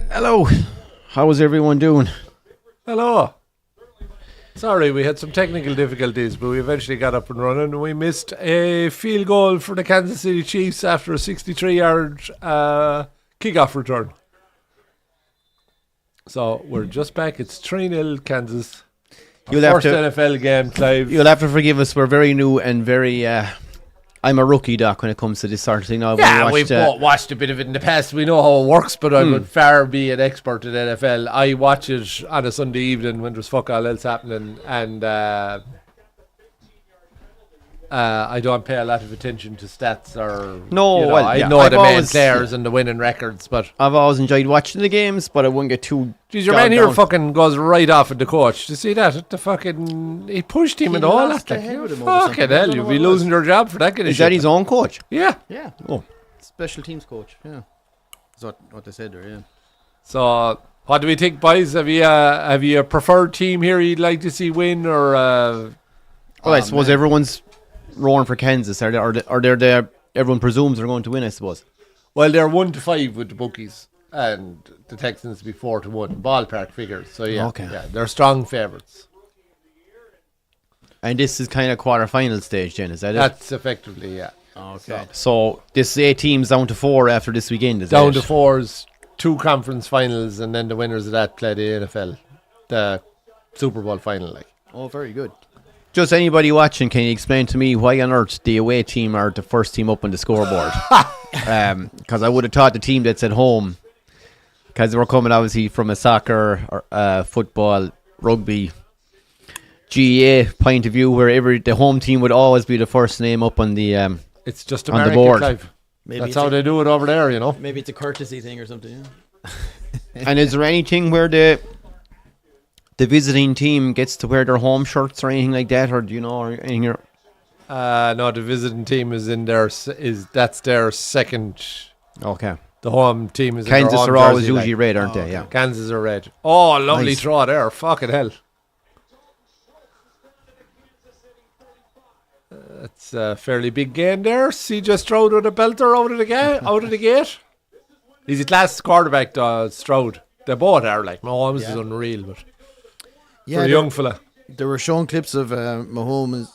Hello. How is everyone doing? Hello. Sorry, we had some technical difficulties, but we eventually got up and running. We missed a field goal for the Kansas City Chiefs after a 63-yard kickoff return. So we're just back. It's 3-0 Kansas. First NFL game live. You'll have to forgive us. We're very new and very... I'm a rookie, Doc, when it comes to this sort of thing. We've both watched a bit of it in the past. We know how it works, but I would far be an expert in NFL. I watch it on a Sunday evening when there's fuck all else happening, and I don't pay a lot of attention to stats or... No, I know the main players and the winning records, but... I've always enjoyed watching the games, but I wouldn't get too... Jeez, your man here fucking goes right off at the coach. Do you see that? The fucking... He pushed him and all that. Fucking hell, you'll be losing your job for that kind of shit. Is that his own coach? Yeah. Yeah. Oh. Special teams coach. Yeah. That's what they said there, yeah. So, what do we think, boys? Have you a preferred team here you'd like to see win, or... Well, I suppose everyone's roaring for Kansas. Are they there? Everyone presumes they're going to win, I suppose. Well, they're 1-5 with the bookies, and the Texans be 4-1 ballpark figures. So yeah, they're strong favourites. And this is kind of quarter-final stage, then, is that it? That's effectively, yeah. Okay. So this 8 teams down to 4 after this weekend, is down to 4s, 2 conference finals, and then the winners of that play the NFL, the Super Bowl final. Like. Oh, very good. Just anybody watching, can you explain to me why on earth the away team are the first team up on the scoreboard? Because I would have thought the team that's at home, because they were coming obviously from a soccer, or, football, rugby, GA point of view, where the home team would always be the first name up on the it's just on the board. Maybe that's how they do it over there, you know. Maybe it's a courtesy thing or something. Yeah. And is there anything where the visiting team gets to wear their home shirts or anything like that, or do you know, or anything? No, the visiting team is in their that's their second. Okay. The home team is Kansas in their home are always jersey, usually red, aren't they? Yeah. Kansas are red. Oh, lovely Nice. throw there. Fucking hell. That's a fairly big gain there. CJ Stroud with a belter out of the gate. He's a class quarterback, Stroud. They both are like Mahomes is unreal, but for a young fella. They were showing clips of Mahomes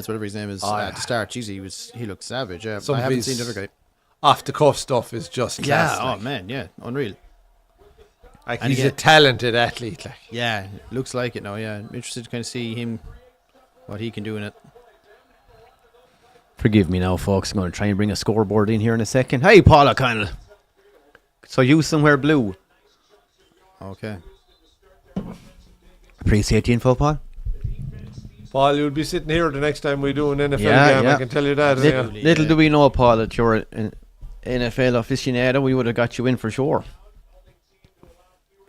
whatever his name is, at the start. Jeez, he looked savage. Yeah, I haven't seen the other guy. Off the cuff stuff is just class. Yeah, oh man, yeah, unreal. Like he's a talented athlete. Like. Yeah, looks like it now. Yeah, I'm interested to kind of see him, what he can do in it. Forgive me now, folks. I'm going to try and bring a scoreboard in here in a second. Hey, Paul O'Connell. So you somewhere blue. Okay. Appreciate the info, Paul. Paul, you'll be sitting here the next time we do an NFL game. Yeah. I can tell you that. Little do we know, Paul, that you're an NFL aficionado. We would have got you in for sure.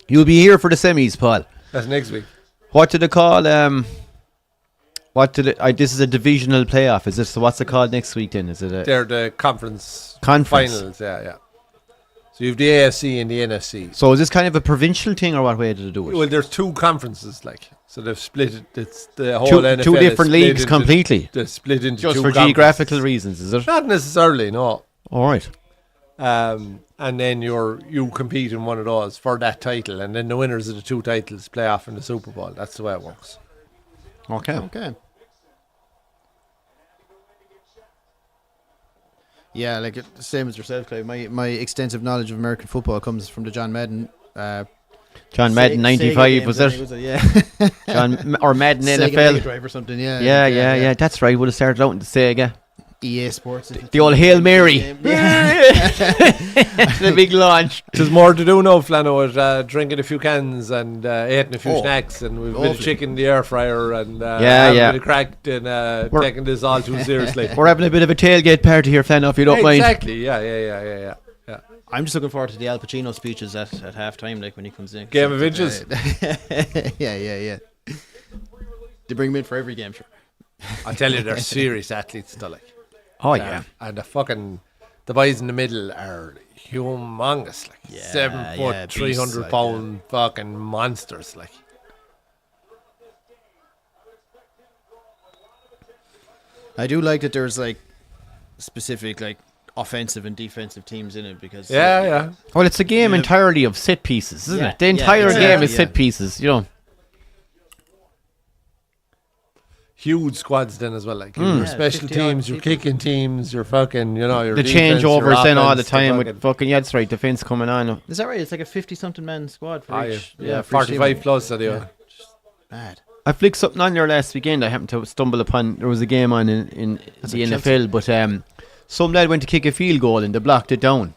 You'll be here for the semis, Paul. That's next week. What did they call? This is a divisional playoff. Is this? So what's it called next week? Then is it? They're the conference finals. Yeah. So you have the AFC and the NFC. So is this kind of a provincial thing, or what way did they do it? Well, there's 2 conferences, like, so they've split it. It's the whole NFL. 2 different leagues completely. They're split into just 2 for geographical reasons, is it? Not necessarily, no. All right. And then you compete in one of those for that title, and then the winners of the 2 titles play off in the Super Bowl. That's the way it works. Okay. Yeah, like the same as yourself, Clive. My extensive knowledge of American football comes from the John Madden. John Madden 95 was it? Yeah. Or Madden Sega NFL Mega Drive or something. Yeah. That's right. Would have started out in the Sega. EA Sports. The old Hail Mary. The big launch. There's more to do now, Flano, with drinking a few cans and eating a few snacks, and we've a bit of chicken in the air fryer, and having a bit of crack and taking this all too seriously. We're having a bit of a tailgate party here, Flano, if you don't mind. Exactly, yeah. I'm just looking forward to the Al Pacino speeches at half time, like when he comes in. Game of Inches. Yeah. They bring him in for every game, sure. I tell you, they're serious athletes, still, like. Oh, yeah. And the boys in the middle are humongous, like 7 foot, 300 pound fucking monsters, like. I do like that there's like specific like offensive and defensive teams in it because Yeah. Well, it's a game entirely of set pieces, isn't Yeah. it? The entire game is yeah. set pieces, you know. Huge squads then as well. Like your special 50 teams, odd your people. kicking teams, your fucking, your The defense, your changeovers then all the offense, time fucking- with fucking, yeah, that's right, defense coming on. Is that right? It's like a 50-something man squad for each. for each 45 team. Plus anyway. Mad. I flicked something on there last weekend. I happened to stumble upon, there was a game on in the NFL, but some lad went to kick a field goal and they blocked it down.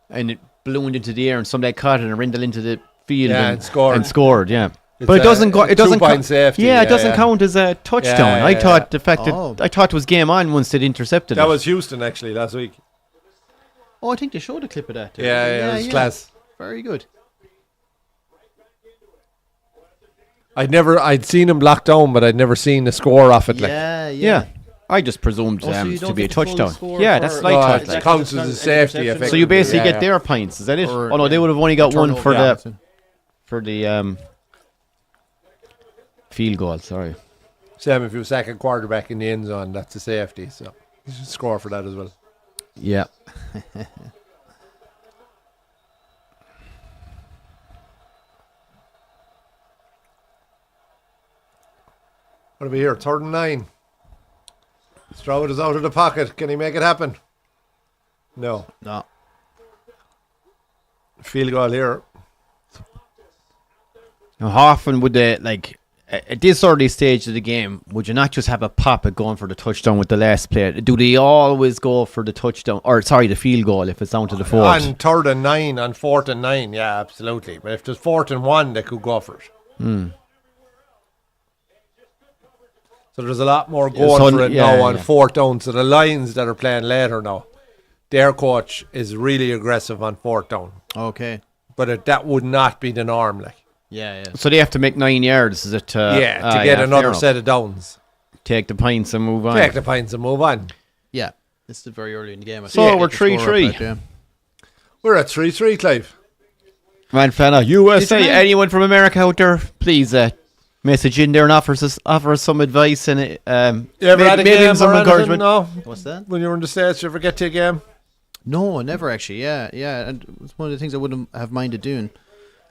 And it ballooned into the air and some lad caught it and rindled into the field and scored, yeah. It's But it doesn't go. It doesn't two-point safety. Yeah, it doesn't count as a touchdown. I thought the fact that I thought it was game on once it intercepted. That was Houston actually last week. Oh, I think they showed a clip of that. Too. Yeah, it was class. Very good. I'd seen him blocked down, but I'd never seen the score off it. Like, Yeah. I just presumed so you to don't be a get the full touchdown. score Yeah, for- that's No, like it that. Like. counts as a safety effect. So you basically Yeah. get their points. Is that it? Or, Oh no, they would have only got one for turnover, the field goal. Sorry. Same if you sack a quarterback in the end zone, that's a safety. So you should score for that as well. Yeah. What are we here? 3rd and 9. Stroud is out of the pocket. Can he make it happen? No. No. Field goal here. Now, how often would they at this early stage of the game? Would you not just have a pop at going for the touchdown with the last play? Do they always go for the touchdown the field goal if it's down to the fourth? On 3rd and 9, on 4th and 9, yeah, absolutely. But if there's 4th and 1, they could go for it. So there's a lot more going for it now on 4th down. So the Lions that are playing later now, their coach is really aggressive on 4th down. Okay. But that would not be the norm, like. Yeah. So they have to make 9 yards. Is it? To get another set of downs. Take the points and move on. Take the points and move on. Yeah. This is very early in the game. So we're 3-3. We're at 3-3, Clive. Man, fella, USA. Is it Anyone from America out there, please message in there and offer us some advice and You ever had a maybe game some or anything? encouragement. No. What's that? When you were in the States, you ever get to a game? No, never actually. Yeah. And it's one of the things I wouldn't have minded doing.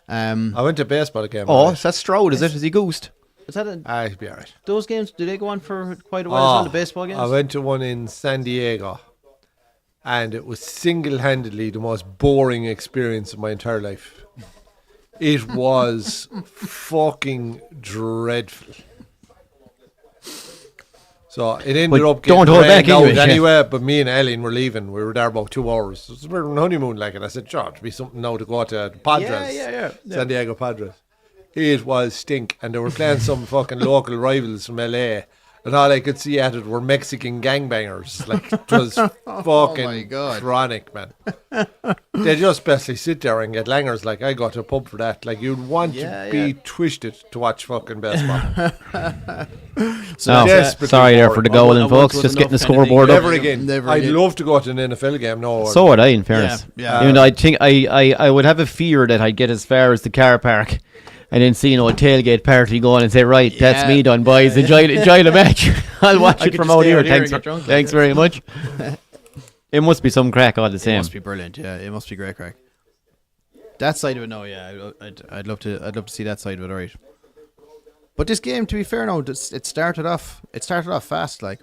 I went to a baseball game. Oh, that's Stroud, is it? Is he goosed? Is that I'd be alright. those games? Do they go on for quite a while? As well, the baseball games. I went to one in San Diego, and it was single-handedly the most boring experience of my entire life. It was fucking dreadful. So it ended But up getting don't hold back rained out English, yeah. anyway. But me and Ellen were leaving. We were there about 2 hours. It was a honeymoon, like, and I said, "Sure, it'd be something now to go to the Padres, Yeah. San Diego Padres." It was stink, and they were playing some fucking local rivals from LA, and all I could see at it were Mexican gangbangers. Like, it was fucking my God. chronic, man. They just basically sit there and get langers. Like, I go to a pub for that. Like, you'd want to be twisted to watch fucking baseball. No, desperately sorry there bored. for the I golden once folks. was Just enough getting the kind of thing. scoreboard up. Never again. Never I'd again. love to go to an NFL game. No. So would I, in fairness. Yeah. Even though I think I would have a fear that I'd get as far as the car park and then see a tailgate party going and say, right, that's me done, boys. Enjoy the match. I'll watch I it could from just out stay here. out here and Thanks, get drunk, thanks very much. It must be some crack all the It same. must be brilliant. Yeah, it must be great crack. That side of it, no, yeah, I'd love to see that side of it, alright. But this game, to be fair, now it started off fast, like.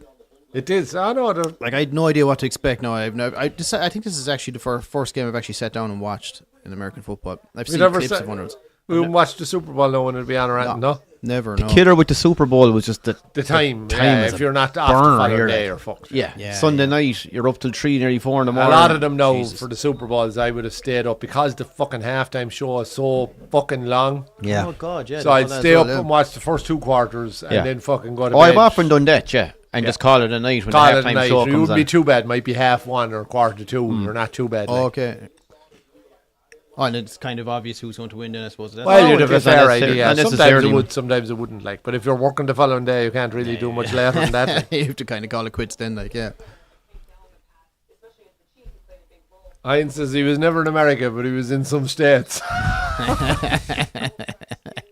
It is. I know. Like I had no idea what to expect. Now I think this is actually the first game I've actually sat down and watched in American football. I've seen never clips sa- of one of those. We wouldn't watch the Super Bowl now when it'd be on around, no? Never. The No. killer with the Super Bowl was just the Time is if a you're not off burner, the following you're day, like- you're fucked. yeah. Sunday night, you're up till 3, nearly 4 in the A morning. lot of them now Jesus. for the Super Bowls, I would have stayed up because the fucking halftime show is so fucking long. Yeah. Oh God, yeah. So I'd stay up and watch the first 2 quarters and Yeah. then fucking go to Oh, bed. I've often done that, yeah. And just call it a night when Call the it a halftime night. show It comes wouldn't be on. too bad. Might be 1:30 or 1:45. You're not too bad. like. Okay. Oh, and it's kind of obvious who's going to win then, I suppose. That's Well, Oh, you'd have a just fair unnecessary- idea. Sometimes it unnecessarily. would, sometimes it wouldn't. Like, but if you're working the following day, you can't really do much later than that. like. you have to kind of call it quits then, like, yeah. Heinz says he was never in America, but he was in some states.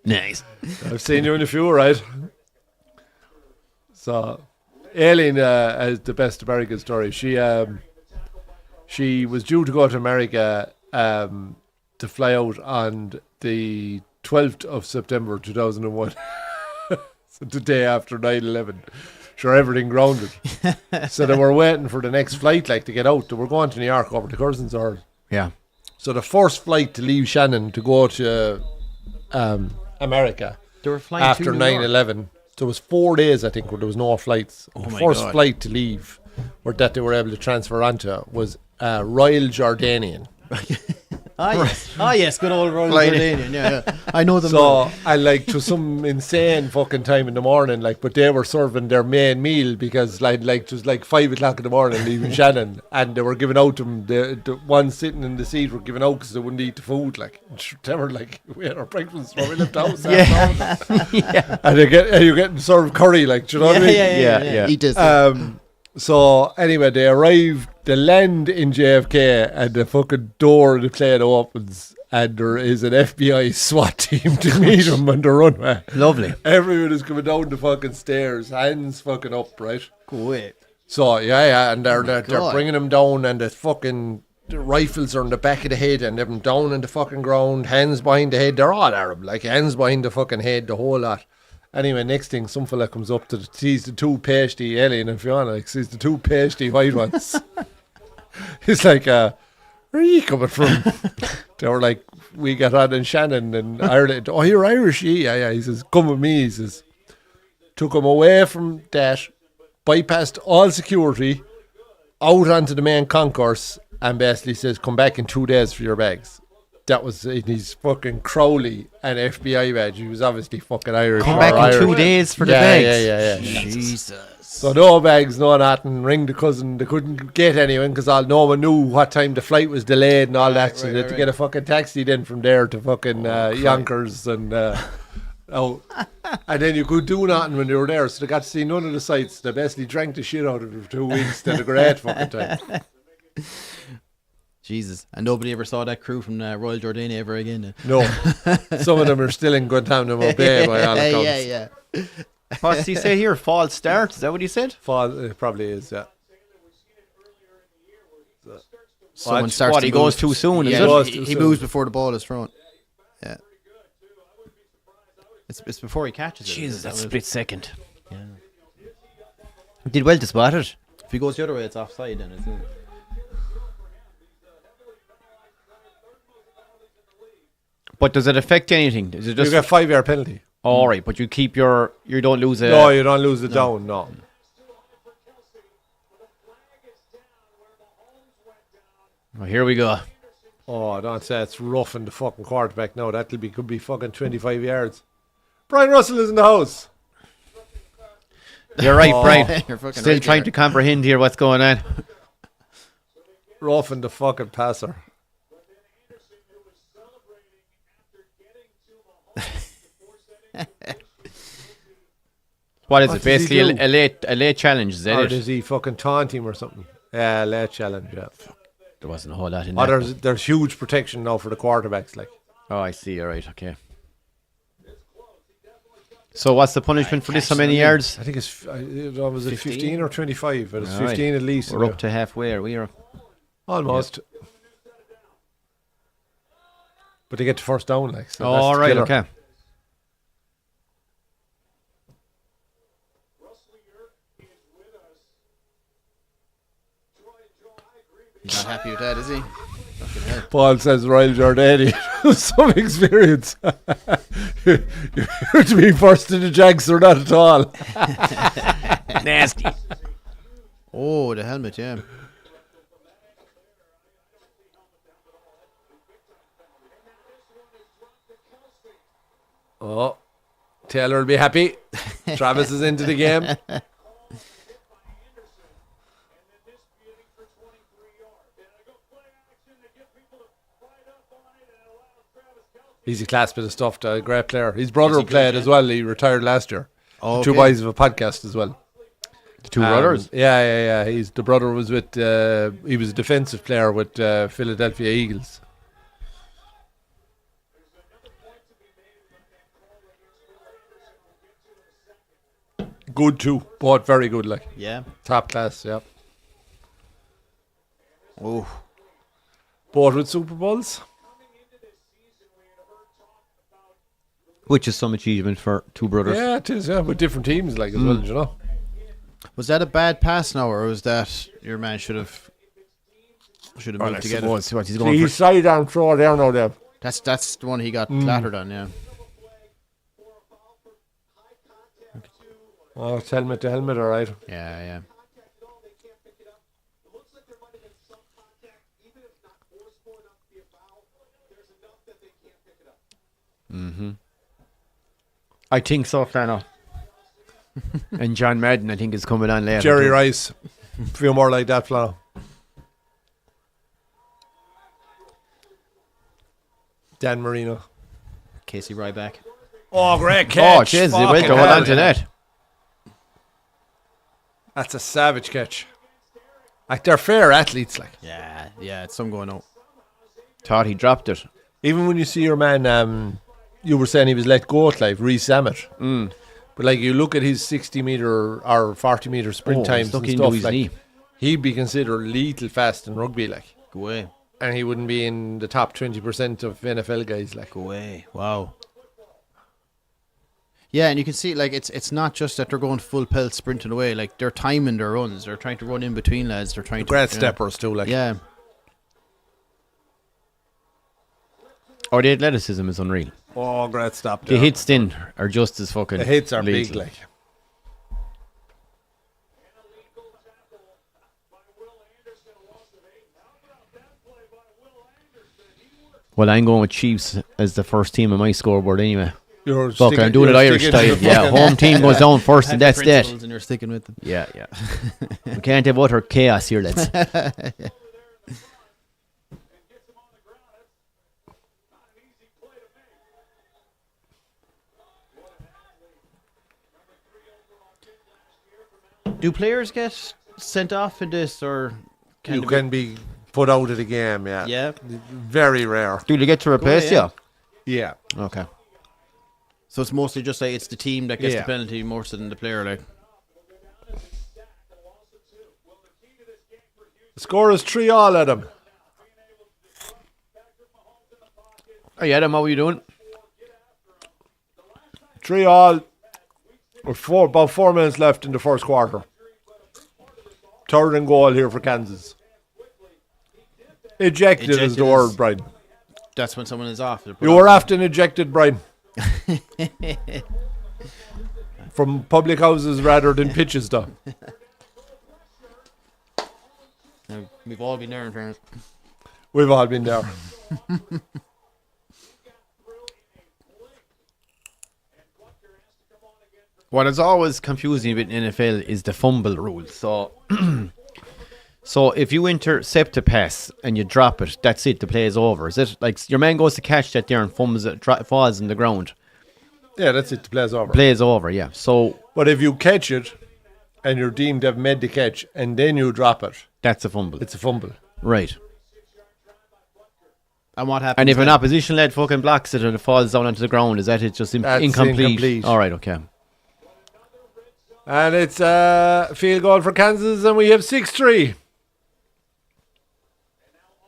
Nice. I've seen you in a few, right? So, Aileen has the best American story. She She was due to go to America to fly out on the 12th of September 2001. So the day after 9/11. Sure, everything grounded. So they were waiting for the next flight, like, to get out. They were going to New York over the cousins. Yeah. So the first flight to leave Shannon to go to America They were flying after to New York. 9/11. There was 4 days, I think, where there was no flights. The my first God. flight to leave, or that they were able to transfer onto, was Royal Jordanian. Yes, good old Royal Jordanian. Yeah. I know them. So I like to some insane fucking time in the morning, like, but they were serving their main meal because like it was like 5 o'clock in the morning leaving Shannon, and they were giving out to them. The ones sitting in the seat were giving out because they wouldn't eat the food. Like they were like, we had our breakfast when we left the house. Yeah. And you're getting served curry, like, do you know what I mean? Yeah. Eat this. So anyway, they land in JFK, and the fucking door of the plane opens, and there is an FBI SWAT team to meet them on the runway. Lovely. Everyone is coming down the fucking stairs, hands fucking up, right? Great. So and they're God. bringing them down, and the rifles are on the back of the head, and them down on the fucking ground, hands behind the head. They're all Arab, like, hands behind the fucking head, the whole lot. Anyway, next thing, some fella comes up sees the two pasty, Ellie and Fiona, like, sees the two pasty white ones. He's like, where are you coming from? They were like, we got on in Shannon and Ireland. Oh, you're Irish? Yeah. He says, come with me. He says, took him away from that, bypassed all security, out onto the main concourse, and basically says, come back in 2 days for your bags. That was in his fucking Crowley and FBI badge. He was obviously fucking Irish. Come or back in Irish. 2 days for the bags. Yeah. Jesus. So no bags, no nothing. Ring the cousin. They couldn't get anyone because no one knew what time the flight was delayed and all that. So they had to get a fucking taxi then from there to fucking Yonkers and and then you could do nothing when they were there. So they got to see none of the sights. They basically drank the shit out of it for 2 weeks. They had a great fucking time. Jesus. And nobody ever saw that crew from Royal Jordania ever again. No, some of them are still in Guantanamo Bay by all accounts. Yeah. What's he say here? False start? Is that what he said? Fall, it probably is, yeah. Someone starts What, to he move. goes too soon, is Yeah, it? Goes he, too he soon. moves before the ball is thrown. Yeah. It's before he catches it. Jesus, Is that that's a what it- split second. Did well to spot it. If he goes the other way, it's offside then, isn't it? But does it affect anything? Is it You just get 5-year penalty. all right? But you keep you don't lose a. No, you don't lose the down, no. Oh, here we go. Oh, don't say it's roughing the fucking quarterback now. Could be fucking 25 yards. Brian Russell is in the house. You're right, Oh. Brian. You're fucking Still right trying there. to comprehend here what's going on. Roughing the fucking passer. What is What it? does he Basically do? a late challenge, is that Or it? does he fucking taunt him or something? Yeah, late challenge, yeah. There wasn't a whole lot in Oh, that. there's huge protection now for the quarterbacks, like. Oh, I see. All right, okay. So what's the punishment for this? How many yards? I think it's, was it 15 or 25? But it's All right. 15 at least. We're up to halfway. Are we? Or? Almost. But they get the first down, like. So Oh, that's all the right, killer. okay. He's not happy with that, is he? Fucking hell. Paul says Royal Jordanian. Some experience. You're to be first in the Jags or not at all. Nasty. Oh, the helmet, yeah. Oh, Taylor will be happy. Travis is into the game. He's a class bit of stuff, a great player. His brother Is he good, played yeah? as well. He retired last year. Oh, Two okay. boys of a podcast as well. The two brothers. Yeah. He's the brother was with. He was a defensive player with Philadelphia Eagles. Good too. Both very good, like Yeah. top class. Yeah. Oh, both with Super Bowls. Which is some achievement for two brothers. Yeah, it is. Yeah, with different teams, like as well. You know. was that a bad pass now, or was that your man should have moved to get it? What he's going He's for. sidearm throw there now, Dev. That's the one he got clattered on. Yeah. Oh, it's helmet to helmet, all right. Yeah. I think so, Flano. And John Madden, I think, is coming on later. Jerry too. Rice. Feel more like that, Flano. Dan Marino. Casey Ryback. Oh, great Oh, catch. jeez, he went Fucking to hold hell, on to yeah. that. That's a savage catch. Like, they're fair athletes, like. Yeah, it's some going out. Thought he dropped it. Even when you see your man, you were saying he was let go, like Reece Sammet. But like you look at his 60-meter or 40-meter sprint times stuck and into stuff, his like knee. he'd be considered lethal fast in rugby, like, Go away. and he wouldn't be in the top 20% of NFL guys, like. Go away. Wow. Yeah, and you can see, like, it's not just that they're going full pelt sprinting away. Like, they're timing their runs. They're trying to run in between lads. They're trying Great to... steppers too, like. Yeah. Or the athleticism is unreal. Oh, great stop The there. hits then are just as fucking. The hits are big, lethal. like. Well, I'm going with Chiefs as the first team on my scoreboard anyway. You're Fuck, I'm doing it you're Irish sticking to style. the Yeah, fucking- home team goes down first, Have and the that's that. principles And you're sticking with them. Yeah. We can't have utter chaos here, lads. Do players get sent off in this, or You they can be put out of the game, yeah. Yeah. Very rare. Do they get to replace yeah. you? Yeah. Okay. So it's mostly just like it's the team that gets Yeah. the penalty more so than the player, like. The score is 3-3, Adam. Hey, Adam, how are you doing? 3-3. With about 4 minutes left in the first quarter. Third and goal here for Kansas. Ejected is Ejected the is- word, Brian. That's when someone is off. They're put You off. were often ejected, Brian. From public houses rather than pitches, though. Now, we've all been there in fairness. We've all been there. What is always confusing with NFL is the fumble rule. So, so if you intercept a pass and you drop it, that's it. The play is over. Is it like your man goes to catch that there and fumbles it, falls in the ground? Yeah, that's it. The play's over. Play is over. Yeah. So But if you catch it and you're deemed to have made the catch and then you drop it, that's a fumble. it's a fumble. Right. And what happens? And if an then? opposition lad fucking blocks it and it falls down onto the ground, is that it just That's incomplete? incomplete. All right. Okay. And it's a field goal for Kansas, and we have 6-3.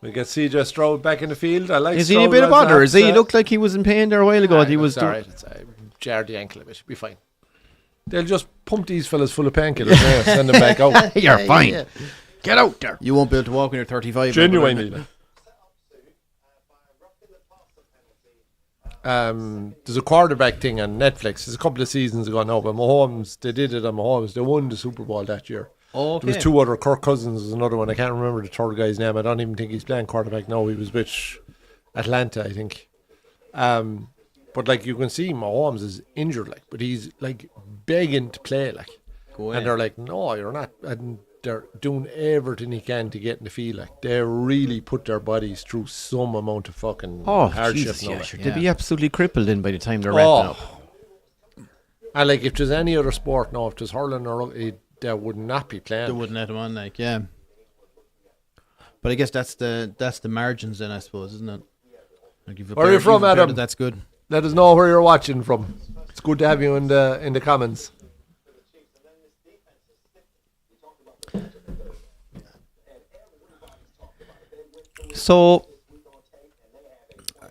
We get CJ Stroud back in the field. I like Is he in a Stroud bit of as bother? that, Is he looked like he was in pain there a while ago? He was all doing. right. It's jarred the ankle a bit. Be fine. They'll just pump these fellas full of painkillers and send them back out. You're fine. yeah. Get out there. You won't be able to walk when you're 35. Genuinely. There's a quarterback thing on Netflix. It's a couple of seasons ago now, but Mahomes, they did it on Mahomes. They won the Super Bowl that year. Oh, okay. There was two other. Kirk Cousins was another one. I can't remember the third guy's name. I don't even think he's playing quarterback now. He was with Atlanta, I think. But like you can see, Mahomes is injured, like, but he's like begging to play, like, Go away. and they're like, "No, you're not." And they're doing everything he can to get in the field. Like they really put their bodies through some amount of fucking Oh, hardship. Jesus, now, yeah, like. sure. They'd be absolutely crippled in by the time they're wrapping up. And like if there's any other sport now, if there's hurling or rugby, they would not be playing. They wouldn't let him on, like, yeah. But I guess that's the margins then, I suppose, isn't it? Like if Where are you from, Adam? That's good. Let us know where you're watching from. It's good to have you in the comments. So,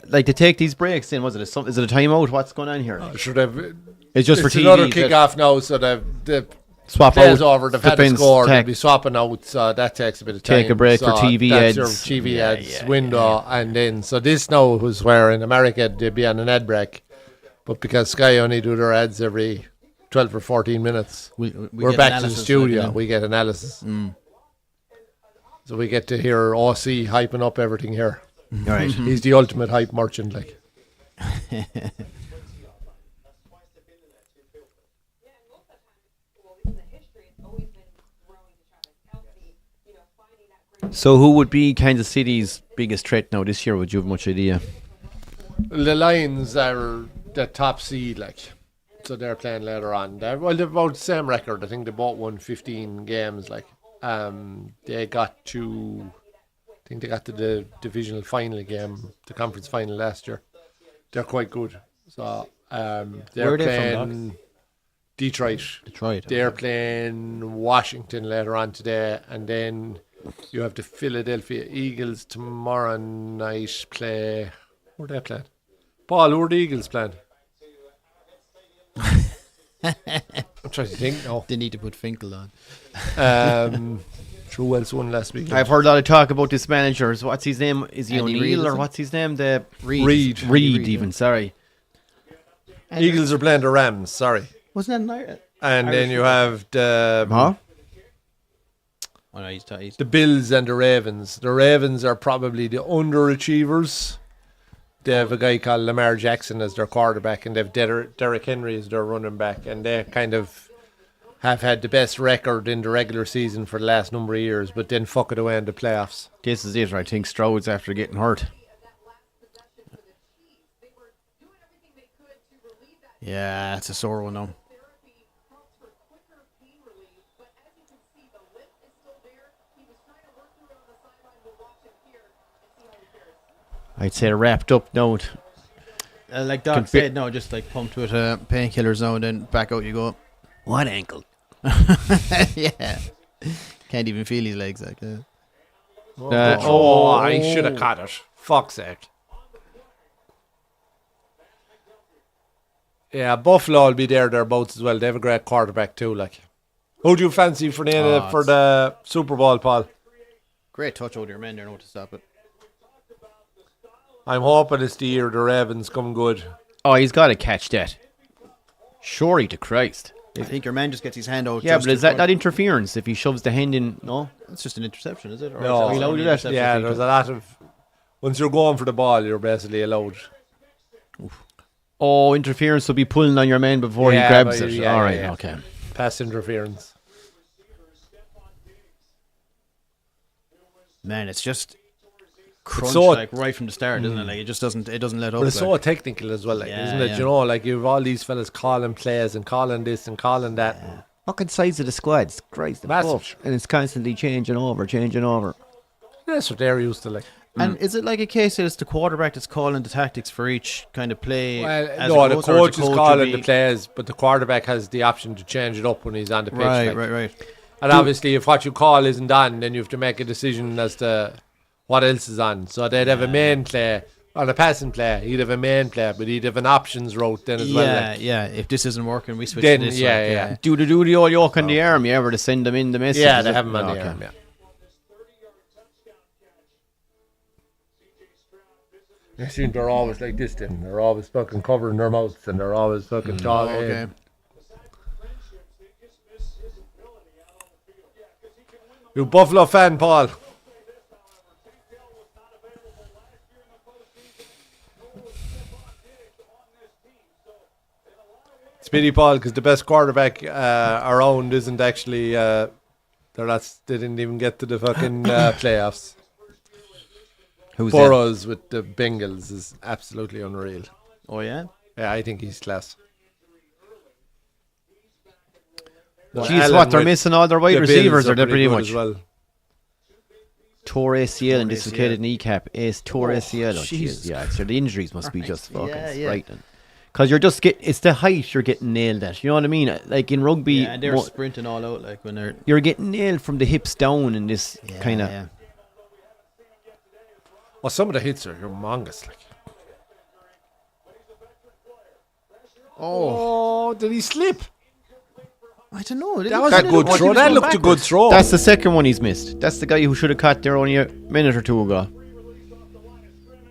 like to take these breaks in, is it a timeout? What's going on here? Should have. It's just for It's TV. another kick-off now, so the Swap plays out. over. They've had to defense, score. They'll tech. be swapping out, so that takes a bit of time. Take a break for So TV that's your ads. TV Yeah, ads yeah, window, and then so this now was where in America they'd be on an ad break, but because Sky only do their ads every 12 or 14 minutes, we're get back to the analysis, studio. like, We get analysis, so we get to hear OC hyping up everything here. All right. He's the ultimate hype merchant, like. So, who would be Kansas City's biggest threat now this year? Would you have much idea? The Lions are the top seed, like, so they're playing later on. They're about the same record. I think they both won 15 games. Like, they got to, I think they got to the divisional final game, the conference final last year. They're quite good. So they're Where are they from, playing Detroit. Detroit. They're playing Washington later on today, and then you have the Philadelphia Eagles tomorrow night play. Where are they playing? Paul, who are the Eagles playing? I'm trying to think now. They need to put Finkel on. Who else won last week? I've heard a lot of talk about this manager. So what's his name? Is he Andy O'Neill Reid, or is it? what's his name? The Reid. Reid, even. Sorry. Eagles are playing the Rams, sorry. Wasn't that an And then you have the Huh? Oh, no, he's the Bills and the Ravens. The Ravens are probably the underachievers. They have a guy called Lamar Jackson as their quarterback, and they have Derrick Henry as their running back, and they kind of have had the best record in the regular season for the last number of years, but then fuck it away in the playoffs. This is it. I think Stroud's after getting hurt. Yeah, it's a sore one now. I'd say a wrapped up note. Like Doc said, no, just like pumped with painkillers now and then back out you go. What ankle? Yeah. Can't even feel his legs like that. I should have caught it. Fuck's sake. Yeah, Buffalo will be thereabouts as well. They have a great quarterback too. Like, who do you fancy for the Super Bowl, Paul? Great touch out of your men there, no to stop it. I'm hoping it's the year the Ravens come good. Oh, he's got to catch that. Surely to Christ. I think your man just gets his hand out. Yeah, just but is in that front. not interference if he shoves the hand in? No? It's just an interception, is it? Or No. is it Allowed only to that? interception Yeah, feature? there's a lot of. Once you're going for the ball, you're basically allowed. Oh, interference will be pulling on your man before he grabs but it. yeah, All right, yeah. okay. Pass interference. Man, it's just crunch so- like right from the start, isn't it? Like it just doesn't let up. But it's so like. technical as well, like, Yeah, isn't it? yeah. You know, like you have all these fellas calling plays and calling this and calling that. Fucking size of the squads. Christ. Massive. And it's constantly changing over. That's what they're used to, like. And is it like a case that it's the quarterback that's calling the tactics for each kind of play? Well, as no, it the goes, or coach the is coach calling will the be- plays, but the quarterback has the option to change it up when he's on the pitch. Right, like. right. And obviously, if what you call isn't on, then you have to make a decision as to what else is on. So they'd have a main play on a passing play. He'd have a main play, but he'd have an options route then as well. Yeah, Like. yeah. If this isn't working, we switch Then, to this. yeah, like, yeah. Do the old yoke on the arm, you ever to send them in the message? Yeah, is they it? have him on Oh, the okay. arm, yeah. I think they're always like this then. They're always fucking covering their mouths and they're always fucking talking. okay. You Buffalo fan, Paul. It's pity, Paul, because the best quarterback around isn't actually. They didn't even get to the fucking playoffs. Who's that? Burrows with the Bengals is absolutely unreal. Oh yeah. Yeah, I think he's class. Jeez, what? They're missing all their wide receivers, or they're pretty much. as well. Tore ACL and Tore dislocated ACL. kneecap. Tore ACL. Oh, Jesus jeez. Yeah, so the injuries must be just fucking Yeah, yeah. frightening. Because you're just it's the height you're getting nailed at. You know what I mean? Like in rugby, Yeah, and they're sprinting all out like when they're. you're getting nailed from the hips down in this kind of. Yeah. Well, some of the hits are humongous. Like. Oh, did he slip? I don't know. That was a good throw. That looked a good throw. That's the second one he's missed. That's the guy who should have caught there only a minute or two ago.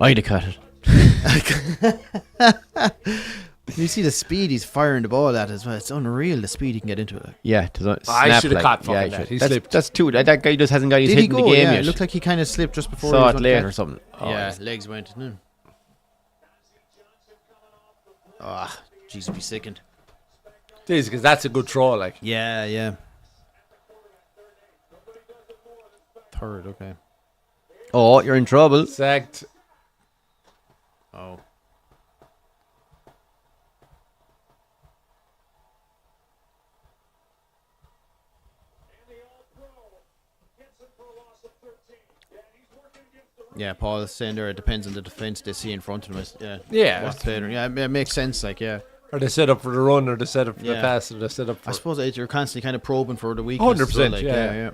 I'd have caught it. You see the speed he's firing the ball at as well. It's unreal the speed he can get into it. Yeah, I should have caught fucking that. He slipped. That's two. That guy just hasn't got his Did hit he in the go? game Yeah, yet. it looked like he kind of slipped just before. Saw he it was late on or something. Oh, yeah, legs went. Didn't it? Ah, jeez, I'd be sickened. Jeez, because that's a good throw. Like. Yeah, yeah. Third, okay. Oh, you're in trouble. Sacked. Oh. Yeah, Paul is saying there it depends on the defense they see in front of them. Yeah. What's better? Yeah, it makes sense. Like, yeah. Or they set up for the run, or they set up for the Yeah. pass, or they set up for... I suppose you're constantly kind of probing for the weakness. 100%, like, yeah.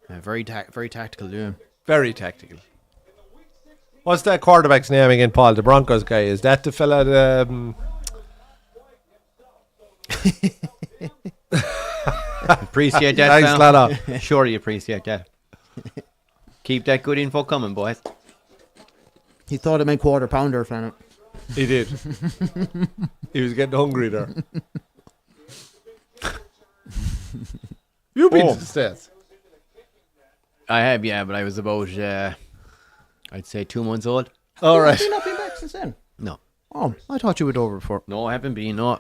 Yeah, very tactical, yeah. Very tactical. What's that quarterback's name again, Paul? The Broncos guy. Is that the fella that... Appreciate that. Thanks, Sam. Lana. Sure, you appreciate that. Keep that good info coming, boys. He thought it meant quarter pounder, Flanagan. He did. He was getting hungry there. You've been to the States. I have, yeah, but I was about, I'd say 2 months old. All right. Have you not been back since then? No. Oh, I thought you were over before. No, I haven't been, no.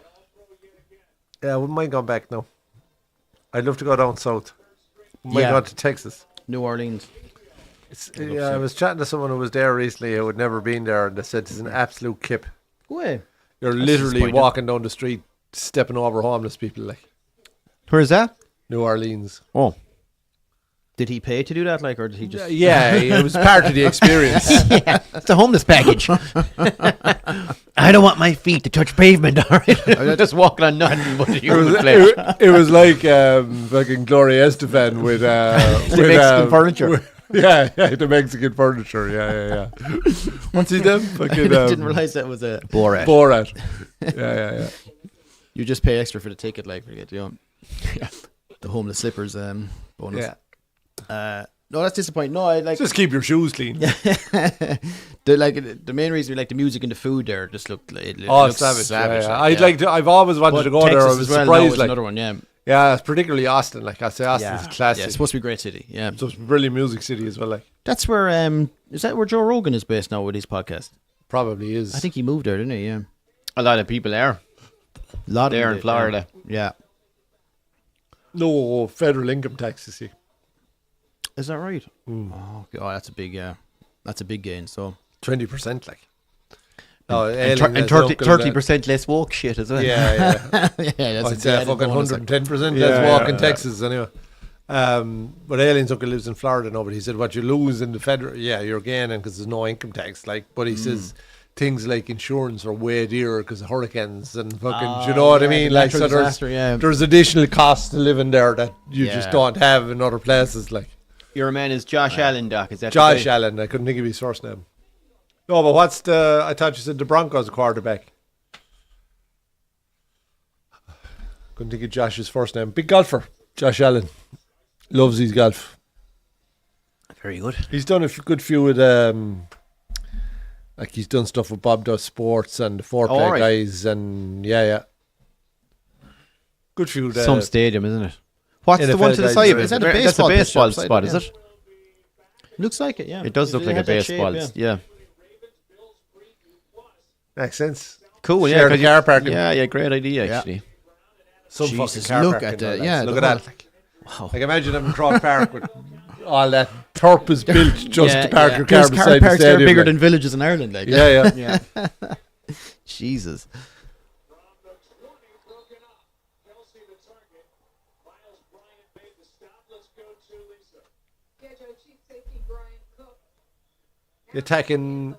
Yeah, I wouldn't mind going back now. I'd love to go down south. Might Yeah. go to Texas. New Orleans. Yeah, I was chatting to someone who was there recently who had never been there, and they said it's an absolute kip. Go away. You're That's literally disappointing. walking down the street, stepping over homeless people, like Where's that? New Orleans. Oh. Did he pay to do that, like, or did he just? Yeah, it was part of the experience. That's a homeless package. I don't want my feet to touch pavement, all right? I'm just walking on nothing but a human flesh. It was like fucking Gloria Estefan with Mexican furniture. The Mexican furniture. Yeah. What's he done? I Fucking didn't realize that was a. Borat. Yeah. You just pay extra for the ticket, like, for get the homeless slippers bonus. Yeah. No, that's disappointing. No, I like Just keep your shoes clean. the main reason we like the music and the food there just looked like it looks savage. savage. Yeah. Like, I've always wanted But to go there. I Texas was as well, surprised. is Like, another one, yeah. yeah, particularly Austin. Like I say, Austin's classic. Yeah, it's supposed to be a great city. Yeah, So it's a brilliant music city as well. Like that's where is that where Joe Rogan is based now with his podcast? probably is. I think he moved there, didn't he? Yeah, A lot of people there. a lot of There them in did, Florida. Yeah, no federal income tax. You see, is that right? Oh god, that's a big gain. So 20%. Like no, And Ailing has an uncle 30% less woke shit as well. Yeah. yeah, that's I'd say fucking bonus, like. 110%. Yeah, Let's walk in yeah. Texas anyway. But Alien's uncle lives in Florida now, but he said what you lose in the federal, you're gaining because there's no income tax. Like, but he says things like insurance are way dearer because of hurricanes and fucking, do you know what I mean? Like, so natural disaster, there's additional costs to living there that you just Yeah. don't have in other places. Like Your man is Josh Allen, Doc. Is that Josh the guy? Allen, I couldn't think of his first name. No, but I thought you said the Broncos quarterback. Couldn't think of Josh's first name. Big golfer, Josh Allen. Loves his golf. Very good. He's done a good few with like he's done stuff with Bob Does Sports and the Foreplay Oh, right. guys and yeah. Good few. Some stadium, isn't it? What's the NFL one to the guys side are- of it? Is that a That's a baseball pitch baseball outside spot, it? is Yeah. it? Looks like it. Yeah, It does look like a has that shape, baseball. Yeah. Makes sense. Cool, Share the 'cause car parking. Yeah, great idea, actually. Some Jesus, fucking car look parking at that, and all yeah, Look the at that. whole- Wow. Like imagine them in Cross Park with all that purpose built just to park your car There's beside car the parks there stadium. bigger like. than villages in Ireland. Like, Yeah. Jesus. The attacking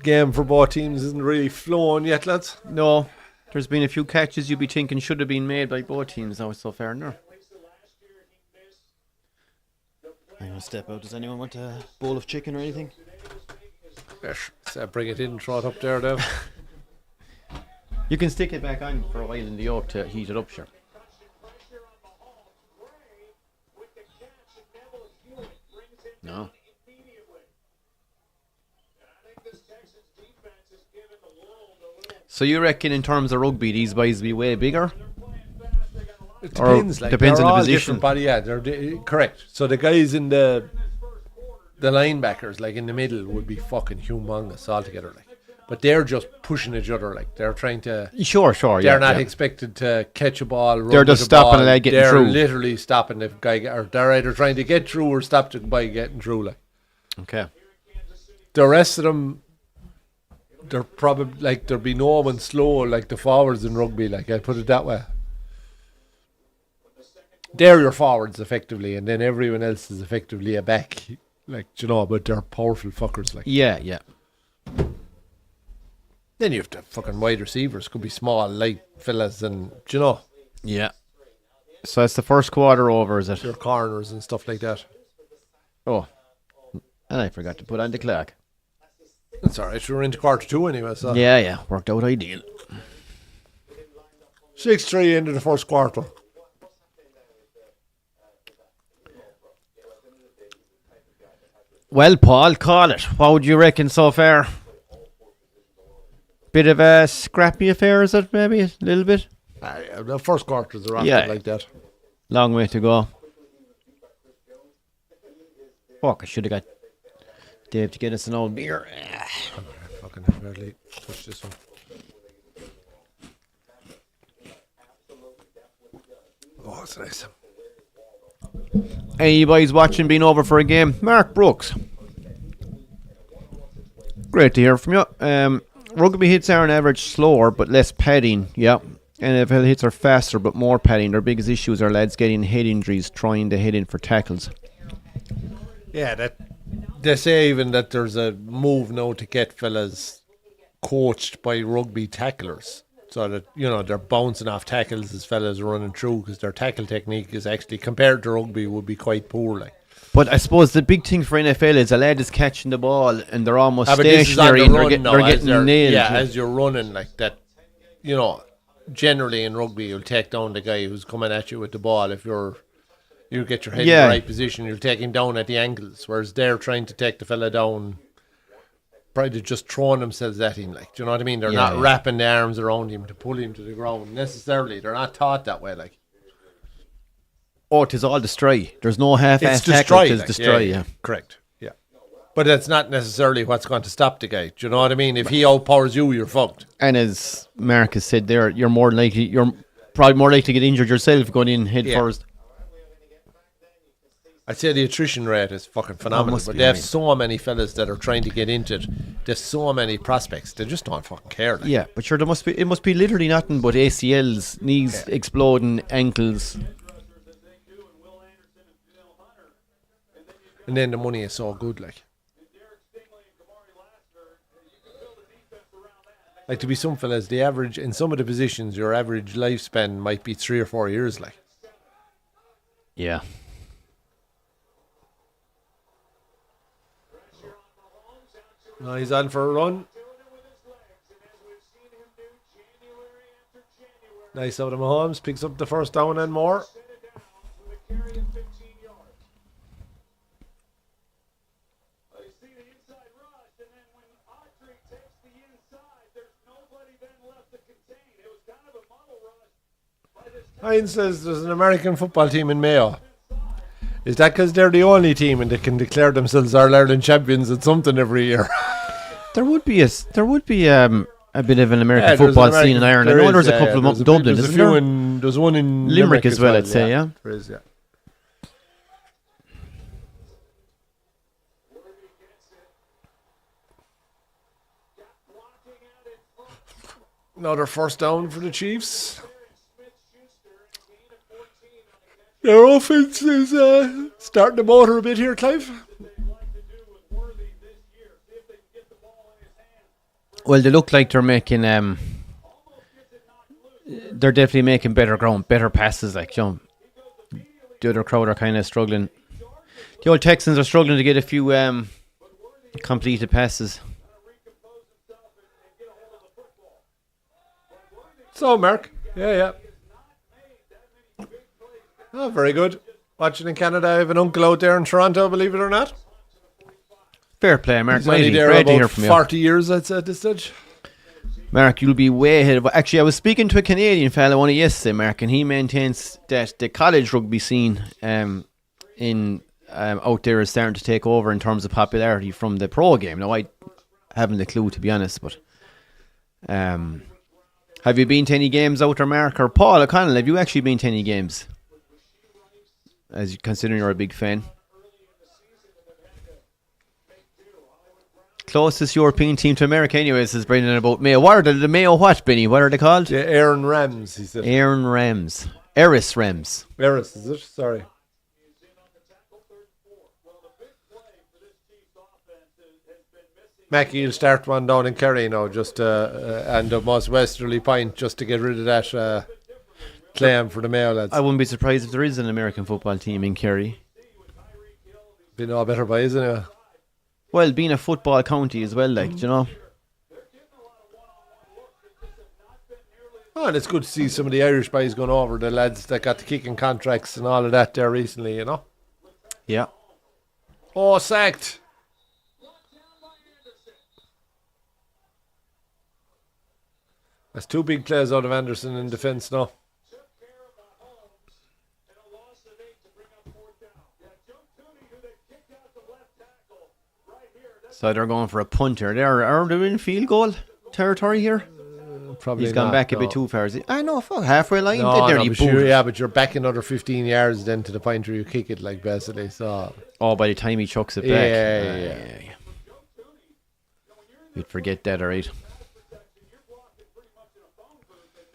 game for both teams isn't really flowing yet, lads. No, there's been a few catches you'd be thinking should have been made by both teams now so far. No. step out. Does anyone want a bowl of chicken or anything? Yes. So bring it in, throw it up there now. You can stick it back on for a while in the oak to heat it up, sure. No. So you reckon in terms of rugby, these boys will be way bigger? It depends. Or depends they're on the all position. different body, yeah, correct. So the guys in the linebackers, like in the middle, would be fucking humongous altogether, like. But they're just pushing each other, like they're trying to. Sure, They're not expected to catch a ball. Run They're just with the stopping ball. a leg getting they're through. literally stopping the guy, or they're either trying to get through or stop the guy getting through. Like Okay. the rest of them, they're probably like there'll be no one slow like the forwards in rugby. Like I put it that way. They're your forwards effectively, and then everyone else is effectively a back. Like but they're powerful fuckers. Like Yeah. then you have the fucking wide receivers. Could be small, light fellas, and Yeah. So it's the first quarter over, is it? your corners and stuff like that. Oh. And I forgot to put on the clock. That's all right. We're into quarter 2 anyway. So Yeah. Worked out ideal. 6-3 into the first quarter. Well, Paul, call it. What would you reckon so far? Bit of a scrappy affair, is it? Maybe a little bit. The first quarters are Yeah. like that. Long way to go. Fuck, I should have got Dave to get us an old beer. Fucking barely touch this one. Oh, it's nice. Hey, you boys watching, been over for a game? Mark Brooks. Great to hear from you. Rugby hits are on average slower but less padding. Yeah. NFL hits are faster but more padding. Their biggest issues are lads getting head injuries trying to head in for tackles. Yeah, that they say even that there's a move now to get fellas coached by rugby tacklers. So that, they're bouncing off tackles as fellas are running through because their tackle technique is actually, compared to rugby, would be quite poor. Like. But I suppose the big thing for NFL is a lad is catching the ball and they're almost But this is on stationary the and run now, they're as getting nailed. Yeah, as you're running like that, generally in rugby you'll take down the guy who's coming at you with the ball. If you get your head in the right position, you'll take him down at the ankles, whereas they're trying to take the fella down, probably just throwing themselves at him. Like, do you know what I mean? They're not wrapping the arms around him to pull him to the ground necessarily. They're not taught that way. Like, Oh, it is all destroy. There's no half-ass it's tackle. destroy. It is Like, destroy, yeah. Correct. Yeah. But that's not necessarily what's going to stop the guy. Do you know what I mean? If he outpowers you, you're fucked. And as Marcus said there, you're probably more likely to get injured yourself going in head first. I'd say the attrition rate is fucking phenomenal. must But be, they have right. so many fellas that are trying to get into it. There's so many prospects. They just don't fucking care. Like. Yeah, but sure, it must be literally nothing but ACLs, knees exploding, ankles. And then the money is so good, like. Like, to be some fellas, the average, in some of the positions, your average lifespan might be 3 or 4 years, like. Yeah. Now he's on for a run. Nice out of Mahomes, picks up the first down and more. Hines says there's an American football team in Mayo. Is that because they're the only team and they can declare themselves All-Ireland champions at something every year? There would be a bit of an American Yeah, there's football an American- scene in Ireland. I there know is, there's a couple of them up in Dublin, there's a isn't few there? there's one in Limerick as well, I'd say, yeah. There is, yeah. Another first down for the Chiefs. Their offense is starting to motor a bit here, Clive. Well, they look like they're making they're definitely making better ground, better passes. Like, the other crowd are kind of struggling. The old Texans are struggling to get a few completed passes. So, Mark. Yeah. Oh, very good. Watching in Canada, I have an uncle out there in Toronto, believe it or not. Fair play, Mark. He's only there Great to hear about from you. 40 years, I'd say, at this stage. Mark, you'll be way ahead of... Actually, I was speaking to a Canadian fella only yesterday, Mark, and he maintains that the college rugby scene out there is starting to take over in terms of popularity from the pro game. Now, I haven't a clue, to be honest, but... have you been to any games out there, Mark? Or Paul O'Connell, have you actually been to any games? As you considering you're a big fan. Closest European team to America, anyways, is Brendan about Mayo. What are the Mayo what, Benny? What are they called? Yeah, Aaron Rams, he said. Aaron Rams. Eris Rams. Eris, is it? Sorry. Mackie will start one down in Kerry now, just and the most westerly point, just to get rid of that claim for the Mayo lads. I wouldn't be surprised if there is an American football team in Kerry. Be no better by, isn't it? Well, being a football county as well, like, do you know. Oh, and it's good to see some of the Irish boys going over, the lads that got the kicking contracts and all of that there recently, you know. Yeah. Oh, sacked. That's two big plays out of Anderson in defence now. So they're going for a punter. Are they in field goal territory here? Probably He's gone not, back a no. bit too far. Is he? I know, fuck, halfway line. No, They're no, nearly but booted. but you're back another 15 yards then to the point where you kick it, like, basically. So Oh, by the time he chucks it back. Yeah. You'd forget that, alright.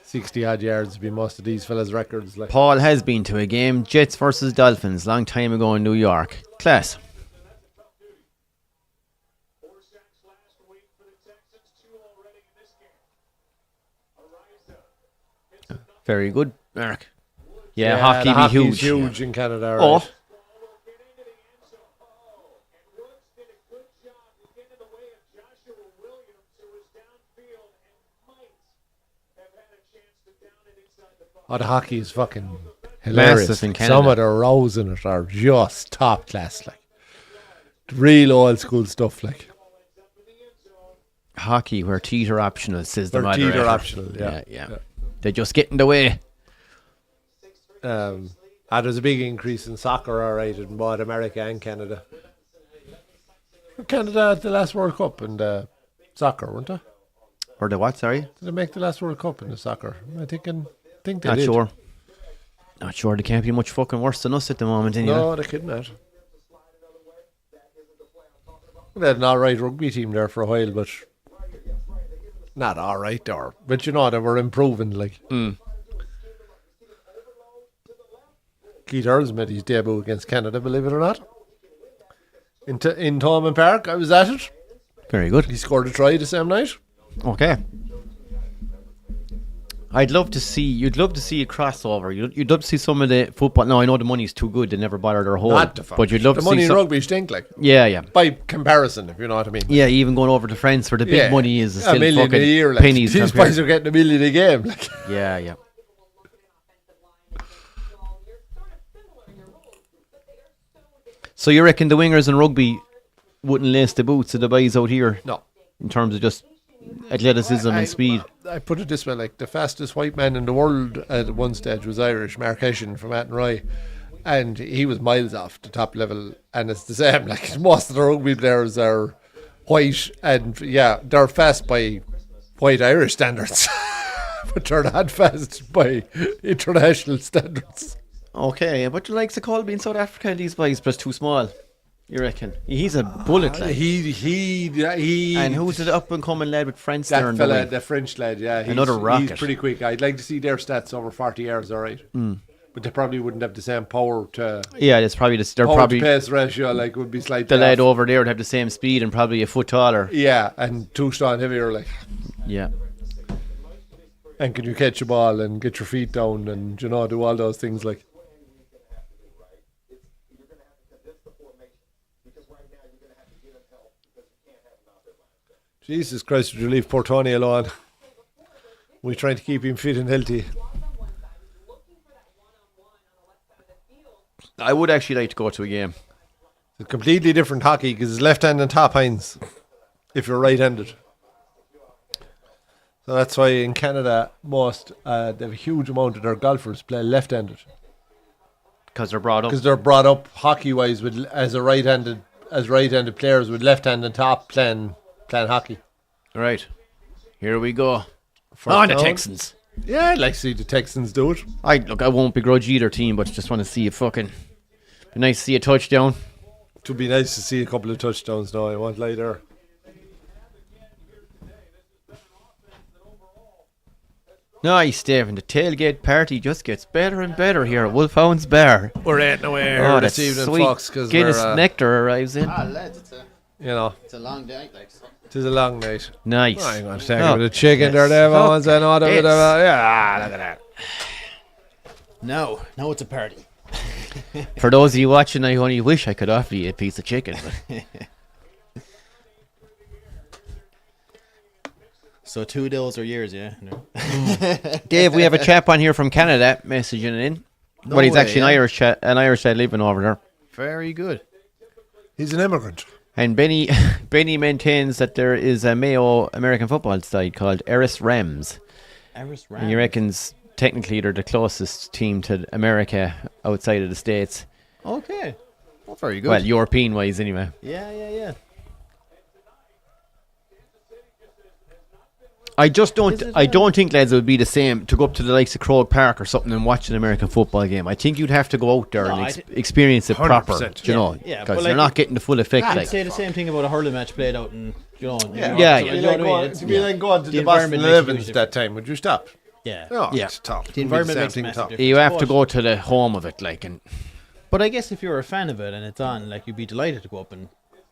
60 odd yards would be most of these fellas' records. Like. Paul has been to a game. Jets versus Dolphins. Long time ago in New York. Class. Very good, Mark. Yeah, hockey the be hockey's huge. huge in Canada. Right? Oh. Oh, the hockey is fucking hilarious. Massive in Canada. Some of the rows in it are just top class, like real old school stuff, like. Hockey, where teeth are optional, says the Where moderator. teeth are optional, yeah. They just get in the way. There's a big increase in soccer, all right, in both America and Canada. Canada had the last World Cup in the soccer, weren't they? Or the what, sorry? Did they make the last World Cup in the soccer? I think they Not did. sure. Not sure. They can't be much fucking worse than us at the moment, anyway. No, they could not. They had an alright rugby team there for a while, but not alright there. But you know, they were improving, like. Keith Earls made his debut against Canada, believe it or not. In Thomond Park, I was at it. Very good. He scored a try the same night. Okay. You'd love to see a crossover. You'd love to see some of the football. No, I know the money's too good. They never bother their whole. Not the fuck. But you'd love the to money see in some. rugby stink, like. Yeah. By comparison, if you know what I mean. Yeah, even going over to France where the big money is still a million fucking a year. Like, pennies. these compared. boys are getting a million a game. Like. Yeah. So you reckon the wingers in rugby wouldn't lace the boots of the boys out here? No. In terms of just athleticism and speed. I put it this way, like the fastest white man in the world at one stage was Irish, Mark Hessian from Athenry, and he was miles off the top level, and it's the same, like most of the rugby players are white, and yeah, they're fast by white Irish standards, but they're not fast by international standards. Okay, but you like the Colby in South Africa, these boys, but too small. You reckon? He's a bullet, like. He And who's the up and coming lad with France that there? fella, the French lad, yeah, Another rocket. He's pretty quick. I'd like to see their stats over 40 yards, all right. But they probably wouldn't have the same power to. Yeah, it's probably they're Power probably to pace ratio, like, would be slightly the lad off. over there would have the same speed and probably a foot taller. Yeah, and 2 stone heavier, like. Yeah. And can you catch a ball and get your feet down and, you know, do all those things, like. Jesus Christ, would you leave poor Tony alone? We're trying to keep him fit and healthy. I would actually like to go to a game. It's a completely different hockey because it's left hand and top hands if you're right-handed. So that's why in Canada, they have a huge amount of their golfers play left-handed. Because they're brought up. Because they're brought up hockey-wise as right-handed players with left hand and top playing hockey. Right. Here we go. First The down. Texans. Yeah, I'd like to see the Texans do it. I won't begrudge either team, but just want to see a fucking... Be nice to see a touchdown. It would be nice to see a couple of touchdowns now. I won't lie there. Nice, Stephen. The tailgate party just gets better and better here at Wolfhound's Bar. We're eating away Oh, this that's evening, sweet. folks, because Guinness Nectar arrives in. Lads, you know, it's a long day. Like, it is a long night. Nice. I'm going to take Oh, a bit of chicken there, yes. Evans, and all the bit of, Yes. yeah, look at that. no, it's a party. For those of you watching, I only wish I could offer you a piece of chicken. But So 2 of those are yours, yeah. No. Dave, we have a chap on here from Canada messaging in. No But he's way, actually yeah. an Irish lad living over there. Very good. He's an immigrant. And Benny maintains that there is a Mayo American football side called Eris Rams. Eris And he reckons technically they're the closest team to America outside of the States. Okay. Well, very good. Well, European wise anyway. yeah. I just Is don't. it, I don't think, lads, it would be the same to go up to the likes of Croke Park or something and watch an American football game. I think you'd have to go out there No, and I thi- experience it proper. 100%. Do you know? Yeah, Because but you're like- not getting the full effect. I'd Like, say the same thing about a hurling match played out in, you know. Yeah, you yeah. know what I mean? It's- It'd be like going to The the Boston environment makes a huge 11s that time. Would you stop? Yeah. No, Yeah. it's tough. The environment makes a massive difference. you have to But- go to the home of it, like, and But I guess if you're a fan of it and it's on, like, you'd be delighted to go up and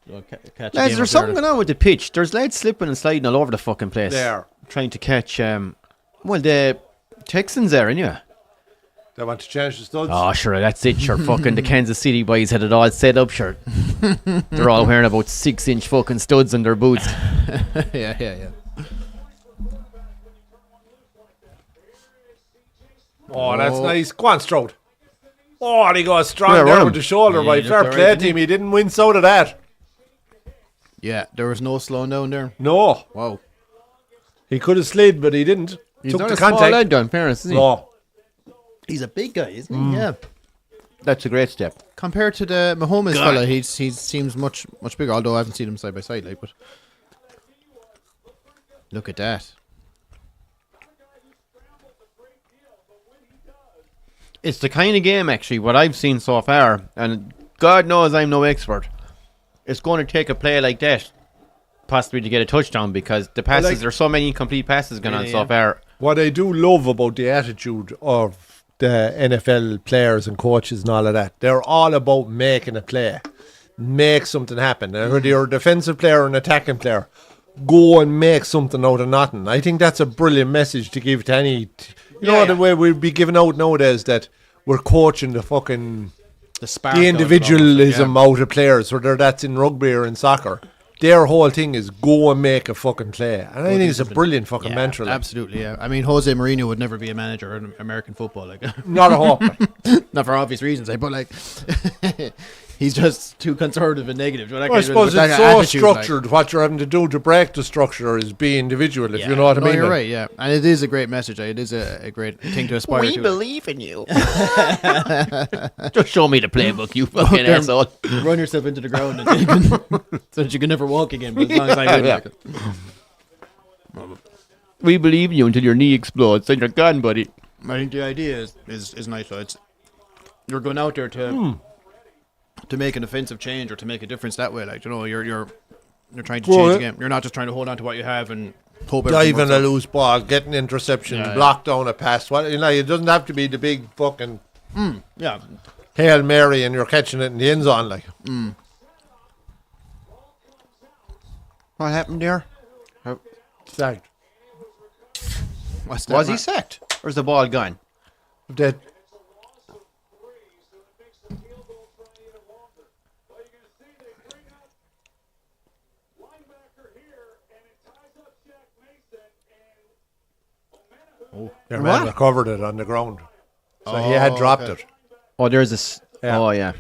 catch a lads, game there's up something there. going on with the pitch. There's lads slipping and sliding all over the fucking place. There. Trying to catch. Well, the Texans there, anyway. They want to change the studs. Oh, sure, that's it, sure. Fucking the Kansas City boys had it all set up, sure. They're all wearing about 6-inch fucking studs in their boots. yeah. Oh, that's nice. Go on, Stroud. Oh, and he got strong Yeah, there run with him. the shoulder. Yeah, By he fair looked play alright, to him. He didn't wince out of that. Yeah, there was no slowing down there. No. Wow. He could have slid, but he didn't. He's Took not the a small contact. lad, in fairness, isn't he? No. He's a big guy, isn't he? Yeah. That's a great step. Compared to the Mahomes God. fella, he seems much bigger. Although I haven't seen him side by side, like. But look at that. It's the kind of game, actually, what I've seen so far, and God knows I'm no expert. It's going to take a play like that, possibly to get a touchdown, because the passes, like- there's so many incomplete passes going on Really, so yeah. far. What I do love about the attitude of the NFL players and coaches and all of that, they're all about making a play, make something happen. And whether you're a defensive player or an attacking player, go and make something out of nothing. I think that's a brilliant message to give to any. You know, Yeah, the yeah. way we'd be giving out nowadays that we're coaching the fucking The spark. the individualism out of players, whether that's in rugby or in soccer. Their whole thing is go and make a fucking play. And I think it's a brilliant fucking mantra. Like. Absolutely, yeah. I mean, Jose Mourinho would never be a manager in American football, like Not a hope. not for obvious reasons, but like he's just too conservative and negative. With that Well, I kind of- suppose with that it's so attitude, like. structured. What you're having to do to break the structure is be individual, if you know what I No, mean. you're like. right, yeah. And it is a great message. It is a great thing to aspire to. believe in you. Just show me the playbook, you fucking there. asshole. Run yourself into the ground and you can, so that you can never walk again. But as long as I win, Yeah. like, We believe in you until your knee explodes, then you're gone, buddy. I think the idea is nice. So it's you're going out there to make an offensive change or to make a difference that way. Like, you know, you're trying to Well, change the yeah. game. You're not just trying to hold on to what you have and hope everything Diving works a out. loose ball, getting interception, Yeah, yeah. block down a pass. What you know, it doesn't have to be the big fucking Yeah, Hail Mary and you're catching it in the end zone. Like What happened there? sacked. what's that? Was he Mark? sacked? Where's the ball gone? That Your man recovered it on the ground. So he had dropped it. Oh, there's this. Yeah. Oh, yeah.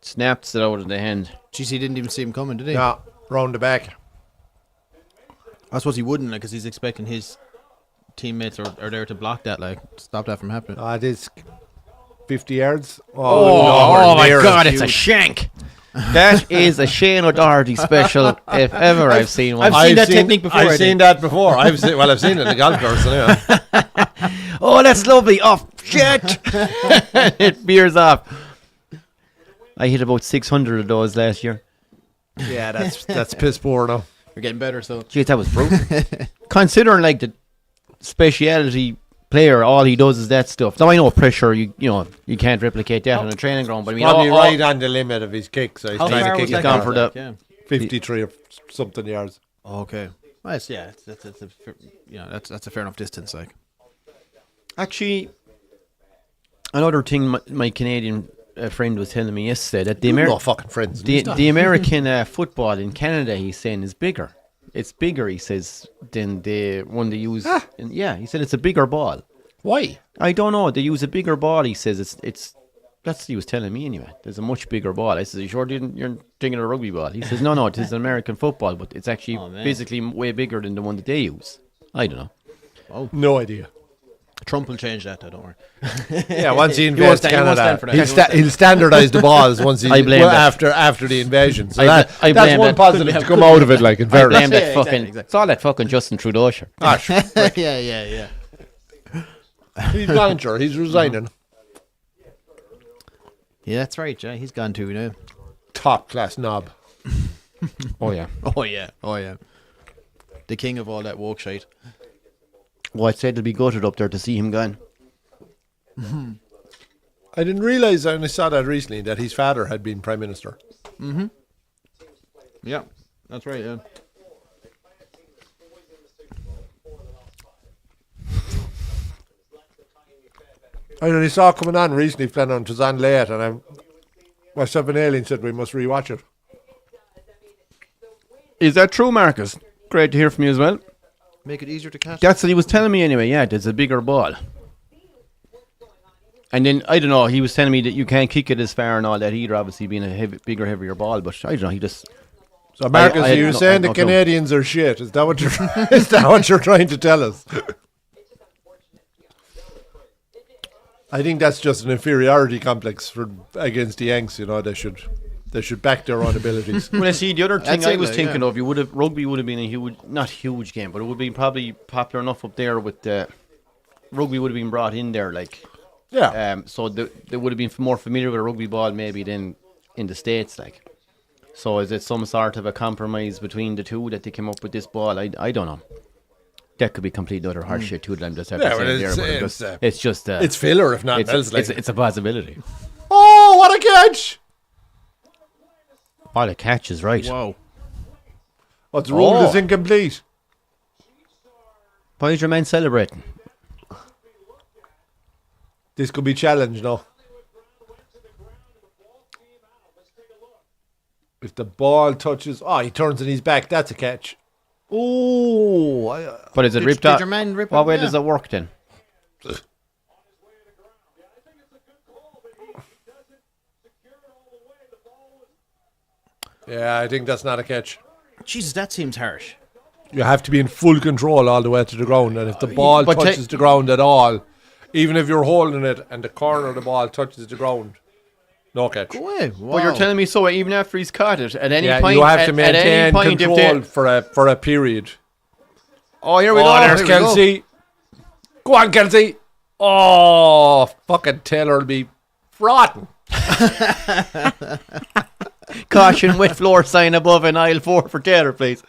Snaps it out of the hand. Jeez, he didn't even see him coming, did he? No, round the back. I suppose he wouldn't, because he's expecting his teammates are there to block that, stop that from happening. It is 50 yards. Oh my God, it's a shank. That is a Shane O'Doherty special, if ever I've seen one. I've seen that technique before. I've seen that before. I've seen it in the golf course. Anyway. Oh, that's lovely. Oh, shit. It veers off. I hit about 600 of those last year. Yeah, that's piss poor now. You're getting better, so. Jeez, that was brutal. Considering the speciality player, all he does is that stuff. Now I know pressure, you can't replicate that on a training ground, but I mean, Probably right on the limit of his kick, so he's How trying far to was kick that it gone gone for for the- 53 or something yards. Okay. Well, that's a fair enough distance, actually, another thing my Canadian friend was telling me yesterday, that No fucking friends. the American football in Canada, he's saying, is bigger. It's bigger, he says, than the one they use. Yeah, he said it's a bigger ball. Why? I don't know. They use a bigger ball. He says it's. That's what he was telling me anyway. There's a much bigger ball. I said, you're thinking of a rugby ball. He says, no, it is an American football, but it's actually physically way bigger than the one that they use. I don't know. No idea. Trump will change that, though, don't worry. Yeah, once he won't invades stand- he won't stand for Canada, that. he'll standardise the balls once he I blame that. after the invasion. So I that's blame one that. positive to come out of it. Like in I fairness. blame that Yeah, fucking. exactly. It's all that fucking Justin Trudeau shit. yeah. He's gone, sure. He's resigning. Yeah, that's right, Jay. He's gone too now. Top class knob. Oh yeah. Oh, yeah. The king of all that woke shite. Well, I'd say they'll be gutted up there to see him gone. I didn't realise, I only saw that recently, that his father had been prime minister. Yeah, that's right, yeah. I only saw it coming on recently, playing on, it was on late, and myself and Aileen said we must rewatch it. Is that true, Marcus? Great to hear from you as well. Make it easier to catch. That's what he was telling me anyway. Yeah, there's a bigger ball. And then, I don't know, he was telling me that you can't kick it as far and all that either, obviously being a bigger, heavier ball. But I don't know, he just... So Marcus, I you're no- saying no the clue. Canadians are shit. Is that what you're is that what you're trying to tell us? I think that's just an inferiority complex against the Yanks, they should back their own abilities. Well, I see, the other thing That's I it, was like, thinking yeah. of, rugby would have been a huge, not huge game, but it would be probably popular enough up there with rugby would have been brought in there, like, Yeah. so they would have been more familiar with a rugby ball maybe than in the States, like. So is it some sort of a compromise between the two that they came up with this ball? I don't know. That could be complete utter harsh shit too that I'm just having to Yeah, say well, there, but it's just it's filler if nothing else. Like. it's a possibility. Oh, what a catch! Oh, the catch is right. Whoa. What's ruled is incomplete. Why is your man celebrating? This could be challenged now. If the ball touches, he turns in his back. That's a catch. Oh, But is it Did- ripped did off? your man rip What it? way Yeah. does it work then? yeah, I think that's not a catch. Jesus, that seems harsh. You have to be in full control all the way to the ground, and if the ball but touches the ground at all, even if you're holding it and the corner of the ball touches the ground, no catch. Go away. Wow. But you're telling me so even after he's caught it, at any Yeah, point, you have to at any maintain point if control they, for a period. oh, here we Oh, go. there's Here we go. Kelsey. Go on, Kelsey. Oh, fucking Taylor will be frotting. Caution, wet floor sign above in aisle 4 for Taylor, please.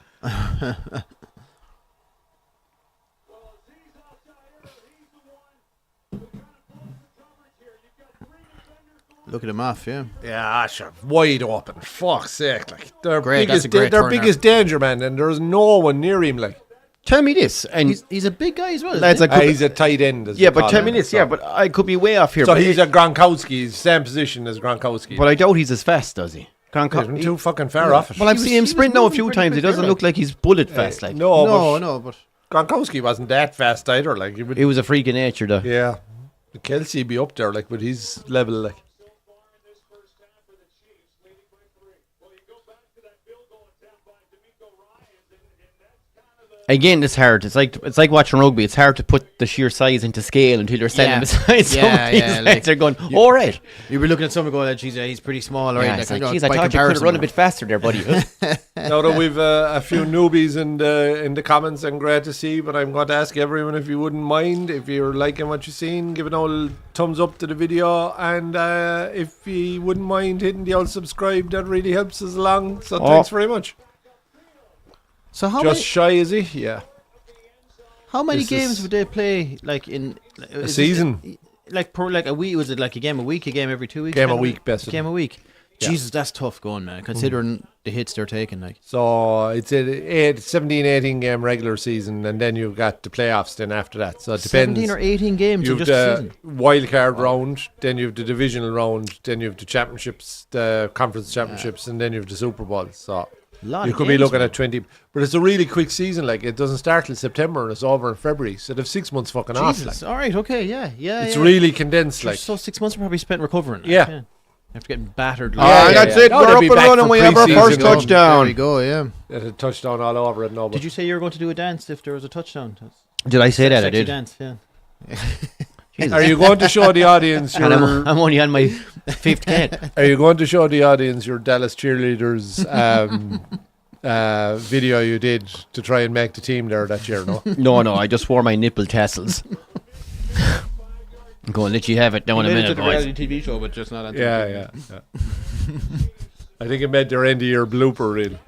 Look at him off, yeah. Yeah, sure. Wide open. Fuck's sake. Like, their Great, that's biggest, a great their turnout. biggest danger, man, and there's no one near him. Like, Tell me this, and He's a big guy as well. lads, isn't I could, he's a tight end. As yeah, they but call tell him. me this, So- yeah, but I could be way off here. So but he's a Gronkowski. He's same position as Gronkowski. but I doubt he's as fast, does he? Isn't too fucking far off it. Well, I've He seen him was sprint now a moving few pretty times. He quick, doesn't right? look like he's bullet fast. Like, no, no, but Gronkowski wasn't that fast either. Like, you would, It was a freak of nature, though. yeah. Kelsey be up there, like, with his level, like. Again, it's hard. It's like watching rugby. It's hard to put the sheer size into scale until you're standing beside some of these lads. They're going, all right. You were looking at someone going, geez, he's pretty small, right? Yeah, it's like, geez, I thought you could run a bit faster there, buddy. Now that we've a few newbies in the comments, and great to see, but I'm going to ask everyone if you wouldn't mind, if you're liking what you've seen, give an old thumbs up to the video, and if you wouldn't mind hitting the old subscribe, that really helps us along. So thanks very much. So Just shy, is he? Yeah. how many this games is- would they play, like, in A season? Like, per, like a week? Was it like a game a week, a game every 2 weeks? Game a kind of? week, best of Game them. a week. Yeah. Jesus, that's tough going, man, considering the hits they're taking. Like, So it's a 17, 18 game regular season, and then you've got the playoffs then after that. So it depends. 17 or 18 games in You've just a the season. wild card round, then you've the divisional round, then you've the championships, the conference championships, and then you've the Super Bowl. So Lot you of could be games, looking man. at 20. But it's a really quick season. Like, it doesn't start till September and it's over in February. So they've 6 months fucking off. Jesus, Like. all right, okay, yeah. It's yeah. really condensed. Like, So 6 months are probably spent recovering. Like, Yeah. After getting battered. Yeah, And that's yeah. it. No, We're they'll up be and back running. for We have our pre-season first now. There touchdown. we go, yeah. it had a touchdown all over it. No, but Did you say you were going to do a dance if there was a touchdown? Did I say that? I Sexy did. dance, yeah. Jesus. are you going to show the audience And your? I'm only on my fifth cat. Are you going to show the audience your Dallas cheerleaders video you did to try and make the team there that year? No. No, I just wore my nipple tassels. I'm going to let you have it now in a minute, boys. TV show, but just not on Yeah. I think it made their end of year blooper reel.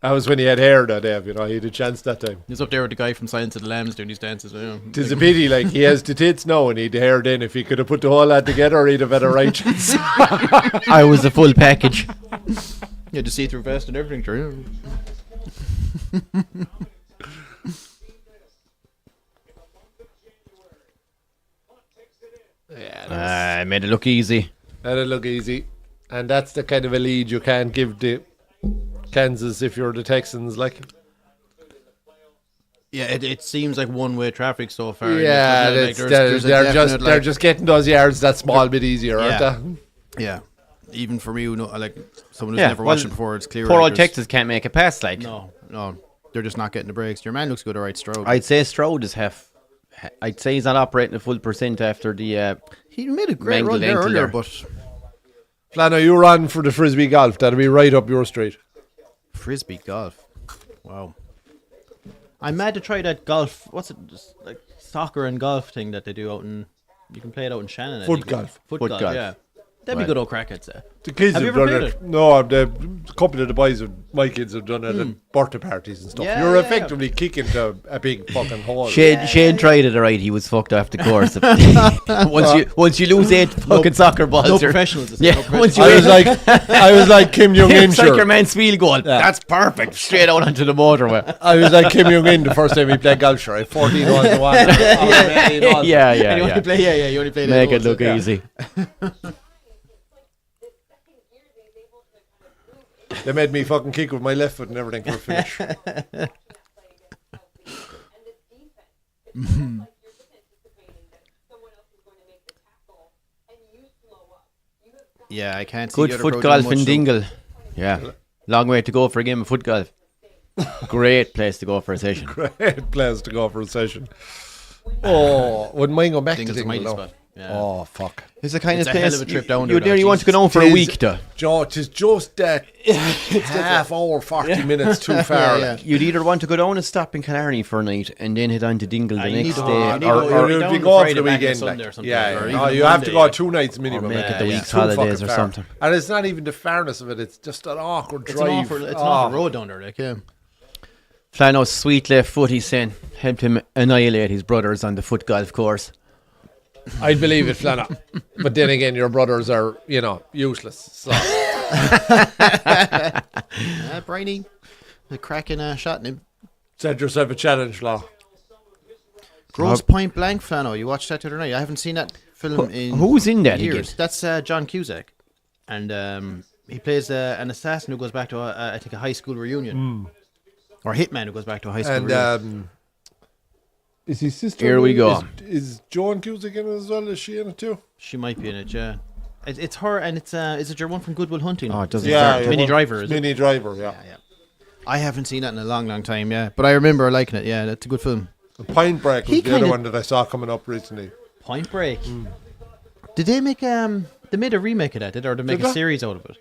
That was when he had hair that day, he had a chance that time. He's up there with the guy from Silence of the Lambs doing these dances. Tis a pity, like, he has the tits now and he'd the hair then. If he could have put the whole lot together, he'd have had a right chance. I was the full package. Yeah, the see-through vest and everything, sure. Yeah, I made it look easy. that'll look easy. And that's the kind of a lead you can't give the Kansas if you're the Texans, like. Yeah, it seems like one-way traffic so far. Yeah, Like, they're just getting those yards that small bit easier, aren't Yeah. they? Yeah, even for me, who know, like someone who's Yeah, never well, watched it before, it's clear. Poor like, old Texas can't make a pass, like. No, they're just not getting the breaks. Your man looks good, all right, Stroud. I'd say Stroud is half. I'd say he's not operating a full percent after the. He made a great mangled run there ankle earlier, there. but Flano, you run for the Frisbee golf. That'll be right up your street. frisbee golf. Wow. I'm mad to try that golf. What's it? Just like soccer and golf thing that they do out in. You can play it out in Shannon. I Foot think. golf. Foot Foot golf. golf. Yeah, that'd be Right. good old crack, I'd say. The kids Have have, you ever done played it. it? No, a couple of the boys, my kids have done it at birthday parties and stuff. Yeah, You're yeah. effectively kicking to a big fucking hole. Shane tried it, alright. He was fucked off the course. once you lose 8 fucking soccer balls, No you're- professionals. Yeah, no once you I was like Kim Jong Un. it's like your man's field goal. That's perfect. Straight out onto the motorway. I was like Kim Jong Un the first time we played golf. Sure, 14 holes to one. yeah, You only yeah. play, you only play. Make it those, look yeah. easy. They made me fucking kick with my left foot and everything for a finish. Yeah, I can't see Good the other foot crowd golf doing in much, Dingle. Yeah. Long way to go for a game of foot golf. Great place to go for a session. Great place to go for a session. Oh, wouldn't mind going back Dingle's to a mighty Dingle now. spot. Yeah. Oh, fuck. It's the kind It's of a hell place of a trip down you there, you want to go down for a Tis- week, though. Joe, it is just that half hour, 40 minutes too far. Yeah, like. You'd either want to go down and stop in Killarney for a night and then head on to Dingle the you need next to day. go- you need to or, go- or, you'd You'd down be on going Friday for the back on weekend. Sunday Like. or something, Yeah, or yeah. even No, you have to Monday, go yeah. 2 nights minimum. Or make it like. the It's week's too holidays fucking or far. something. And it's not even the fairness of it. It's just an awkward It's drive. an awful road down there, like, yeah. Flano's sweet left foot, he's saying, helped him annihilate his brothers on the foot golf course. I'd believe it, Flana. But then again, your brothers are, useless. So. Briny, a cracking shot in him. Set yourself a challenge, Fla. Gross Point Blank, Flano. You watched that the other night. I haven't seen that film in Who's in that years. again? That's John Cusack. And he plays an assassin who goes back to, I think, a high school reunion. Or Hitman, who goes back to high school. And really. is his sister? Here we go. Is Joan Cusack in it as well? Is she in it too? She might be in it, yeah. It's her, and it's is it your one from Good Will Hunting? Oh, it doesn't Mini Driver, is it? Mini Driver, yeah. I haven't seen that in a long time, yeah. But I remember liking it, yeah. That's a good film. Point Break was He the other kinda- one that I saw coming up recently. Point Break. Did they make they made a remake of that, or did they make Did a they? series out of it?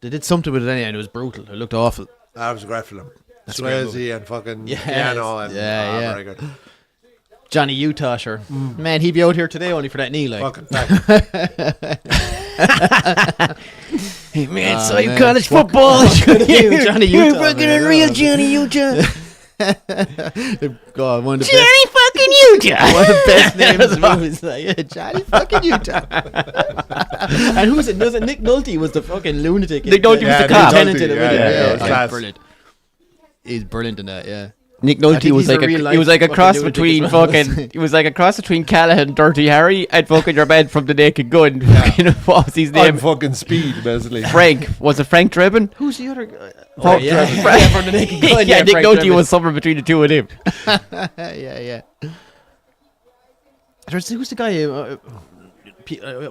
They did something with it anyway, and it was brutal. It looked awful. That was a great film. That's a great Swayze and fucking Yes. piano and Yeah. very good. Johnny Utah, sure. Man, he'd be out here today only for that knee, like. Fucking fact. Hey man, Oh, so you man. college football. Johnny You're Utah, fucking man. unreal, Johnny Utah. God, one of the Johnny fucking Utah. one of the best names in movies. Like, yeah, Johnny fucking Utah. And who was it? Was it Nick Nolte was the fucking lunatic? Nick Nolte was the cop. Lieutenant in it, Yeah, wasn't he? yeah, it was class. Brilliant. He's brilliant in that, yeah. Nick I Nolte think was he's like a real he was life like a fucking cross lunatic between as well. fucking he was like a cross between Callahan and Dirty Harry and fucking your man from the Naked Gun. Fucking what was his On name? fucking speed, basically. Frank. Was it Frank Drebin? Who's the other guy? Frank yeah. Drebin. Yeah, from the Naked Gun. Yeah, Nick Frank Nolte Drebin. was somewhere between the two of them. Yeah. Who's the guy?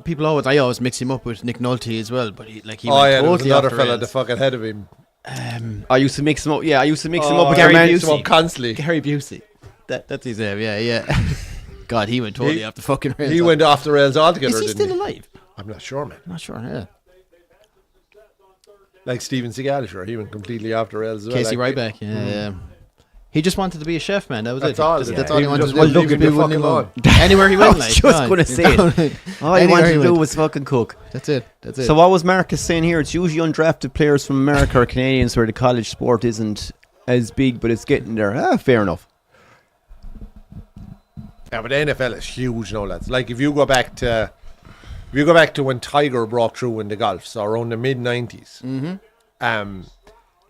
People I always mix him up with Nick Nolte as well, but he Oh went yeah, there was totally another off the fella rails. the fucking head of him. I used to mix him up. Yeah, I used to mix him up with Gary your man. Busey. Him up constantly. Gary Busey. That's his name. Yeah. God, he went totally off the fucking rails. He went off the rails altogether. Is he didn't still alive? I'm not sure, man. I'm not sure. Yeah. Like Steven Seagal, sure, he went completely off the rails as well. Casey like, Ryback. Yeah. He just wanted to be a chef, man. That was That's it. all. That's Yeah. all he He wanted just to do. was leaving People the wouldn't fucking leave him alone. Anywhere he I went, was like. just God. gonna say it. All he Anywhere wanted he to do went. was fucking cook. That's it. So what was Marcus saying here? It's usually undrafted players from America or Canadians where the college sport isn't as big, but it's getting there. Fair enough. Yeah, but the NFL is huge now, lads. Like if you go back to when Tiger broke through in the golf, so around the mid '90s,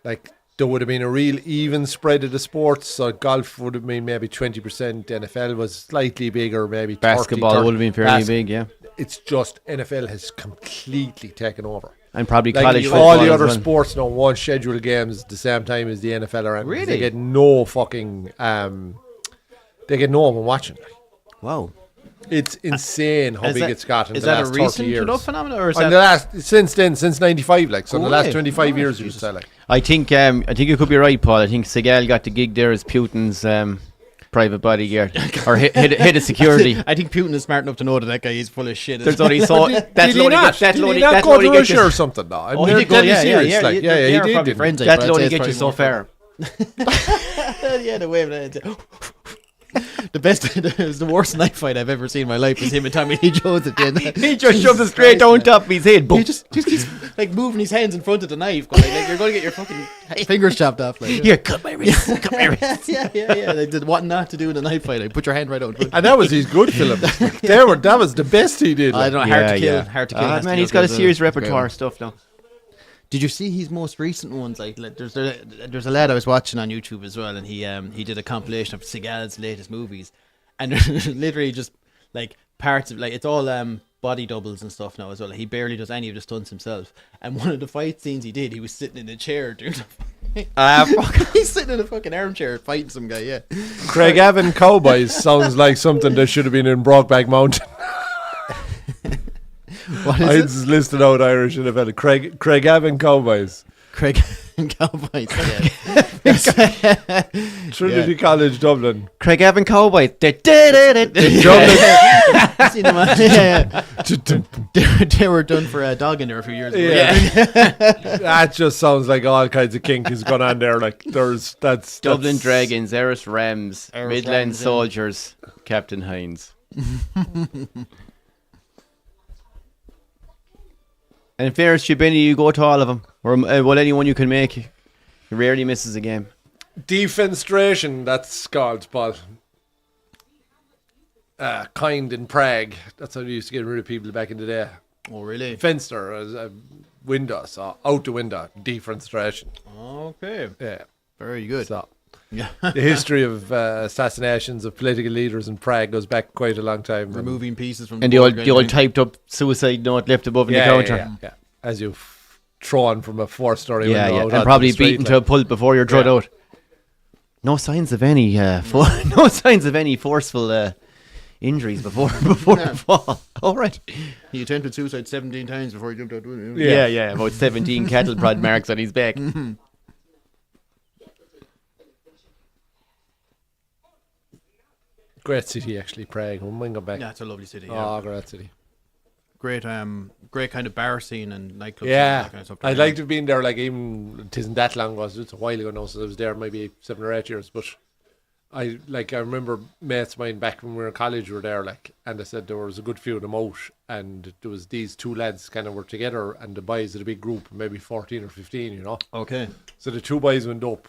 like there would have been a real even spread of the sports. So golf would have been maybe 20%. NFL was slightly bigger, maybe 30, Basketball would have been fairly Bas- big, yeah. It's just NFL has completely taken over. And probably Like college all football the as other well. sports now won't schedule games at the same time as the NFL are. Really? They get no fucking they get no one watching. Wow. It's insane how Is big that- it's got in Is the that a last 30 recent years. enough phenomenon, or is And that the last since then, since '95, like so, in the last Really? 25 Oh, years, you would Jesus. say, like I think you could be right, Paul. I think Seagal got the gig there as Putin's private bodyguard or head of security. I think Putin is smart enough to know that guy is full of shit. There's only so did that's he only not? that's Did only he not that's go only to get Russia you. or something? No, Oh, he did go, yeah, like, they yeah, he are did. probably didn't friends, he? like, That'll but only I'd say get you it's so probably far. yeah, the way that the best, it was the worst knife fight I've ever seen in my life was him and Tommy Lee Jones at the end. He just shoves it straight down top of his head. Boom. He just keeps like moving his hands in front of the knife, going, like you're going to get your fucking fingers chopped off. Like, Here, cut my wrist. Cut my wrist. yeah. They did what not to do in a knife fight. Like, put your hand right out in front. And that was his good film. That was the best he did. I Like. don't know, hard to kill. Hard to kill. has to Man, be he's up got a there, serious so it's a great repertoire one. of stuff now. Did you see his most recent ones? Like there's a lad I was watching on YouTube as well, and he did a compilation of Seagal's latest movies, and there's literally just like parts of like it's all body doubles and stuff now as well. Like, he barely does any of the stunts himself. And one of the fight scenes he did, he was sitting in a chair doing. He's sitting in a fucking armchair fighting some guy. Yeah. Craig Evan Cowboys sounds like something that should have been in Brokeback Mountain. What I is it? just listed out Irish NFL. Craig Evan Cowboys. Craig and Cowboys. Yeah. Trinity College, Dublin. Craig Evan Cowboy. Dublin. Seen them on- yeah. They were done for a dog in there a few years ago. Yeah. That just sounds like all kinds of kink is going on there. Like that's Dublin Dragons, Eris Rams, Erris Midland Rams, yeah. Soldiers, Captain Hines. And in fairness, Benny, you go to all of them. Or well, anyone you can make. He rarely misses a game. Defenstration, that's called, Paul. Kind in Prague. That's how they used to get rid of people back in the day. Oh, really? Fenster, as a window, so out the window. Defenstration. Okay. Yeah. Very good. So Yeah. the history of assassinations of political leaders in Prague goes back quite a long time. Removing pieces from And the the board old kind of thing. typed up suicide note left above in yeah, the counter. yeah. As you thrown from a 4-story Yeah, window. yeah. out And onto probably the street, beaten to a pulp before you're thrown Yeah. out. No signs of any no signs of any forceful injuries before the fall. All right. He attempted suicide 17 times before he jumped out. Yeah. About 17 cattle prod marks on his back. Great city, actually, Prague. When we go back. Yeah, it's a lovely city. Yeah. Oh, great city. Great, great kind of bar scene and nightclubs. Yeah, and that kind of stuff. I'd like to have been there. Like, even it isn't that long ago. It's a while ago now, so I was there maybe 7 or 8 years. But I remember mates of mine back when we were in college were there, like, and they said there was a good few of them out, and there was these two lads kind of were together, and the boys had a big group, maybe 14 or 15, you know. Okay. So the two boys went up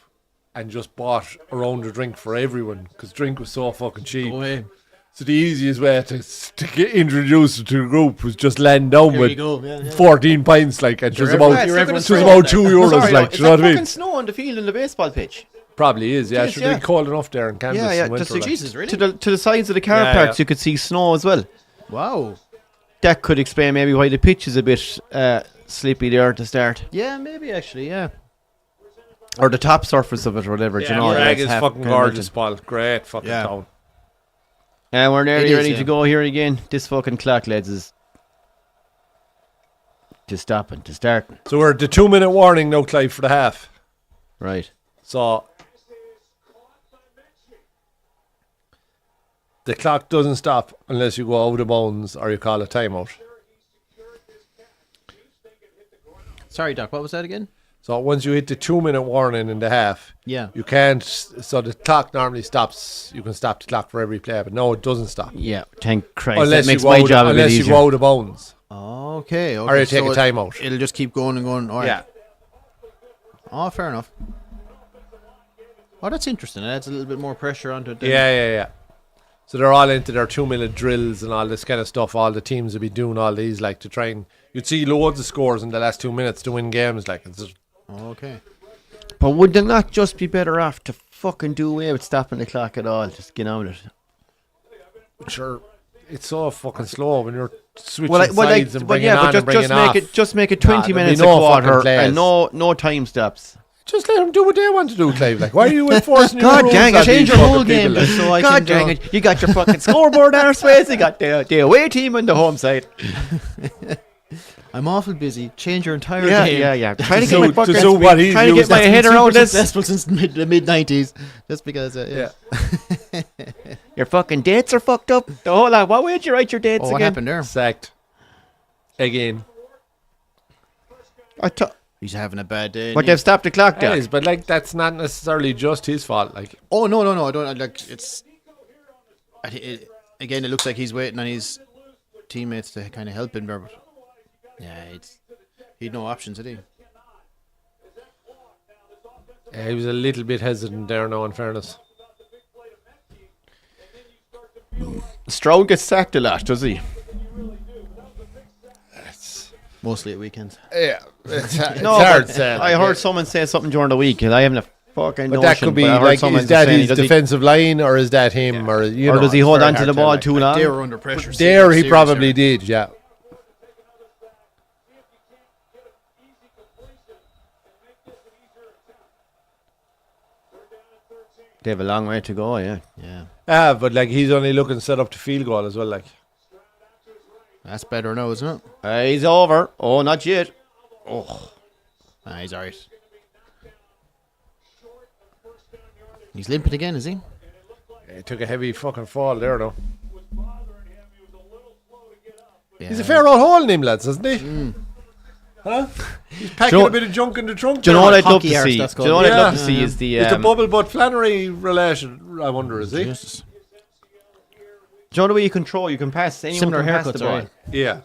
and just bought a round of drink for everyone because drink was so fucking cheap. Go away. So the easiest way to get introduced to the group was just laying down Here with you go. Yeah, yeah. 14 pints, like, and it was Sure, about everyone's it was friend. about €2, Sorry, like, is do you know what that I mean? fucking snow on the field in the baseball pitch? Probably is, yeah. Jeez, Should yeah. be cold enough there in Kansas. Yeah, in winter, just like. Jesus, really? to the sides of the car Yeah, parks, yeah. you could see snow as well. Wow. That could explain maybe why the pitch is a bit slippy there to start, Yeah, maybe actually, yeah. or the top surface of it, or whatever. do you know, Prague that's is half fucking kind of gorgeous, legend. Paul. Great fucking Yeah. town. And we're nearly It is, ready yeah. to go here again. This fucking clock, lads, is to stop and to start. So we're at the 2-minute warning now, Clive, for the half. Right. So the clock doesn't stop unless you go out of bounds or you call a timeout. Sorry, Doc, what was that again? So once you hit the 2-minute warning in the half, Yeah. you can't. So the clock normally stops. You can stop the clock for every play, but no, it doesn't stop Yeah. Thank Christ. unless that makes you go my out, job a bit unless you easier. go out of bounds Okay. or you take a so timeout. It'll just keep going and going. All right. Oh, fair enough. Oh, that's interesting. It adds a little bit more pressure onto it. then. Yeah. So they're all into their 2-minute drills and all this kind of stuff. All the teams will be doing all these, like, to try and you'd see loads of scores in the last 2 minutes to win games. Like, it's just, Okay. But would they not just be better off to fucking do away with stopping the clock at all? Just get on with it. sure, it's so fucking slow when you're switching Well, sides and bringing on and bringing off. just make it 20 there'll be minutes no a quarter fucking plays. and no time stops. Just let them do what they want to do, Clive. Like, why are you enforcing your God rules dang on it! Change these your fucking whole game people, just like? so I God can. dang it! You got your fucking scoreboard there, Swayze. You got the away team on the home side. I'm awful busy. Change your entire Yeah, game. yeah. Trying to So- get my to fucking so what he's trying to used- get my that's head Super around this. successful since the mid 90s. Just because, yeah. Your fucking dates are fucked up. The whole lot. What way did you write your dates Oh, what again? happened there? Sacked again. He's having a bad day. But they've stopped the clock It there. is, but like that's not necessarily just his fault. Like, Oh no! I don't like. It's again. It looks like he's waiting on his teammates to kind of help him. But yeah, he'd no options, had he? he was a little bit hesitant there. Now, in fairness, Stroud gets sacked a lot, does he? Mostly at weekends. yeah, it's No, hard but to say. I heard someone say something during the week, and I haven't a fucking but notion. that could be but I heard like, someone is that saying, his does he- defensive line, or is that him, or you or know, does he it's hold very on to hard the ball like. too long? They were under pressure. There, he serious probably there. did. Yeah, They have a long way to go, yeah. Yeah, but like he's only looking set up to field goal as well. Like, that's better now, isn't it? He's over. Oh, not yet. Nah, he's alright. He's limping again, is he? he took a heavy fucking fall there, though. Yeah. He's a fair old hole in him, lads, isn't he? Huh? He's packing Do you know- a bit of junk in the trunk. Do you know there. what I'd love Hockey to arse, see? that's Do you know what called. I'd love Yeah. to see is the It's the Bubble Butt Flannery relation, I wonder, is he? Jesus. do you know the way you control? You can pass anyone Similar can pass haircuts, the ball. alright. Yeah.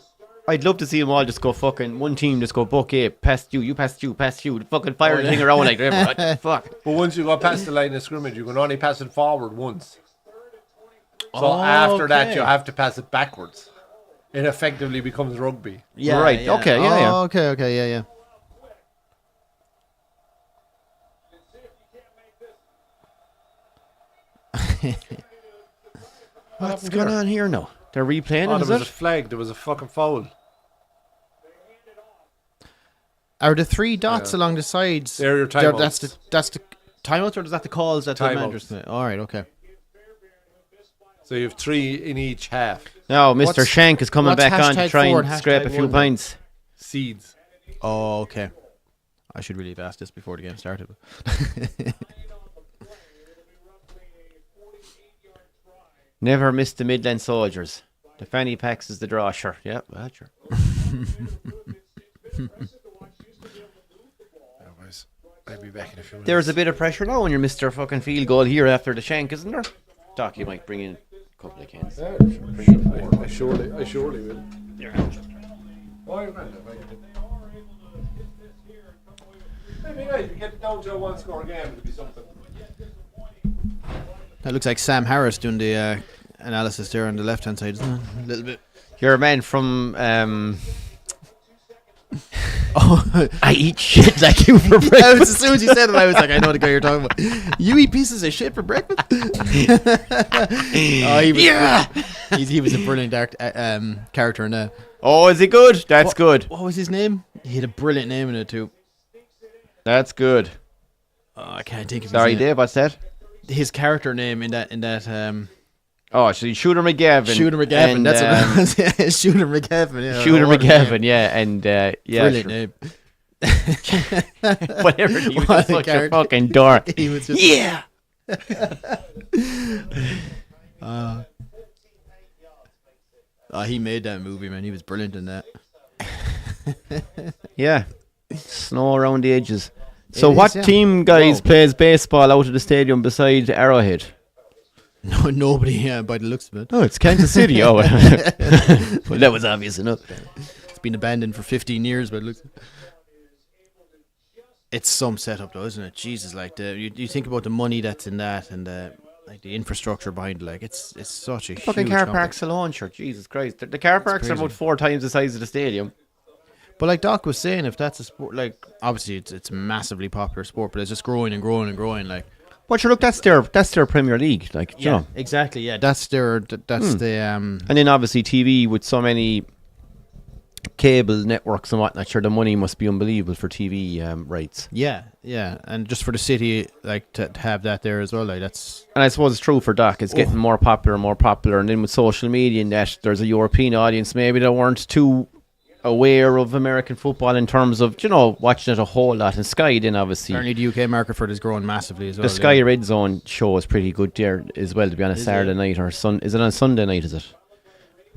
I'd love to see them all just go fucking one team just go buck A, pass you pass you, fucking fire the thing around like that. What the fuck? But once you go past the line of scrimmage, you can only pass it forward once. So Oh, after that, okay. you have to pass it backwards. It effectively becomes rugby. Yeah, Right, okay, yeah. Oh, okay, yeah. What's going on here now? They're replaying Oh, it, there is was a it? flag. There was a fucking foul. Are the 3 dots along the sides? They're your timeouts. That's the timeouts, or is that the calls that the Timeouts. managers make? All right, okay. So you have 3 in each half. Now, Mr. What's- Shank is coming what's back on to hashtag try 4 and and scrape a hashtag few 1? points. Seeds. Oh, okay. I should really have asked this before the game started. Never miss the Midland Soldiers. The fanny packs is the draw, sure. Yeah, well, sure. Otherwise, I'll be back in a few minutes. There's a bit of pressure now on your Mr. fucking field goal here after the Shank, isn't there? Doc, you might bring in a couple of cans. I surely will. Oh, you're grand. Maybe if you get down to a 1-score game, it'll be something. That looks like Sam Harris doing the analysis there on the left-hand side, isn't it? A little bit. You're a man from... Oh, I eat shit like you for I was, breakfast. as soon as you said it, I was like, I know the guy you're talking about. You eat pieces of shit for breakfast? Oh, he was, he was a brilliant character in that. Oh, is he good? That's good. What was his name? He had a brilliant name in it too. That's good. Oh, I can't think of Sorry, his name. Dave, what's that? His character name in that Oh, so Shooter McGavin. Shooter McGavin. And, That's what it was. Yeah, Shooter McGavin. Yeah, Shooter what a McGavin, name. yeah. And, yeah. Brilliant sure. name. Whatever. He was What a such a character. fucking dork. He was just, Yeah. he made that movie, man. He was brilliant in that. Yeah. Snow around the edges. So It what is, yeah. team, guys, Whoa. plays baseball out of the stadium besides Arrowhead? No, nobody by the looks of it. Oh, it's Kansas City. Oh, well, that was obvious enough. It's been abandoned for 15 years, but it looks. It's some setup, though, isn't it? Jesus, like you think about the money that's in that and like the infrastructure behind it. Like it's such a Fucking huge car complex. parks alone, sure. Jesus Christ. The car parks are crazy. about 4 times the size of the stadium. But like Doc was saying, if that's a sport, like obviously it's a massively popular sport, but it's just growing and growing and growing. Like But sure, look, that's their Premier League. Like, you know. exactly. Yeah, that's the And then obviously TV with so many cable networks and whatnot, sure, the money must be unbelievable for TV rights. yeah, and just for the city, like to have that there as well, like that's And I suppose it's true for Doc. It's getting more popular and more popular. And then with social media and that, there's a European audience maybe that weren't too aware of American football in terms of, you know, watching it a whole lot. And Sky then obviously. apparently the UK market for it is growing massively as well. The Sky Red Zone show is pretty good there as well, to be on a Saturday night or is it on Sunday night, is it?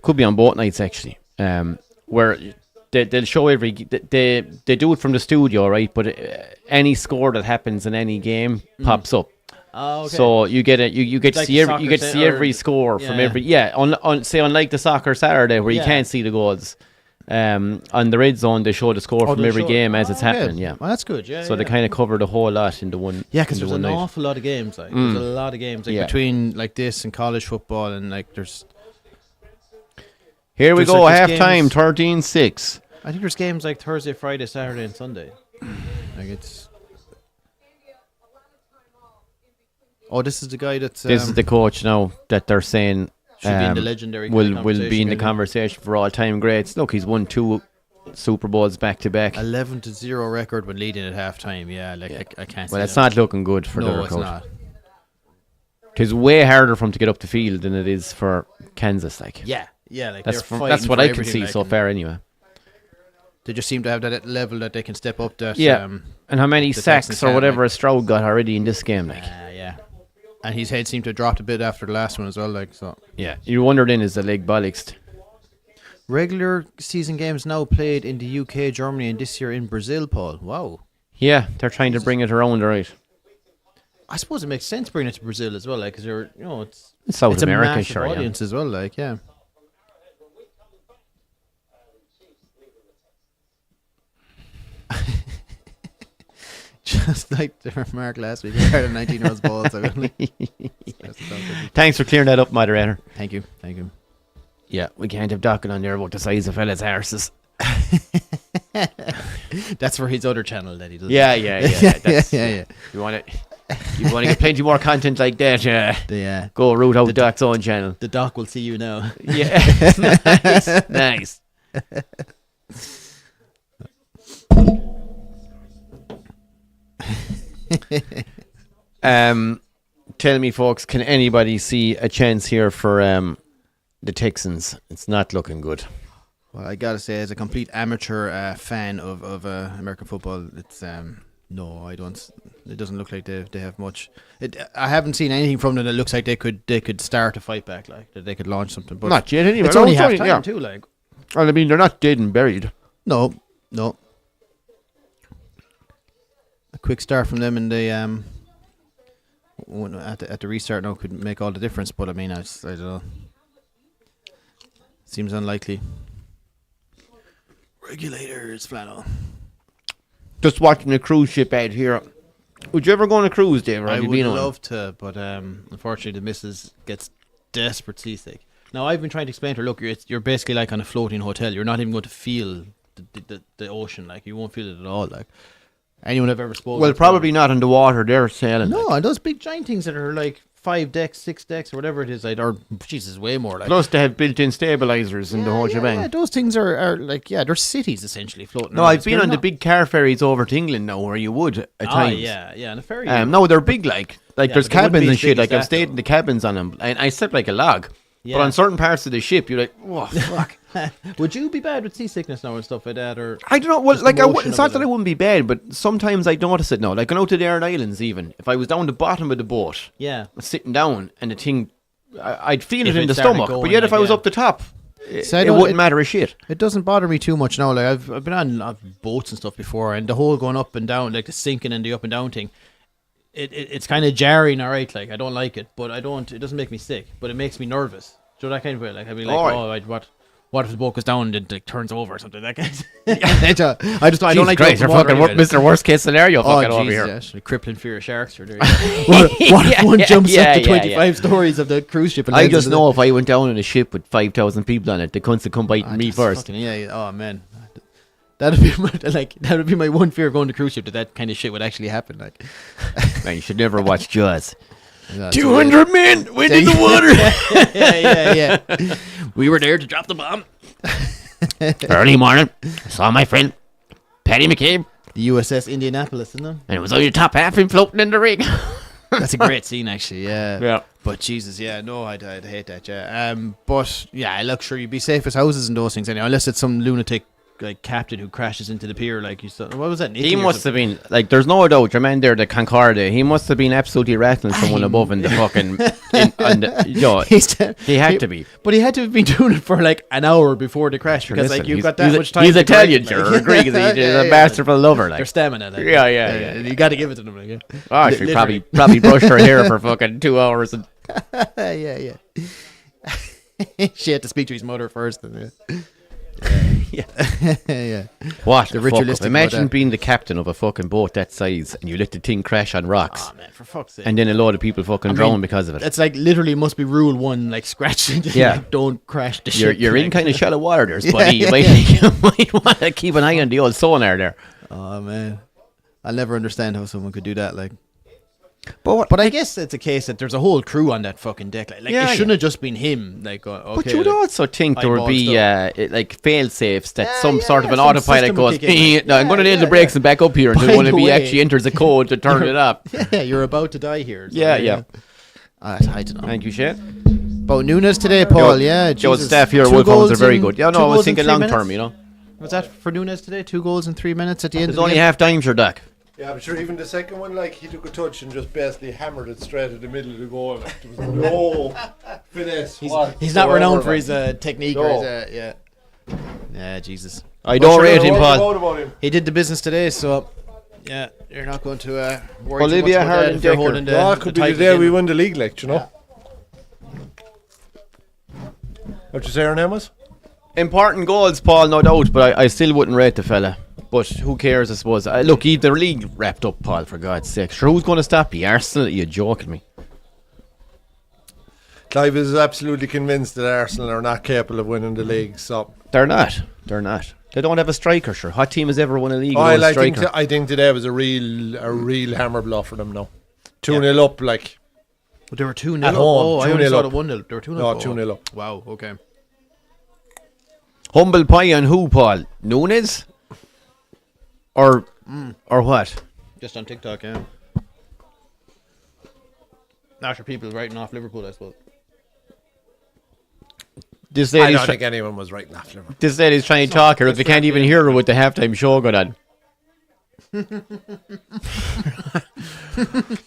Could be on both nights actually. Where they'll show they do it from the studio, right? But any score that happens in any game pops up. Oh, okay. So you get it. You get to Like see the every. You get to soccer see every or- score yeah, from yeah. every. Yeah, on say unlike the soccer Saturday where you Yeah. can't see the goals. On the Red Zone they show the score from they'll every show- game as it's okay. happening. Yeah. Well, that's good. Yeah. So they kind of cover the whole lot into one. yeah, because into there's one an night. awful lot of games. Like there's a lot of games like Yeah. between like this and college football and like there's. Here we There's go. like there's Halftime. games- 13-6. I think there's games like Thursday, Friday, Saturday, and Sunday. Like it's. Oh, this is the guy that's. This is the coach now that they're saying should be in the legendary. kind will of be in the conversation, conversation for all-time greats. Look, he's won 2 Super Bowls back to back. 11-0 record when leading at halftime. Yeah, like I can't. Well, see it's that. not looking good for the No, other it's coach. not. It's way harder for him to get up the field than it is for Kansas. Like Yeah, like that's they're that's fighting what for I can everything, see like, so and far. Anyway. They just seem to have that level that they can step up. That Yeah. And how many the sacks Texans or have, whatever like- Stroud got already in this game? Like, yeah. And his head seemed to have dropped a bit after the last one as well. Like so. yeah. You wonder then is the leg bollocksed? Regular season games now played in the UK, Germany, and this year in Brazil. Paul, wow. Yeah, they're trying to bring it around, right? I suppose it makes sense bringing it to Brazil as well, like because you're, it's South it's America, a massive sure. Yeah. audience as well, like yeah. Just like the remark last week, I heard a 19-year-old's ball. So Thanks for clearing that up, moderator. thank you. Yeah, we can't have Dockin on there about the size of fellas' arses. That's for his other channel that he does. Yeah. That's, yeah. You want to get plenty more content like that? Go root out Doc's own channel. The doc will see you now. Yeah, nice. Tell me, folks, can anybody see a chance here for the Texans? It's not looking good. Well, I gotta say, as a complete amateur fan of American football, it's no, I don't. It doesn't look like they have much. I haven't seen anything from them that looks like they could start a fight back, like that they could launch something. But not yet, anyway. It's only half time too, like. Well, I mean, they're not dead and buried. No. A quick start from them, and they at the restart now could make all the difference. But I mean, I don't know. Seems unlikely. Regulators, flannel. Just watching a cruise ship out here. Would you ever go on a cruise, Dave? I would love to, but unfortunately the missus gets desperate seasick. Now, I've been trying to explain to her, look, you're basically like on a floating hotel. You're not even going to feel the ocean. Like, you won't feel it at all. Like, anyone I've ever spoken to. Well, probably not underwater. They're sailing. No, and those big giant things that are like 5 decks, 6 decks, or whatever it is, like, or Jesus, way more. Like. Plus, they have built-in stabilizers in the whole shebang. Yeah, those things are like, they're cities essentially floating. No, I've been on the big car ferries over to England now, where you would at times. Yeah, and a ferry. No, they're big, like there's cabins and shit. Like, I've stayed in though. the cabins on them, and I slept like a log. Yeah. But on certain parts of the ship, you're like, oh, fuck. Would you be bad with seasickness now and stuff like that, or? I don't know. Well, just like, the motion it's of not it, that I wouldn't be bad, but sometimes I notice it now. Like, going out to the Aran Islands, even if I was down the bottom of the boat, yeah, sitting down, and the thing, I'd feel If it in it the started stomach. going, But yet, if like, I was yeah. up the top, See, it wouldn't matter a shit. It doesn't bother me too much now. Like, I've been on boats and stuff before, and the whole going up and down, like the sinking and the up and down thing, it's kind of jarring. All right, like, I don't like it, but it doesn't make me sick, but it makes me nervous. So that kind of way, like, I'd be like, what if the boat goes down and it like, turns over or something? That kind of I don't like Christ, you're fucking Mr. Worst Case Scenario fucking over here. Yeah, crippling fear of sharks. Or what if one jumps up to 25 stories of the cruise ship? And I just know if I went down in a ship with 5,000 people on it, the cunts would come biting me first. Oh man, that'd be my one fear of going to cruise ship, that kind of shit would actually happen. Like, Man, you should never watch Jaws. 200 men went in the water. yeah. We were there to drop the bomb. Early morning, I saw my friend Paddy McCabe. The USS Indianapolis, isn't it? And it was only the top half him floating in the rig. That's a great scene, actually. Yeah. Yeah. But Jesus, yeah, no, I'd hate that. Yeah. But yeah, look, sure, you'd be safe as houses and those things anyway, unless it's some lunatic like captain who crashes into the pier, like you saw. What was that? He must have been like. There's no doubt, your man there, the Concorde. He must have been absolutely rattling someone above in the fucking. He had to be. But he had to have been doing it for like an hour before the crash because like you've got that much time. He's to Italian, correct, sure. Agrees. He's a masterful lover. Like their stamina. Like, yeah. You got to give it to them. Like, yeah. Oh, she probably brushed her hair for fucking 2 hours. And yeah. She had to speak to his mother first. And, yeah. What the the ritualistic? Imagine being the captain of a fucking boat that size and you let the thing crash on rocks. Oh man, for fuck's sake! And then a load of people fucking drown because of it. It's like literally must be rule 1, like scratch. Yeah. Like, don't crash the ship. You're in kind of shallow water there, buddy. You might want to keep an eye on the old sonar there. Oh man, I'll never understand how someone could do that. Like, but I guess it's a case that there's a whole crew on that fucking deck. Like it shouldn't have just been him. Like, okay, but you would also think there would be like fail safes that some sort of an some autopilot system goes. would kick in. I'm going to nail the brakes and back up here until By one of the you way- actually enters a code to turn it up. Yeah, you're about to die here. So, Yeah. I don't know. Thank you, Shane. About Nunes today, Paul. Joe's Jesus. staff here, 2 Wolf Hounds goals are very in- good. Yeah, 2 no, I was goals in thinking 3 long minutes? term, you know. Was that for Nunes today? 2 goals in 3 minutes at the end. There's of the only game? half time, sure, Doc. Yeah, but sure, even the second one, like, he took a touch and just basically hammered it straight at the middle of the goal. Like, there was no finesse. He's not renowned for his technique. No. Or his, yeah, Jesus. I don't rate him, Paul. About him. He did the business today, so yeah, you're not going to worry Olivia too much about that Harding if you're Decker. holding the No, it could be the title day we again. win the league, like, you know. What you say her name was? Important goals, Paul, no doubt, but I still wouldn't rate the fella. But who cares, I suppose. Look, the league wrapped up, Paul, for God's sake. Sure, who's going to stop you? Arsenal? Are you joking me? Clive is absolutely convinced that Arsenal are not capable of winning the league, so... They're not. They don't have a striker, sure. What team has ever won a league I without a striker? think today was a real hammer blow for them now. 2-0 up, like... But they were 2-0 At up. home, Oh, I only 2-0 saw up. the 1-0. They were 2-0 No, up. 2-0 up. Wow, okay. Humble pie on who, Paul? Nunes? Or what? Just on TikTok, yeah. After people writing off Liverpool, I suppose. This I lady's, don't think anyone was writing off Liverpool. this lady's trying to talk her. They can't even hear her with the halftime show going on.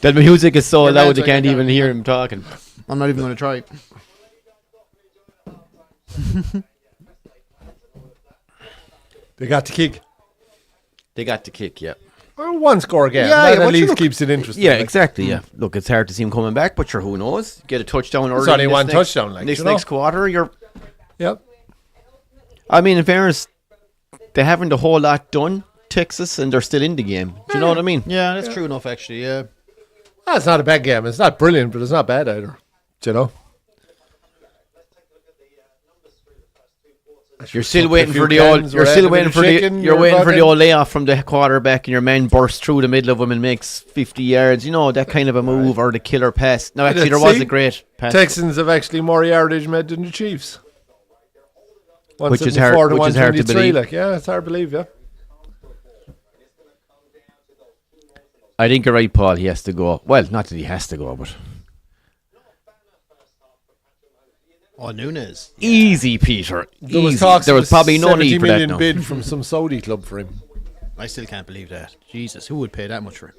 The music is so loud they can't even hear him talking. I'm not even going to try. They got to kick. They got to kick, yeah. Well, one score again. Yeah, That yeah, at but least look- keeps it interesting. Yeah, like. exactly. Yeah, look, it's hard to see him coming back, but sure, who knows? Get a touchdown early. only in one this touchdown, like, this you know? next quarter. Yep. I mean, in fairness, they haven't a whole lot done, Texas, and they're still in the game. Do you know what I mean? Yeah, that's true enough, actually, yeah. That's not a bad game. It's not brilliant, but it's not bad either. Do you know? You're still waiting for the old. You're still waiting for the. You're waiting for the old layoff from the quarterback, and your man bursts through the middle of him and makes 50 yards. You know, that kind of a move or the killer pass. No, actually, there was a great pass. Texans have actually more yardage made than the Chiefs. Which is hard- 174 which is hard to 123, believe. Like, yeah, it's hard to believe. Yeah. I think you're right, Paul. He has to go. Well, not that he has to go, but Oh, Nunes. easy, Peter. There was Easy. talks There of was probably no 70 need for that million now. bid from some Saudi club for him. I still can't believe that. Jesus, who would pay that much for him?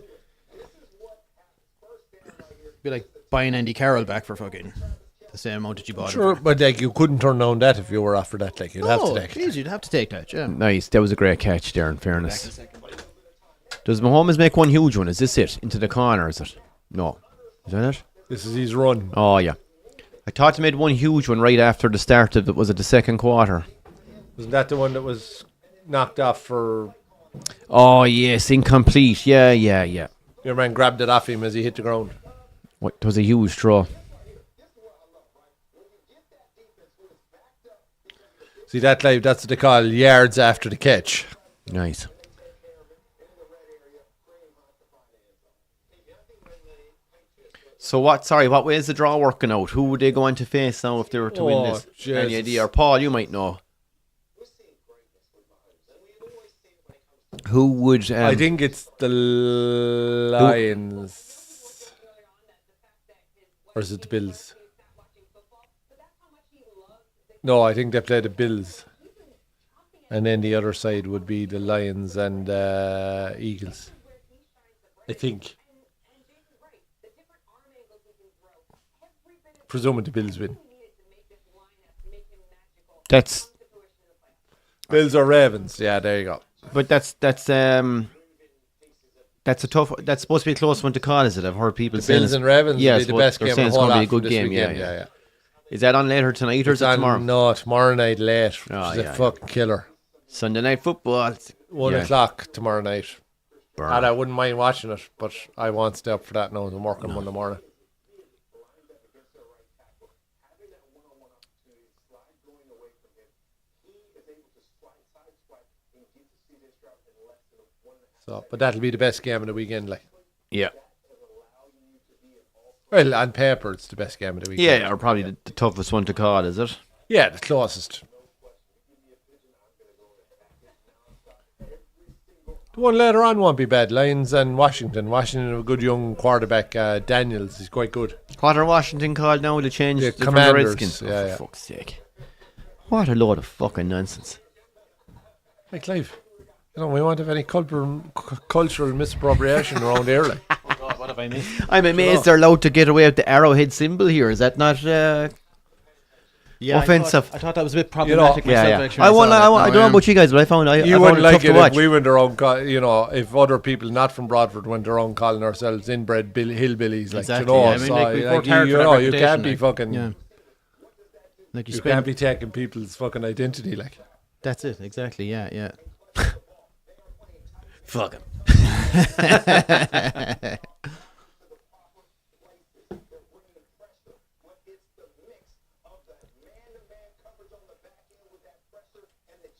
Be like buying Andy Carroll back for fucking the same amount that you bought Sure, him for. but like you couldn't turn down that if you were offered that. Like you'd have to take it. Geez, you'd have to take that, yeah. Nice. That was a great catch there, in fairness. Does Mahomes make one huge one? Is this it? Into the corner, is it? No. Is that it? This is his run. Oh, yeah. I thought he made one huge one right after the start of it. Was it the second quarter? Wasn't that the one that was knocked off for? Oh, yes. Incomplete. Yeah. Your man grabbed it off him as he hit the ground. What? It was a huge throw. See that live? That's what they call yards after the catch. Nice. So what? Sorry, what way is the draw working out? Who would they go on to face now if they were to win Oh, this? Jesus. Any idea? Or Paul, you might know. Who would? I think it's the Lions. Or is it the Bills? No, I think they play the Bills. And then the other side would be the Lions and Eagles. I think. Presuming the Bills win. That's. Bills or Ravens. Yeah, there you go. But that's a tough. That's supposed to be a close one to call, is it? I've heard people saying Bills it's- and Ravens Yeah, will be the best they're game saying of it's the whole going to be a lot good this game. weekend. Yeah. Is that on later tonight or is It's it on, tomorrow? No, tomorrow night late. Oh, It's a yeah, fucking killer. Sunday night football. 1 Yeah. o'clock tomorrow night. Burn. And I wouldn't mind watching it, but I won't stay up for that now. I'm working Monday morning. So, but that'll be the best game of the weekend, like. Yeah. Well, on paper, it's the best game of the weekend. Yeah, or probably the toughest one to call, is it? Yeah, the closest. The one later on won't be bad. Lions and Washington. Washington have a good young quarterback. Daniels is quite good. What are Washington called now to change The from the Commanders, Redskins? yeah, Oh, yeah. for fuck's sake. What a load of fucking nonsense. Hey, Clive. You know, we won't have any cultural misappropriation around here. Like. What have I missed? I'm amazed they're allowed to get away with the arrowhead symbol here. Is that not Yeah, offensive? I thought that was a bit problematic myself, Yeah. actually. I when saw that. don't know about you guys, but I found I You found wouldn't it like tough it to if watch. we went around, if other people not from Broadford went around calling ourselves inbred hillbillies. Like, Exactly, you know, yeah. I mean, so, like, we've like, worked hard you for that know, you can't reputation, be like, fucking, Yeah. Like you can't be taking people's fucking identity. Like, That's it, exactly, yeah. Fuck him.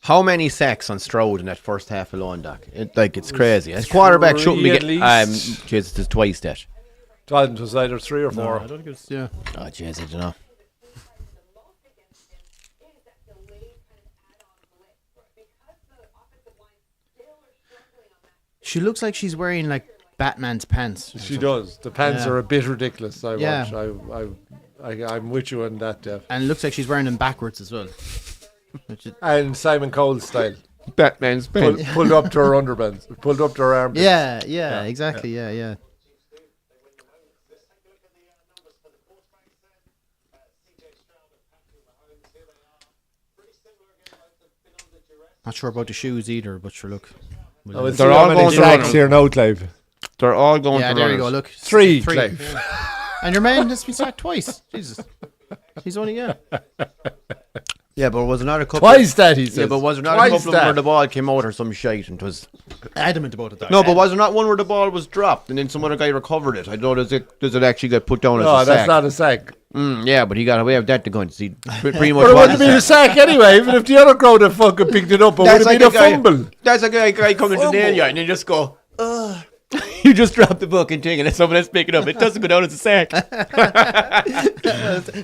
How many sacks on Stroud in that first half alone, Doc? It's crazy. A quarterback shouldn't be at getting. least. Jesus, it's twice that. it was either 3 or 4. No, I don't think it's, yeah. Oh, jeez, I don't know. She looks like she's wearing like Batman's pants. She does. The pants Yeah. are a bit ridiculous. Yeah. I'm with you on that, Dev. And it looks like she's wearing them backwards as well. Which is, And Simon Cole's style. Batman's pen. Pulled up to her underbands. Pulled up to her armpits. yeah, exactly. Yeah. Not sure about the shoes either, but sure, look. Oh, we'll see They're how all many going to sacks run. here now, Clive. They're all going Yeah, to there you go. runners. Look, Three, Clive. Yeah. And your man has been sacked twice. Jesus, he's only Yeah, but was there not a couple? Twice that, he says. Yeah, but was there not Twice a couple of them where the ball came out or some shite and it was... adamant about it. Though. No, but was there not one where the ball was dropped and then some other guy recovered it? I don't know, does it actually get put down as No, a that's sack? not a sack. Yeah, but he got away with that to go and see. Pretty much But it was wouldn't a have been a sack. sack anyway, even if the other crowd had fucking picked it up. It would have been a fumble. That's a guy coming to nail you and you just go, ugh. You just drop the fucking thing and then someone else pick it up. It doesn't go down as a sack.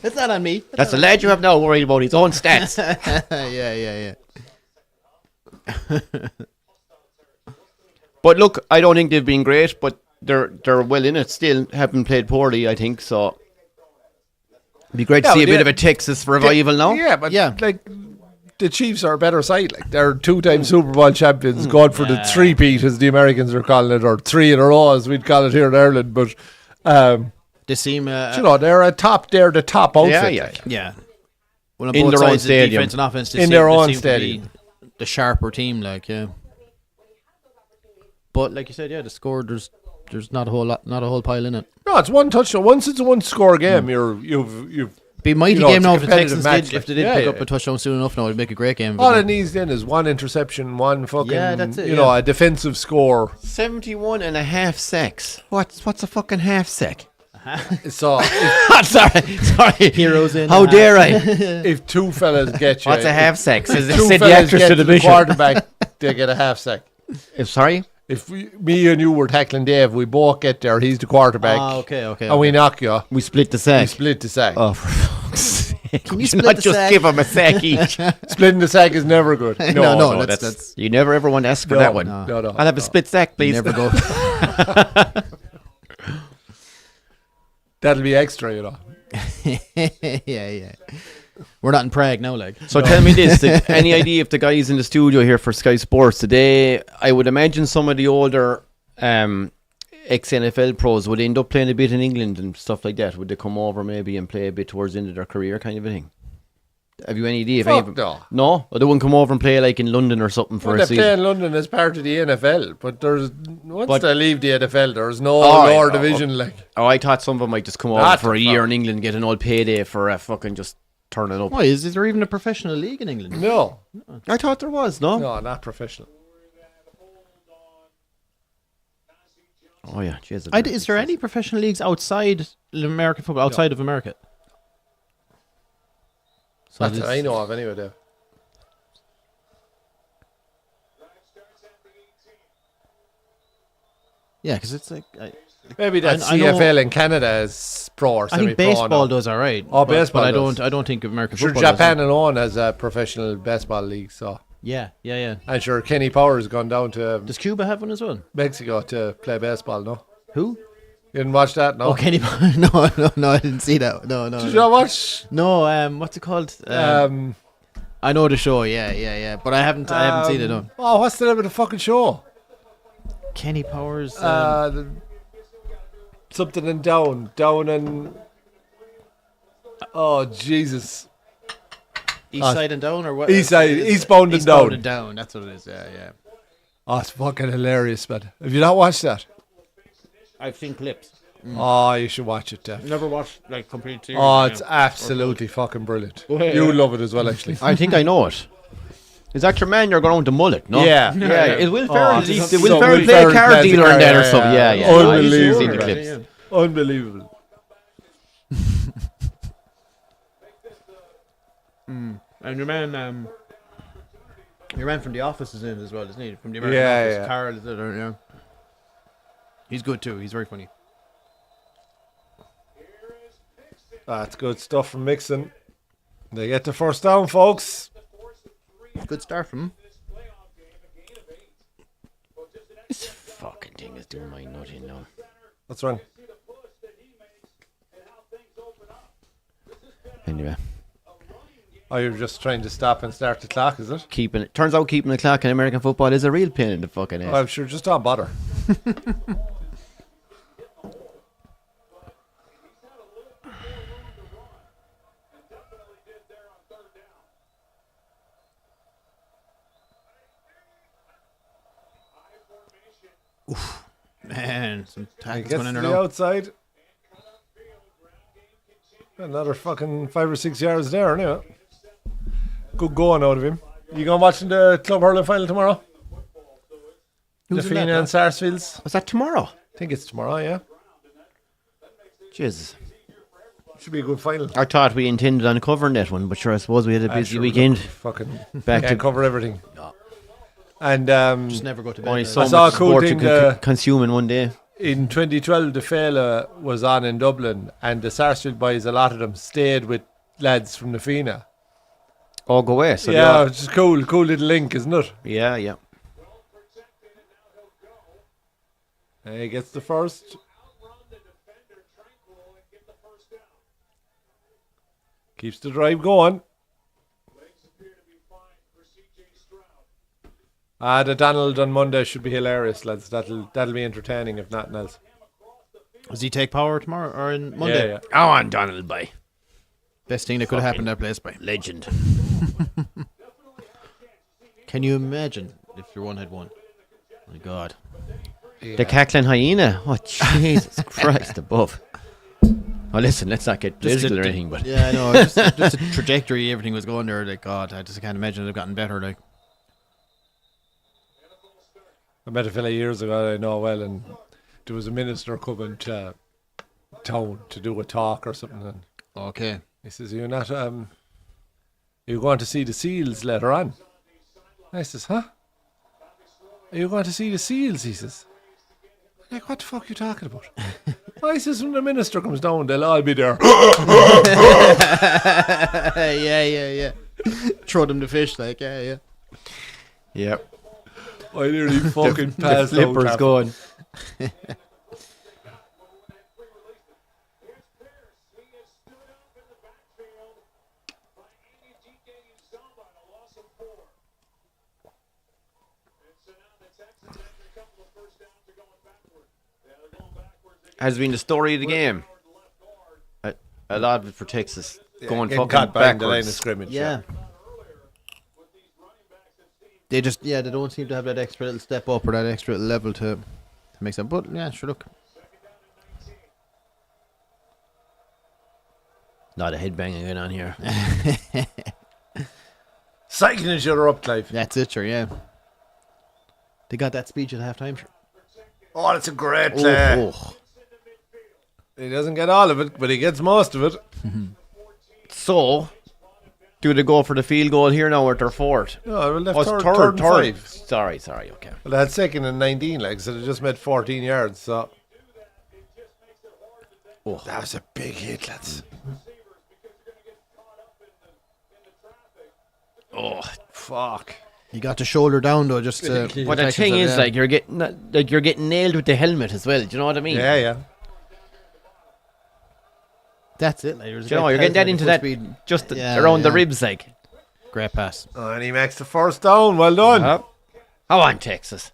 It's not on me. That's the lad you have now worried about his own stats. Yeah. But look, I don't think they've been great, but they're well in it still. Haven't played poorly, I think, so... It'd be great to Yeah, see a but bit of a Texas revival now. Yeah, but Yeah. like the Chiefs are a better side. Like they're 2-time Super Bowl champions, going for the three-peat as the Americans are calling it, or 3 in a row as we'd call it here in Ireland. But They seem, you know, they're the top outfit. Yeah. like. yeah. Well, on In both their own sides, the stadium. defense and offense, In their own stadium. the sharper team, like But like you said, the score there's not a whole pile in it. No, it's one touchdown. Once it's a one-score game, you've Be a mighty You know, game it's a now if the competitive Texans match, did, if they like, did pick yeah. up a touchdown soon enough. Now it'd make a great game. all it needs then is one interception, one fucking, Yeah, that's it, you know, yeah. a defensive score. 71 and a half sacks. What's a fucking half sack? So Sorry. Heroes in. How dare I? if two fellas get you, What's a half sack? Said two the fellas actress get to to the the bishop. quarterback, they get a half sack. Sorry? If me and you were tackling Dave, we both get there. He's the quarterback. Okay. And we knock you. We split the We sack. split the sack. Oh, for fuck's sake. Can you Would split not the just sack? give him a sack each? Splitting the sack is never good. No, No, that's, that's- you never ever want to ask for No, that one. no. I'll have a split sack, please. never go. That'll be extra, you know. yeah. We're not in Prague now, like. So tell me this: any idea if the guys in the studio here for Sky Sports today? I would imagine some of the older ex-NFL pros would end up playing a bit in England and stuff like that. Would they come over maybe and play a bit towards the end of their career, kind of a thing? Have you any idea? If any of Fuck them- no. No, or they wouldn't come over and play like in London or something for Well, a they season. play in London as part of the NFL, but once But- they leave the NFL, there's no All right, lower oh, division. Like Oh, I thought some of them might just come over Not for a the year fuck. in England, get an old payday for fucking just turning up. Why is there even a professional league in England? no, I thought there was, no? no, not professional. Oh yeah, Jesus. Is there any professional leagues outside American football, outside of America? So Not that I know of anyway. There. Yeah, because it's like Maybe that I know- CFL in Canada is pro or I think semi-pro. baseball now. does all right. Oh, but baseball I does. don't think American Sure, football. Japan does. alone has a professional baseball league. So, Yeah. and sure, Kenny Powers gone down to Does Cuba have one as well? Mexico to play baseball. No, Who? you didn't watch that. No, Oh, Kenny. No, I didn't see that. No. Did you not watch? No, what's it called? I know the show. Yeah. But I haven't seen it. No. Oh, what's the name of the fucking show? Kenny Powers. Something and down and. Oh Jesus! East Side and Down or what? East Side- Eastbound and Eastbound Down. and Down. That's what it is. Yeah. Oh, it's fucking hilarious, man. Have you not watched that? I've seen clips. Oh, you should watch it, Def. Never watched like complete series. Oh, it's absolutely fucking brilliant. You would love it as well, actually. I think I know it. Is that your man you're going to mullet? No. Yeah. Yeah. Is Will Oh, Ferrell? it's Is so Will Ferrell Will play a Ferrell car plays a dealer car, in that or yeah, something? yeah, Yeah. yeah. I've seen the Unbelievable. clips. Unbelievable. And your man from The Office is in it as well, isn't he? From the American Yeah, Office. yeah. Carl is it? Yeah. He's good too. He's very funny. That's good stuff from Mixon. They get the first down, folks. Good start from him. fucking thing is doing my nutting now. What's wrong? Anyway, Oh, you're just trying to stop and start the clock, is it? turns out keeping the clock in American football is a real pain in the fucking ass. Oh, I'm sure. Just don't bother. Man, some He tackles gets going in to there the now. outside. Another fucking 5 or 6 yards there, anyway. Good going out of him. You going watching the club hurling final tomorrow? Who's in that, Lafina and Sarsfields. Was that tomorrow? I think it's tomorrow, yeah. Jesus. Should be a good final. I thought we intended on covering that one, but sure, I suppose we had a busy Sure, weekend. Fucking Back can't to cover everything. No. And Just never go to bed. only now. so I saw much a cool sport you thing, can consume in one day. in 2012, the Fela was on in Dublin, and the Sarsfield boys, a lot of them, stayed with lads from the Fina. Oh, go away. So Yeah, it's just cool little link, isn't it? yeah, yeah. He gets the first. Keeps the drive going. The Donald on Monday should be hilarious, lads. That'll be entertaining, if nothing else. Does he take power tomorrow or in Monday? Yeah. Go on, Donald, boy. Best thing that could have happened in that place, by. Legend. Can you imagine if your one had won? My God. The cackling hyena. Oh, Jesus Christ above. Oh, listen, let's not get political or anything, but Yeah, I know. Just the trajectory, everything was going there. Like, God, I just can't imagine it have gotten better. Like, I met a fella years ago I know well, and there was a minister coming to town to do a talk or something, and okay. he says, "You're not you're going to see the seals later on." I says, "Huh? Are you going to see the seals?" He says. Like, what the fuck are you talking about? Well, he says, when the minister comes down, they'll all be there. Yeah. Throw them the fish, like, yeah. yep. I nearly fucking The passed flipper's out. going. Has been the story of the game. A lot of it for Texas. Going Getting fucking caught behind the line of backwards. scrimmage. Yeah. They just, they don't seem to have that extra little step up or that extra little level to make sense. But, yeah, sure, look. Lot of headbanging going on here. Cycling each other up, Clive. That's it, sure, yeah. They got that speech at halftime, sure. Oh, that's a great play. Oh. He doesn't get all of it, but he gets most of it. So, do they go for the field goal here now or their fourth? No, well, left Oh, it's third and five. Sorry, okay. Well, they had second and 19, like, so they just made 14 yards, so. Oh. That was a big hit, lads. Oh, fuck. He got the shoulder down, though, just to... But the thing is, like, you're getting nailed with the helmet as well. Do you know what I mean? Yeah. That's it. Like, Do you know, you're getting that into that, just around the ribs, like. Great pass. Oh, and he makes the first down. Well done. How on, Texas?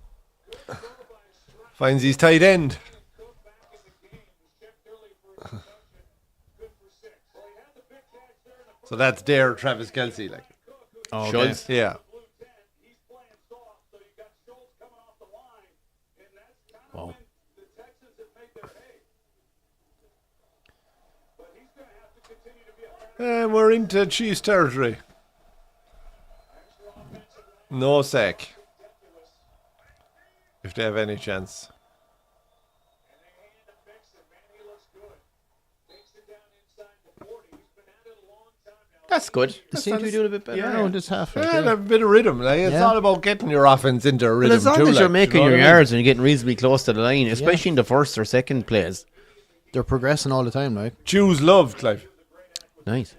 Finds his tight end. So that's there, Travis Kelce, like. Oh, Schultz? Yeah. Wow. And we're into Chiefs territory. No sack. If they have any chance. That's good. They seem to be doing a bit better now this half. Like, Yeah, they have a bit of rhythm. Like, it's all about getting your offense into a But rhythm as long too. as you're like, making you know your what I mean? yards and you're getting reasonably close to the line, especially in the first or second plays. They're progressing all the time, like. Choose love, Clive. Nice.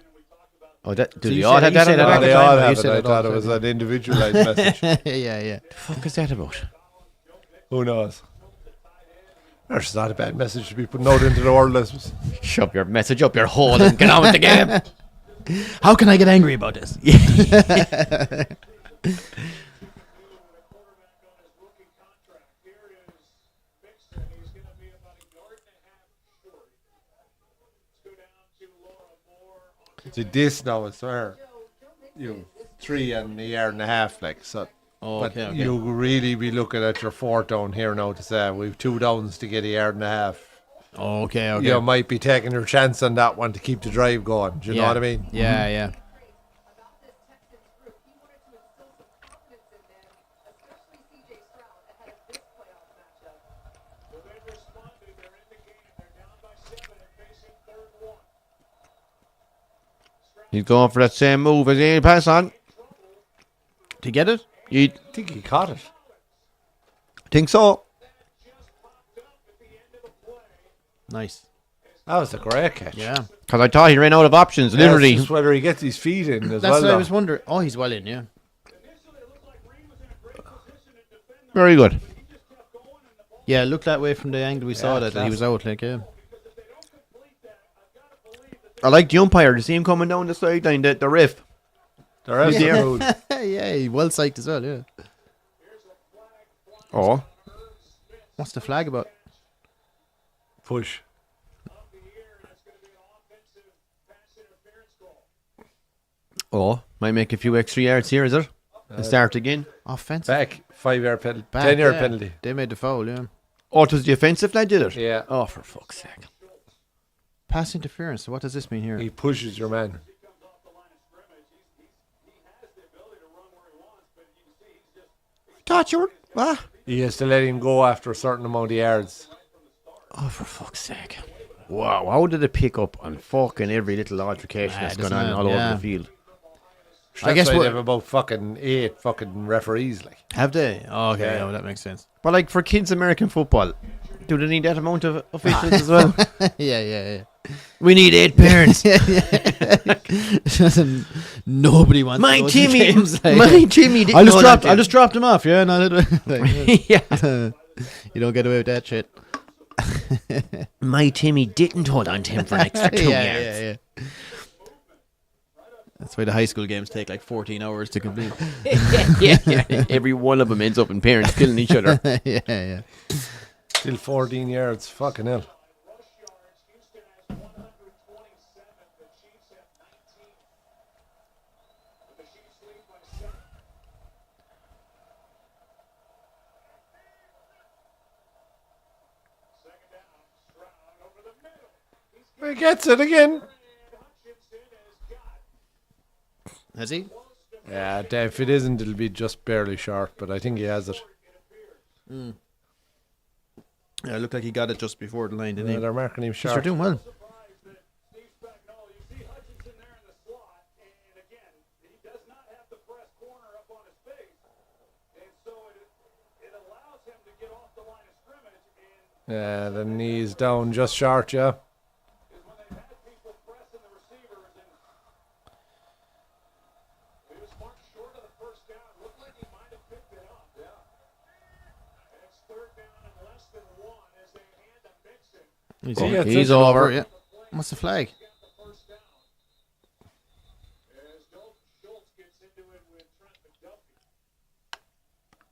Oh, do So they you all said- have you that? said on the that back? at They the time, all you have it. said I it all thought the it was time. an individualized message. yeah. The fuck is that about? Who knows? That's not a bad message to be putting out into the world, Lesbos. Shove your message up your hole and get on with the game. How can I get angry about this? See, this now, I swear, you 3 and a yard and a half, like, so. Oh, But okay. you'll really be looking at your 4th down here now to say, we've 2 downs to get a yard and a half. Okay. You might be taking your chance on that one to keep the drive going. Do you know what I mean? Yeah. He's going for that same move as he pass on. To get it? You I think he caught it. think so? Nice. That was a great catch. Yeah. Because I thought he ran out of options, Yeah, literally. it's just whether he gets his feet in as That's well. what I though. was wondering. Oh, he's well in, yeah. Very good. Yeah, it looked that way from the angle we saw that he class. was out, like, yeah. I like the umpire. You see him coming down the sideline, the ref. The rest He's of the here. road. Yeah, he well psyched as well, yeah. Oh. What's the flag about? Push. Oh. Might make a few extra yards here, is it? And start again. Offensive. Back. 5-yard penalty. Back, 10-yard yeah. penalty. They made the foul, yeah. Oh, it was the offensive lad did it? Yeah. Oh, for fuck's sake. Pass interference. So what does this mean here? He pushes your man. Thought you were... Ah. He has to let him go after a certain amount of yards. Oh, for fuck's sake. Wow, how did it pick up on fucking every little altercation that's going doesn't on it? all Yeah. over the field? I guess guess they what- have about fucking 8 fucking referees. Like, Have they? Oh, okay, Yeah. oh, that makes sense. But like for kids' American football, do they need that amount of officials as well? yeah. We need 8 parents. Nobody wants My to go to Timmy, games, like- my Timmy didn't I'll just know drop. that I'll just drop them off. Yeah, no, yeah. you don't get away with that shit. My Timmy didn't hold on to him for an extra 2 yards. yeah. That's why the high school games take like 14 hours to complete. yeah. Every one of them ends up in parents killing each other. yeah. still 14 yards. Fucking hell. He gets it again. Has he? Yeah, if it isn't, it'll be just barely short, but I think he has it. Yeah, it looked like he got it just before the line, didn't Yeah, he? they're marking him They're short. doing well. Yeah, the knees down just short, yeah. He's, Oh, yeah, he's it's over. over. Yeah. What's the flag?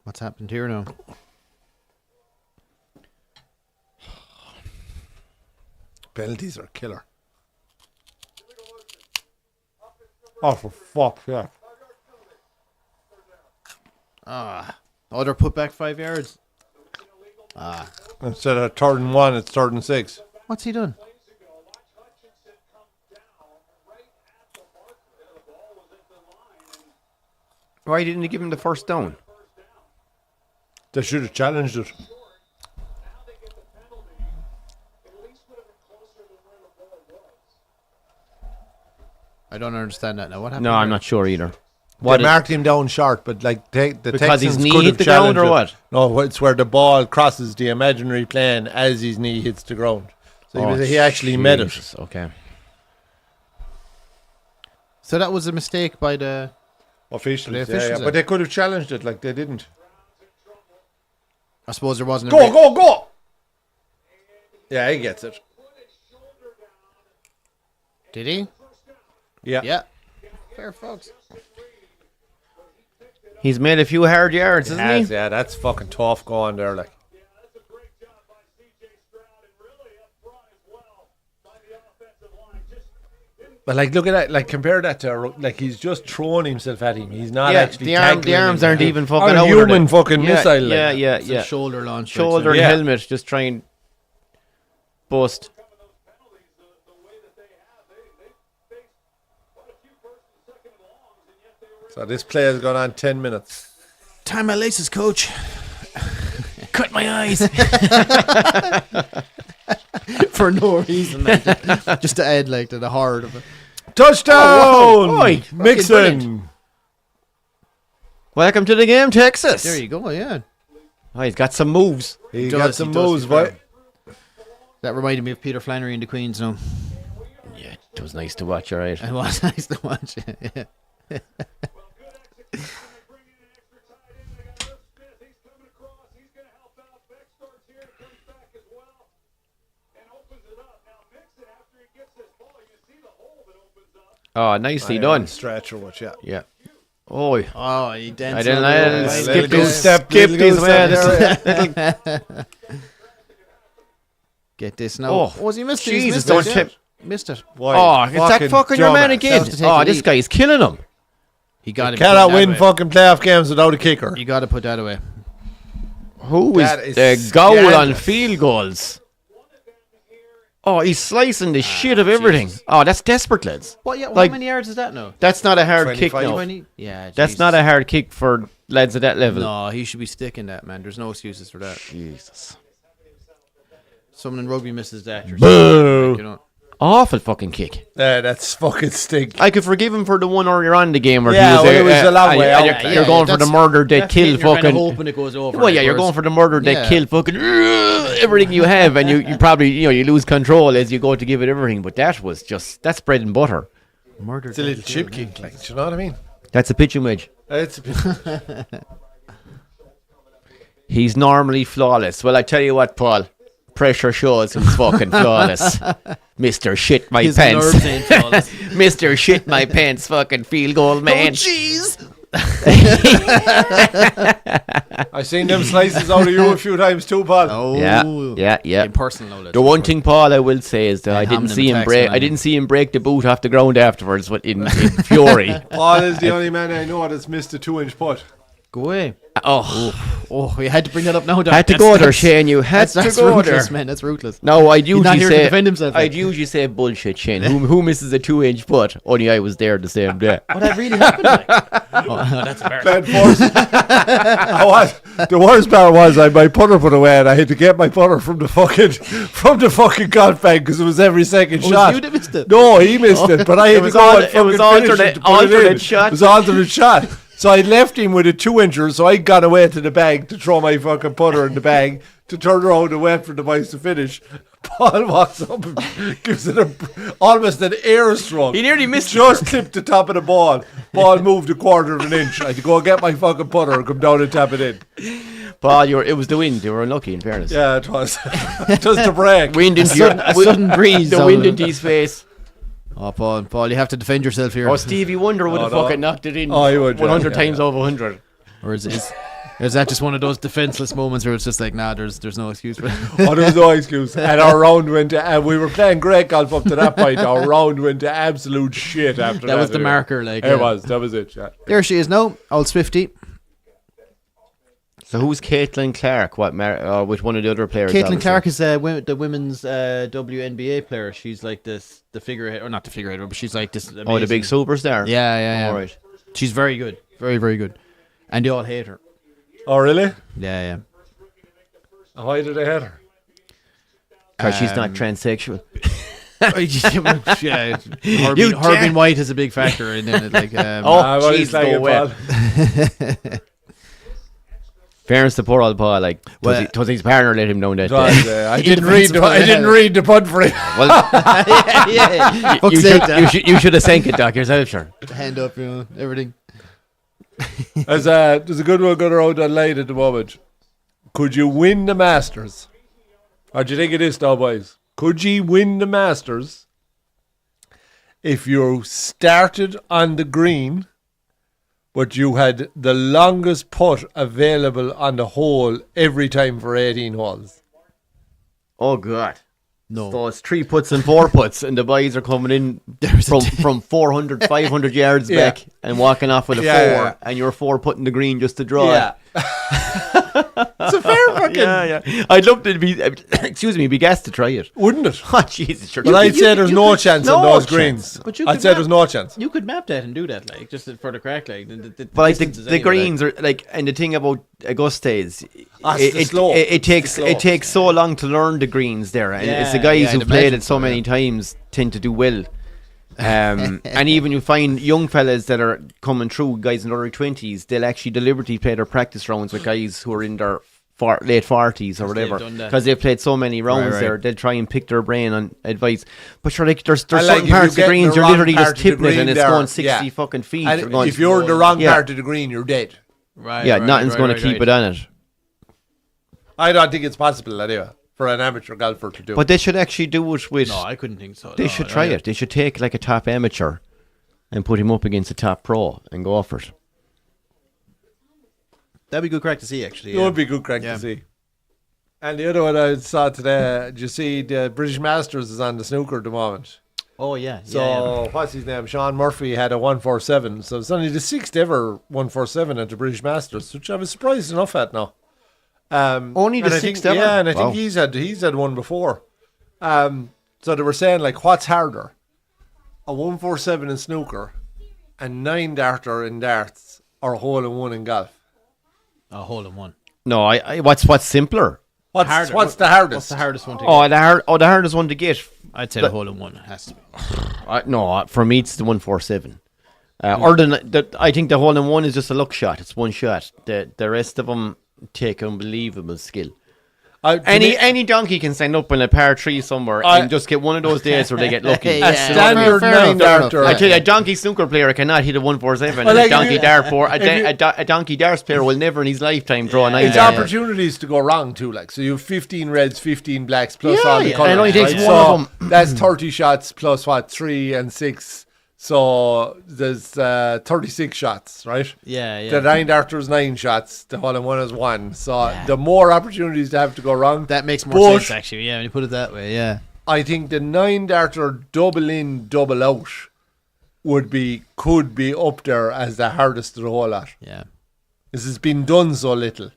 What's happened here now? Penalties are killer. Oh, for fuck, yeah. Oh, they're put back 5 yards. Instead of 3rd and 1, it's 3rd and 6. What's he done? Why didn't he give him the first down? They should have challenged it. I don't understand that now. What happened? No, here? I'm not sure either. They marked him down short, but like the Because his Texans knee could hit have the ground challenged or it. what? No, it's where the ball crosses the imaginary plane as his knee hits the ground. So he actually met it. Jesus, okay. So that was a mistake by the. Officials, The yeah, officials, but they could have challenged it, like they didn't. I suppose there wasn't. Go! Yeah, he gets it. Did he? Yeah. Yeah. Fair folks. He's made a few hard yards, He hasn't has, he? yeah, that's fucking tough going there, like. But like, look at that. Like, compare that to like he's just throwing himself at him. He's not actually. the tackling arms him. aren't even fucking Or out. human fucking yeah, missile. Like. Yeah, It's a shoulder launch. Shoulder and Yeah. helmet, just try and bust. So this play has gone on 10 minutes. Tie my laces, coach. Cut my eyes. For no reason. Like, just to add like to the horror of it. Touchdown! Oh, oi, Mixon. brilliant. Welcome to the game, Texas. There you go, yeah. Oh, he's got some moves. He does, got some he does, moves, he's boy. That reminded me of Peter Flannery in the Queens, no? Yeah, it was nice to watch, all right. It was nice to watch. Yeah. Oh, nicely done. Stretch or what, yeah. Yeah. Oh, Oh, he danced. I didn't on the know. old Skip line. these step, skip little these step man. there, Get this now. Oh, was he missed it? He's Jesus, missed don't it. tip. Missed it. Why? Oh, it's that fucking your man dumbass. again. Has to take Oh, the this lead. guy's killing him. He got it. Cannot win fucking playoff games without a kicker. You got to put that away. Who That is is the goal on scandalous. field goals? Oh, he's slicing the shit of everything. Jesus. Oh, that's desperate, lads. What? Yeah. Like- How many yards is that now? That's not a hard kick, 25. no. 20. Yeah. That's Jesus. not a hard kick for lads at that level. No, he should be sticking that, man. There's no excuses for that. Jesus. Someone in rugby misses that. You're Boo. you know. Awful fucking kick. That's fucking stink. I could forgive him for the one earlier on in the game where Yeah, he was, well, it was a long and way you're, out. and you're going for the that's- murder that that's kill hitting, you're kinda fucking. hoping it goes over. Well, yeah, like, you're whereas- going for the murder that Yeah. kill fucking everything you have, and you probably you lose control as you go to give it everything. But that was just that's bread and butter. murder. It's a little chip kick, like, do you know what I mean? That's a pitching wedge. It's a bit, He's normally flawless. Well, I tell you what, Paul. Pressure shows he's fucking flawless. Mr. Shit My His Pants. nerves ain't flawless. Mr. Shit My Pants fucking field goal man. Jeez. I seen them slices out of you a few times too, Paul. Oh. Yeah. In personal knowledge. The one thing, Paul, I will say is that I And didn't Hamlin see him attacks break. when I didn't see him break the boot off the ground afterwards, but in fury. Paul is the only man I know that's missed a 2-inch putt. Go away. Oh, Oh, you had to bring that up now. Doc. had to That's- go there, that's- Shane. You had That's to go ruthless, there. man. That's ruthless. No, I'd He's not usually here to say. defend himself, like. I'd usually say bullshit, Shane. Who misses a 2-inch putt? Only I was there the same day. Oh, that really happened. Like. Oh, no, that's embarrassing. Bad force. The worst part was my putter put away, and I had to get my putter from the fucking golf bag because it was every second Oh, shot. you that missed it? No, he missed it, but I had to was go all- and it fucking was finish alternate- it to put it in. alternate shot. It was alternate shot. So I left him with a 2-incher, so I got away to the bag to throw my fucking putter in the bag to turn around and wait for the boys to finish. Paul walks up and gives it almost an air stroke. He nearly missed it. Just clipped the top of the ball. Ball moved a quarter of an inch. I had to go and get my fucking putter and come down and tap it in. Paul, it was the wind. You were unlucky, in fairness. Yeah, it was. Just the break. Wind into your, A sudden breeze. the out wind of it. into his face. Oh, Paul, you have to defend yourself here. Oh, Stevie Wonder would have no. fucking knocked it in Oh, he would, yeah. 100 Yeah, times yeah. over 100. Or is that just one of those defenseless moments where it's just like, nah, there's no excuse for it. Oh, there was no excuse. And our round went to, we were playing great golf up to that point. Our round went to absolute shit after that. That was the anyway. marker, like. It was. That was it, yeah. There she is now, old Swifty. So who's Caitlin Clark? With one of the other players? Caitlin obviously. Clark is the women's WNBA player. She's like the figurehead, or not the figurehead, but she's like this. Oh, the amazing- big superstar. Yeah. All right. She's very good, very, very good, and they all hate her. Oh, really? Yeah. Why did they hit her? Because she's not transsexual. Yeah, her You being can't- white is a big factor, and then it, like, Oh, Well, jeez, he's like go it, away. Paul. Fairness to poor old Paul, like, was his partner let him down that It was, day. I didn't read the. I didn't read the punt for it. Well, yeah, you, you should have sank it, Doc, yourself, sure. hand up, everything. There's a good one going around online at the moment. Could you win the Masters What do you think of this, now, boys? Could ye win the Masters if you started on the green, but you had the longest putt available on the hole every time for 18 holes? Oh, God. No. So it's 3 putts and 4 putts, and the boys are coming in from 400, 500 yards Yeah. back and walking off with a 4, Yeah. and you're 4 putting the green just to draw Yeah. it. It's a fair fucking... Yeah. I'd love to be, be gassed to try it. Wouldn't it? Oh, Jesus. Sure. But I'd say there's no chance on no those chance. greens. But you I'd could say map- there's no chance. You could map that and do that, like, just for the crack, like. But like distances the anyway, greens are like, and the thing about Augusta is, It's the slope. it takes It's the slope. it takes so long to learn the greens there, and it's the Yeah, guys yeah, who I'd played imagine it so so, many times tend to do well. And even you find young fellas that are coming through, guys in their early 20s, they'll actually deliberately play their practice rounds with guys who are in their late 40s or whatever, done that. because they've played so many rounds Right. there. They'll try and pick their brain on advice. But sure, like there's I like certain if parts you of the get greens the you're wrong literally part just of the tipping it and green it's there, going 60 yeah. fucking feet. And You're going, if you're in the wrong Yeah. part of the green, you're dead. Right, yeah, right, nothing's right, going to right, keep right. it on it. I don't think it's possible anyway for an amateur golfer to do. But they should actually do it with. No, I couldn't think so. They no, should try it. They should take like a top amateur and put him up against a top pro and go for it. That'd be good crack to see, actually. It would be good crack Yeah. to see. And the other one I saw today, did you see the British Masters is on the snooker at the moment? Oh, yeah. So what's his name? Sean Murphy had a 147. So it's only the 6th ever 147 at the British Masters, which I was surprised enough at now. Only the and I 6th think, ever? Yeah, and I Wow. think he's had one before. So they were saying, like, what's harder? A 147 in snooker and 9-darter in darts, or a hole in one in golf? A hole in one. No, what's simpler? What's Harder. the hardest? What's the hardest one to Oh, get? the hardest one to get. I'd say the hole in one has to be. No, for me it's the 147. I think the hole in one is just a luck shot. It's one shot. The rest of them take unbelievable skill. Any donkey can stand up in a par 3 somewhere and just get one of those days where they get lucky. Yeah. A standard fair enough, 9-darter. I tell you, a donkey snooker player cannot hit a 147. Well, And like, a donkey if you- dart for if you- a donkey darts player will never in his lifetime draw a 9 It's darter. opportunities to go wrong too. Like, so you have 15 reds, 15 blacks, plus Yeah, all the yeah. colours. And it only takes right? one So of them. That's 30 shots plus what, 3 and 6. So there's 36 shots, right? Yeah. The 9-darter is 9 shots. The hole in one is 1. So the more opportunities to have to go wrong. That makes more But sense, actually. Yeah, when you put it that way, yeah. I think the 9-darter double in, double out could be up there as the hardest of the whole lot. Yeah. This has been done so little.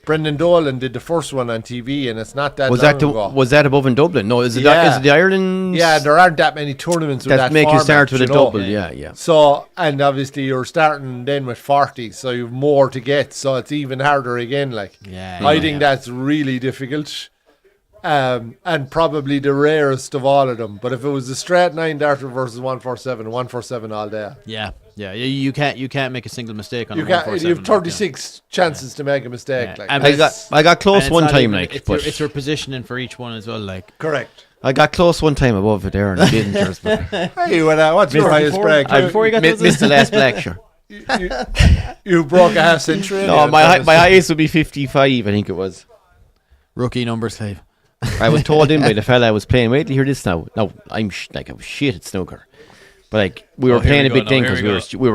Brendan Dolan did the first one on TV, and it's not that Was long that ago. was that above in Dublin? No, is it Yeah. is it the Ireland? Yeah, there aren't that many tournaments with that that make you format, start with a you know. double. Yeah. So, and obviously you're starting then with 40, so you've more to get, so it's even harder again. Like, Yeah, I yeah, think that's really difficult, and probably the rarest of all of them. But if it was a straight 9-darter versus 147 all day. Yeah. You can't make a single mistake on You a got 147. you have 36 chances to make a mistake. Yeah. Like, And I got close And one it's not time, even- like, it's but your positioning for each one as well, like. correct. I got close one time above it there, and I didn't. Just, but Hey, what's your highest break? before you got those- missed the last black, sure. You broke a half century. No, anyway, my highest would be 55. I think it was. Rookie numbers, Clive. I was told in by the fella I was playing. Wait till you hear this now. No, I was shit at snooker. But like we were Oh, here playing we a big go, thing now, because here we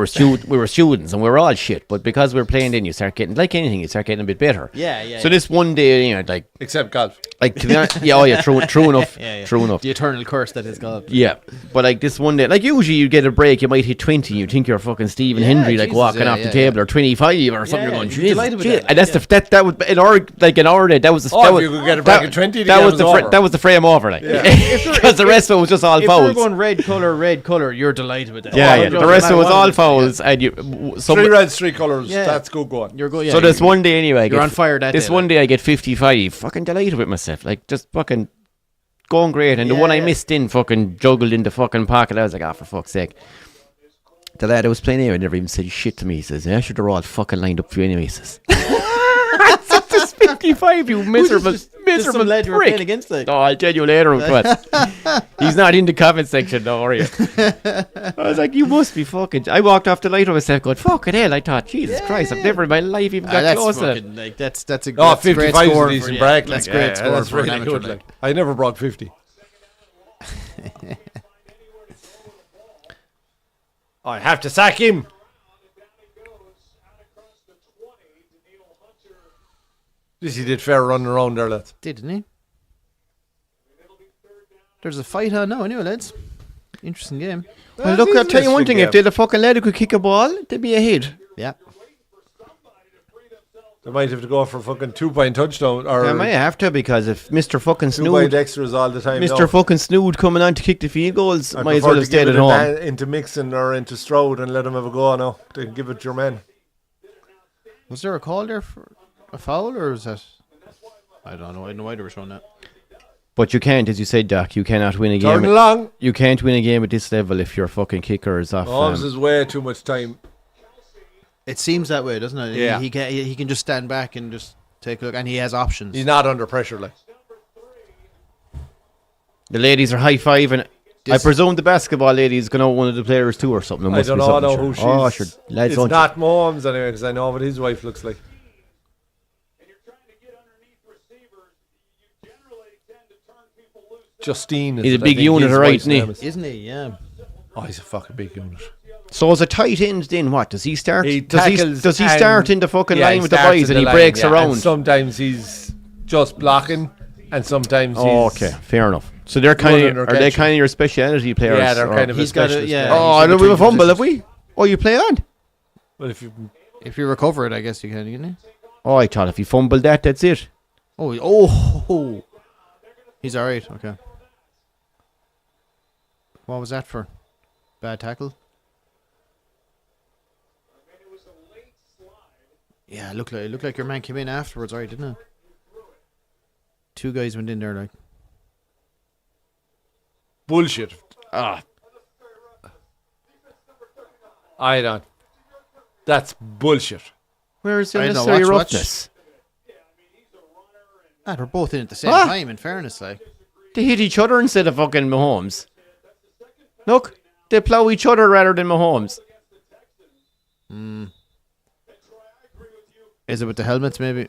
were students and we were all shit. But because we were playing, then you start getting, like anything, you start getting a bit better. Yeah. So this one day, except golf. to be honest, true enough, Yeah. true enough. The eternal curse that is golf. Yeah, but like this one day, like usually you get a break, you might hit 20, you think you're fucking Stephen Yeah, Henry, like Jesus, walking yeah, off the yeah, table, or 25 or something. Yeah, You're going, you're Jesus, delighted with shit. that, And that's like, that was in our day. That was the Oh, that if was, you could get it back in 20, the that game was was the over. that was the frame over, like because the rest of it was just all If fouls. you're going red color, you're delighted with that. Yeah, Oh, yeah. no The rest of it was matter all what fouls, and you. 3 reds, 3 colours. Yeah. That's good going. You're going. Yeah, So this one day anyway, I you're get on fire that This day, one like. day I get 55. Fucking delighted with myself, like just fucking going great. And the one I Yeah. missed in fucking juggled in the fucking pocket. I was like, oh, for fuck's sake. The lad I was playing anyway never even said shit to me. He says, yeah, sure, they're all fucking lined up for you anyway. He says. 55, you miserable, Just some miserable lad you were prick. playing against, like. Oh, I'll tell you later what. He's not in the comment section, don't worry. I was like, you must be fucking... I walked off the light of myself going, fucking hell. I thought, Jesus Christ, I've never in my life even got That's close to fucking, like, that's a Oh, that's a 55 great is a score. decent break. That's like, great score that's for an really amateur. good. Like. I never broke 50. I have to sack him. This he did fair running around there, lads. Didn't he? There's a fight on now, anyway, lads. Interesting game. Well, look, I'll tell you one thing. If they'd a fucking lad who could kick a ball, they'd be ahead. Yeah. They might have to go for a fucking 2-point touchdown. Or They might have to, because if Mr. fucking 2-point Snood... extras all the time. Mr. fucking Snood coming on to kick the field goals, I might as prefer well to have stayed give at it home. into Mixon or into Stroud and let him have a go now. They can give it to your man. Was there a call there for a foul, or was that... I don't know. I don't know why they were showing that. But you can't, as you said, Doc, you cannot win a Turn game. along. You can't win a game at this level if your fucking kicker is off. Holmes is way too much time. It seems that way, doesn't it? Yeah. He can just stand back and just take a look, and he has options. He's not under pressure, like. The ladies are high-fiving. I presume the basketball lady is going to one of the players too or something. There I must don't be know something, who she's. sure. Oh, sure. Lads, It's don't you- not Mahomes anyway, because I know what his wife looks like. Justine. He's a big unit, alright, isn't he? Isn't he? Yeah. Oh, he's a fucking big unit. So as a tight end, then what? Does he start? He does he tackles start and- in the fucking Yeah, line he with the starts boys in and he line, breaks yeah, around? and sometimes he's just blocking, and sometimes he's... Oh, okay, fair enough. So they're kind running of or are they catching. kind of your speciality players? Yeah, they're or- kind of a He's got a- specialist. yeah. player. Oh, he's I don't between have a fumble, have positions. we? Oh, you play on? Well, if you... If you recover it, I guess you can, you know? Oh, I thought if you fumbled that, that's it. Oh. He's all right. Okay. What was that for? Bad tackle? Yeah, it looked like your man came in afterwards, right, didn't it? Two guys went in there, like. Bullshit. Ah, I don't. That's bullshit. where is the I know, unnecessary watch. roughness? Ah, they're both in at the same Ah. time, in fairness, like. They hit each other instead of fucking Mahomes. Look, they plow each other rather than Mahomes. Is it with the helmets, maybe?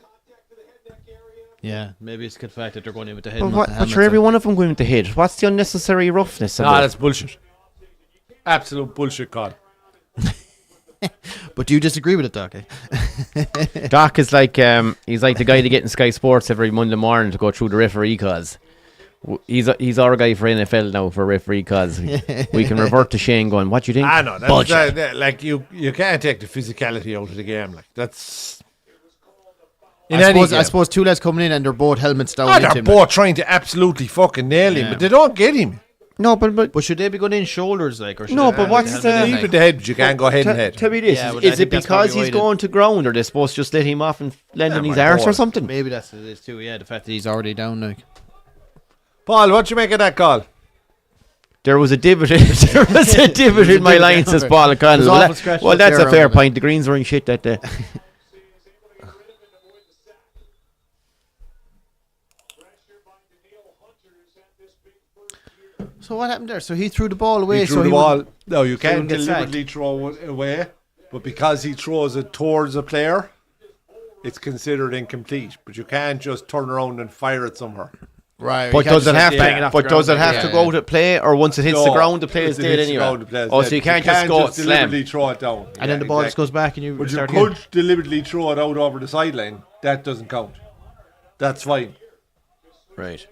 Yeah, maybe it's the fact that they're going in with the head. But not what? the But helmets, sure, every one of them going with the head. What's the unnecessary roughness Nah, about it? that's bullshit. Absolute bullshit, God. But do you disagree with it, Doc? Eh? Doc is like he's like the guy to get in Sky Sports every Monday morning to go through the referee calls. He's our guy for NFL now for referee calls. We can revert to Shane going, what do you think? I know. That's, Bullshit. like, you can't take the physicality out of the game. Like, that's... I suppose two lads coming in and they're both helmets down into they're him. both trying to absolutely fucking nail him, Yeah. but they don't get him. No, but But should they be going in shoulders, like? Or should No, they but have what's the helmet the- in, Leave like? with the head, but you can't go head and head. tell me this: Yeah, is, but I is it think that's probably because why he's they- going to ground, or they're supposed to just let him off and land Yeah, on his my arse or God. something? Maybe that's it is too. Yeah, the fact that he's already down, like. Paul, what you make of that call? There was a divot. There was a divot in my line, says Paul O'Connell. There's Well, awful scratches well, up that's there a fair around it. point. The Greens were in shit that day. So what happened there? So he threw the ball away. He threw so the he ball. would- No, you he can't wouldn't get deliberately throw it away, but because he throws it towards a player, it's considered incomplete. But you can't just turn around and fire it somewhere. Right. But does it have to? But does it have Yeah, to go to play, or once it hits the No, ground, the play is once it dead hits the anyway? ground, the play is Oh, dead. so you can't just go slam. deliberately throw it down. And then the ball just goes back and you But you start could again. deliberately throw it out over the sideline. That doesn't count. That's fine. Right.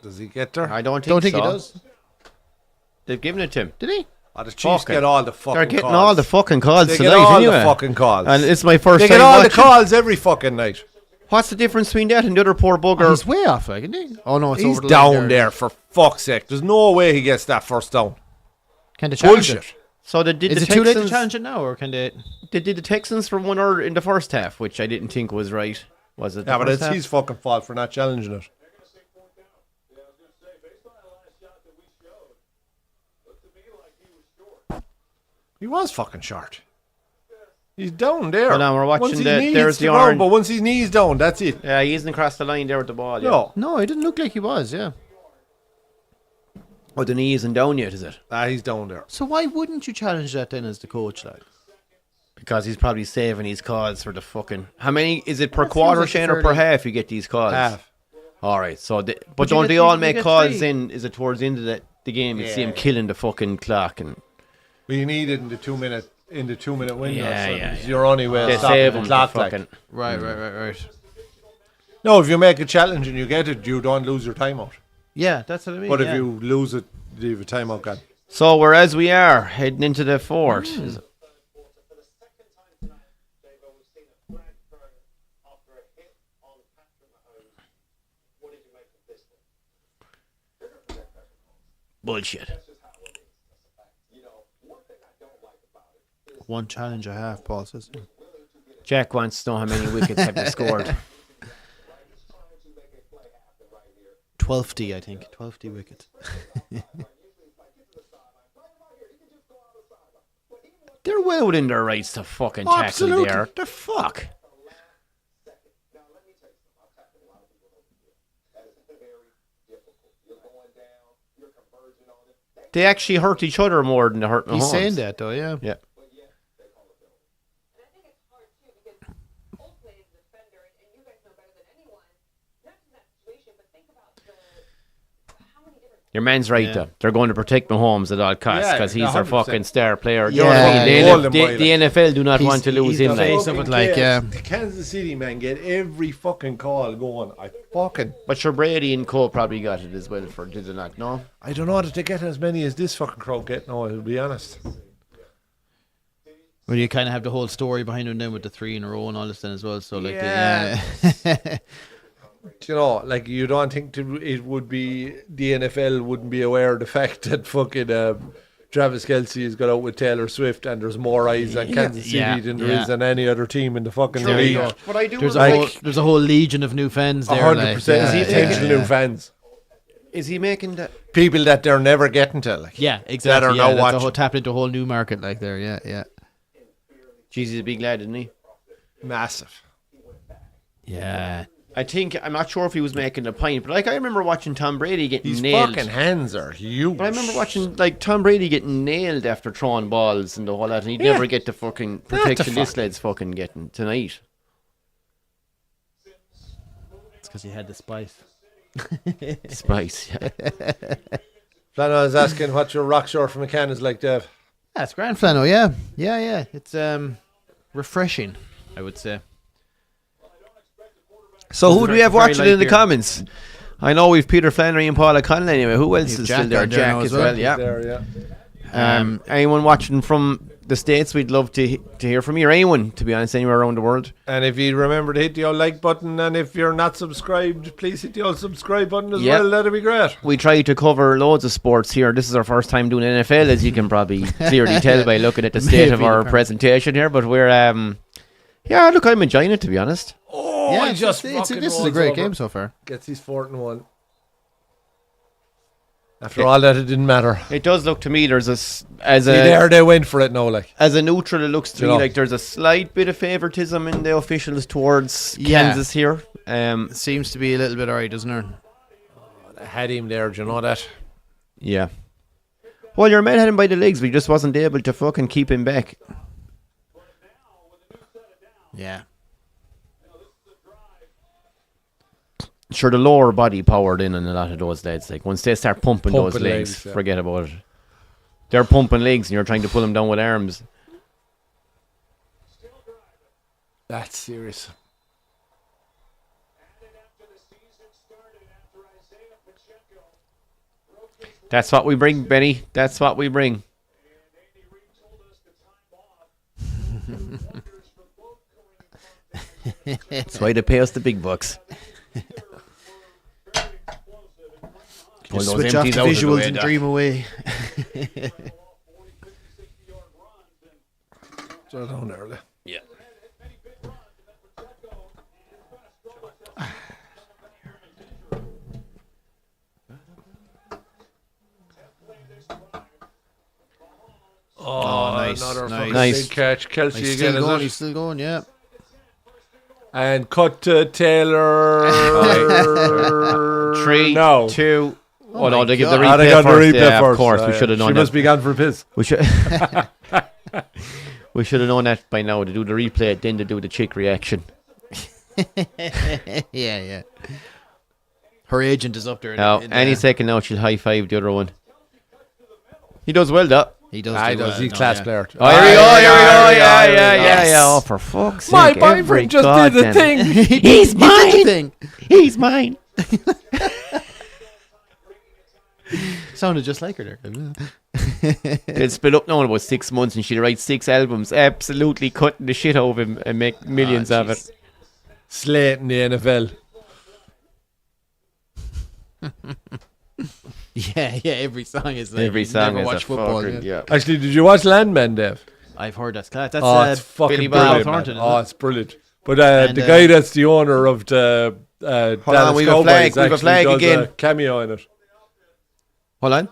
Does he get there? I don't Don't think so. he does. They've given it to him. Did he? Oh, the Chiefs Fucking- get all the fucking They're getting calls. all the fucking calls They tonight get all anyway. the fucking calls. And it's my first They time get all the watching. calls every fucking night. What's the difference between that and the other poor bugger? He's way off, like, isn't he? Oh no, it's He's over the line down there for fuck's sake. There's no way he gets that first down. Can they challenge Bullshit. it? So they did Is the it too late to Texans. challenge it now, or can they? They did the Texans for 1 hour in the first half, which I didn't think was right. Was it? Yeah, the but first it's half? his fucking fault for not challenging it. He was fucking short. He's down there. Hold on, we're watching once his the- knee there's hits the ground, orange- but once his knee's down, that's it. Yeah, he isn't across the line there with the ball. Yeah. No. No, it didn't look like he was. Yeah. Oh, the knee isn't down yet, is it? He's down there. So why wouldn't you challenge that then as the coach, like? Because he's probably saving his calls for the fucking. How many is it per That quarter, seems like Shane, a or per fairly- half? You get these calls. Half. All right. So, but you don't get they three- all you make get calls three. in? Is it towards the end of the game? You see him Yeah. killing the fucking clock, and But you need it in the 2 minute window. Yeah, so yeah, it's your only way they of stopping save the him. clock. Fucking. Right. No, if you make a challenge and you get it, you don't lose your timeout. Yeah, that's what I mean. But yeah. if you lose it, you have a timeout gone. So whereas we are heading into the fourth, bullshit. One challenge a half, Paul says. Jack wants to know how many wickets have they scored. 12D, I think. 12D wickets. They're well within their rights to fucking tackle Absolutely. there. The fuck. They actually hurt each other more than they hurt Mahomes. He's saying that, though, yeah. Yeah. Your man's right, Yeah. though. They're going to protect Mahomes at all costs Yeah, because he's their 100%. fucking star player. Yeah, The NFL do not He's- want to lose he's him. the Like. face of it, like, yeah. The Kansas City man get every fucking call going. But sure, Brady and Cole probably got it as well for did they not? No. I don't know that they get as many as this fucking crowd get. No, I'll be honest. Well, you kind of have the whole story behind him then with the 3 in a row and all this then as well. So, like, Yeah. yeah. You know, like you don't think it would be the NFL wouldn't be aware of the fact that fucking Travis Kelce has got out with Taylor Swift and there's more eyes on Kansas City Yeah, than there yeah. is on any other team in the fucking There league. you go. But I do There's like, there's a whole legion of new fans there. 100%. Like, Is he taking new fans? is he making that? People that they're never getting to. Like. Yeah, That exactly. are Yeah, now that's a watching. whole tapping into a whole new market, like there. Yeah, yeah. Jeez, he's a big lad, isn't he? Massive. Yeah. I'm not sure if he was making a point, but like I remember watching Tom Brady getting His nailed. fucking hands are huge. But I remember watching like Tom Brady getting nailed after throwing balls and the whole lot, and he'd Yeah. never get the fucking the protection this fuck. lad's fucking getting tonight. It's because he had the spice. Spice. Yeah. Flano is asking what your rock short from McCann is like, Dave. That's Grand Flano, yeah. Yeah. It's refreshing, I would say. So who do we have Very watching light in the beer. comments? I know we've Peter Flannery and Paula Conlon anyway. Who else You've is Jack still there? on there Jack now as as well, well. yeah. There, yeah. Anyone watching from the States, we'd love to hear from you. Or anyone, to be honest, anywhere around the world. And if you remember to hit the old like button, and if you're not subscribed, please hit the old subscribe button as Yeah. well. That'd be great. We try to cover loads of sports here. This is our first time doing NFL, as you can probably clearly tell by looking at the state of Maybe, our apparently. presentation here. But we're, yeah, look, I'm enjoying it, to be honest. Oh, Yeah, he just this fucking is a rolls great over. game so far. Gets his 4th and 1. After all that, it didn't matter. It does look to me there's See, there they went for it now, like. as a neutral, it looks to You me know. like there's a slight bit of favoritism in the officials towards Yeah. Kansas here. It seems to be a little bit alright, doesn't it? I had him there, do you know that? Yeah. Well, your man had him by the legs, but he just wasn't able to fucking keep him back. Yeah. Sure, the lower body powered in on a lot of those lads. Like once they start pumping those Pumping legs, legs, yeah. forget about it. They're pumping legs, and you're trying to pull them down with arms. That's serious. That's what we bring, Benny. That's what we bring. That's why they pay us the big bucks. Pull Just those switch off the empties out of the visuals way, and Doc. dream away. So down there, like. Yeah. Oh, Another fucking Nice. big catch. Kelsey He's again, still going. is He's it? still going. Yeah. And cut to Taylor. 3, No. 2. Oh, no, my they give the God. replay They got first. the replay Yeah, first. of course. We should have known She that. must be gone for a piss. We should. We should have known that by now. To do the replay, then to do the chick reaction. Yeah. Her agent is up there. Now, any second now, she'll high five the other one. He does well, though. He does. He do does. well, He's no, class yeah. player. Oh, here we go, yeah. Yes. Oh, for fuck's sake. My every boyfriend just did the goddamn- thing. He's He did the mine. thing. He's mine. Sounded just like her there. They'll split up now in about 6 months and she'll write 6 albums, absolutely cutting the shit out of him and make millions of it. Slating the NFL. Yeah. Every song is like Every you song never is watch a football. fucking, Yeah. yeah. Actually, did you watch Landman, Dave? I've heard that's class. That's Oh, it's fucking Billy brilliant. Bob Thornton. Man. Oh, it's brilliant. But And, the guy that's the owner of the Dallas on, we've a Cowboys flag, we've a actually flag does again. a cameo in it. Hold on.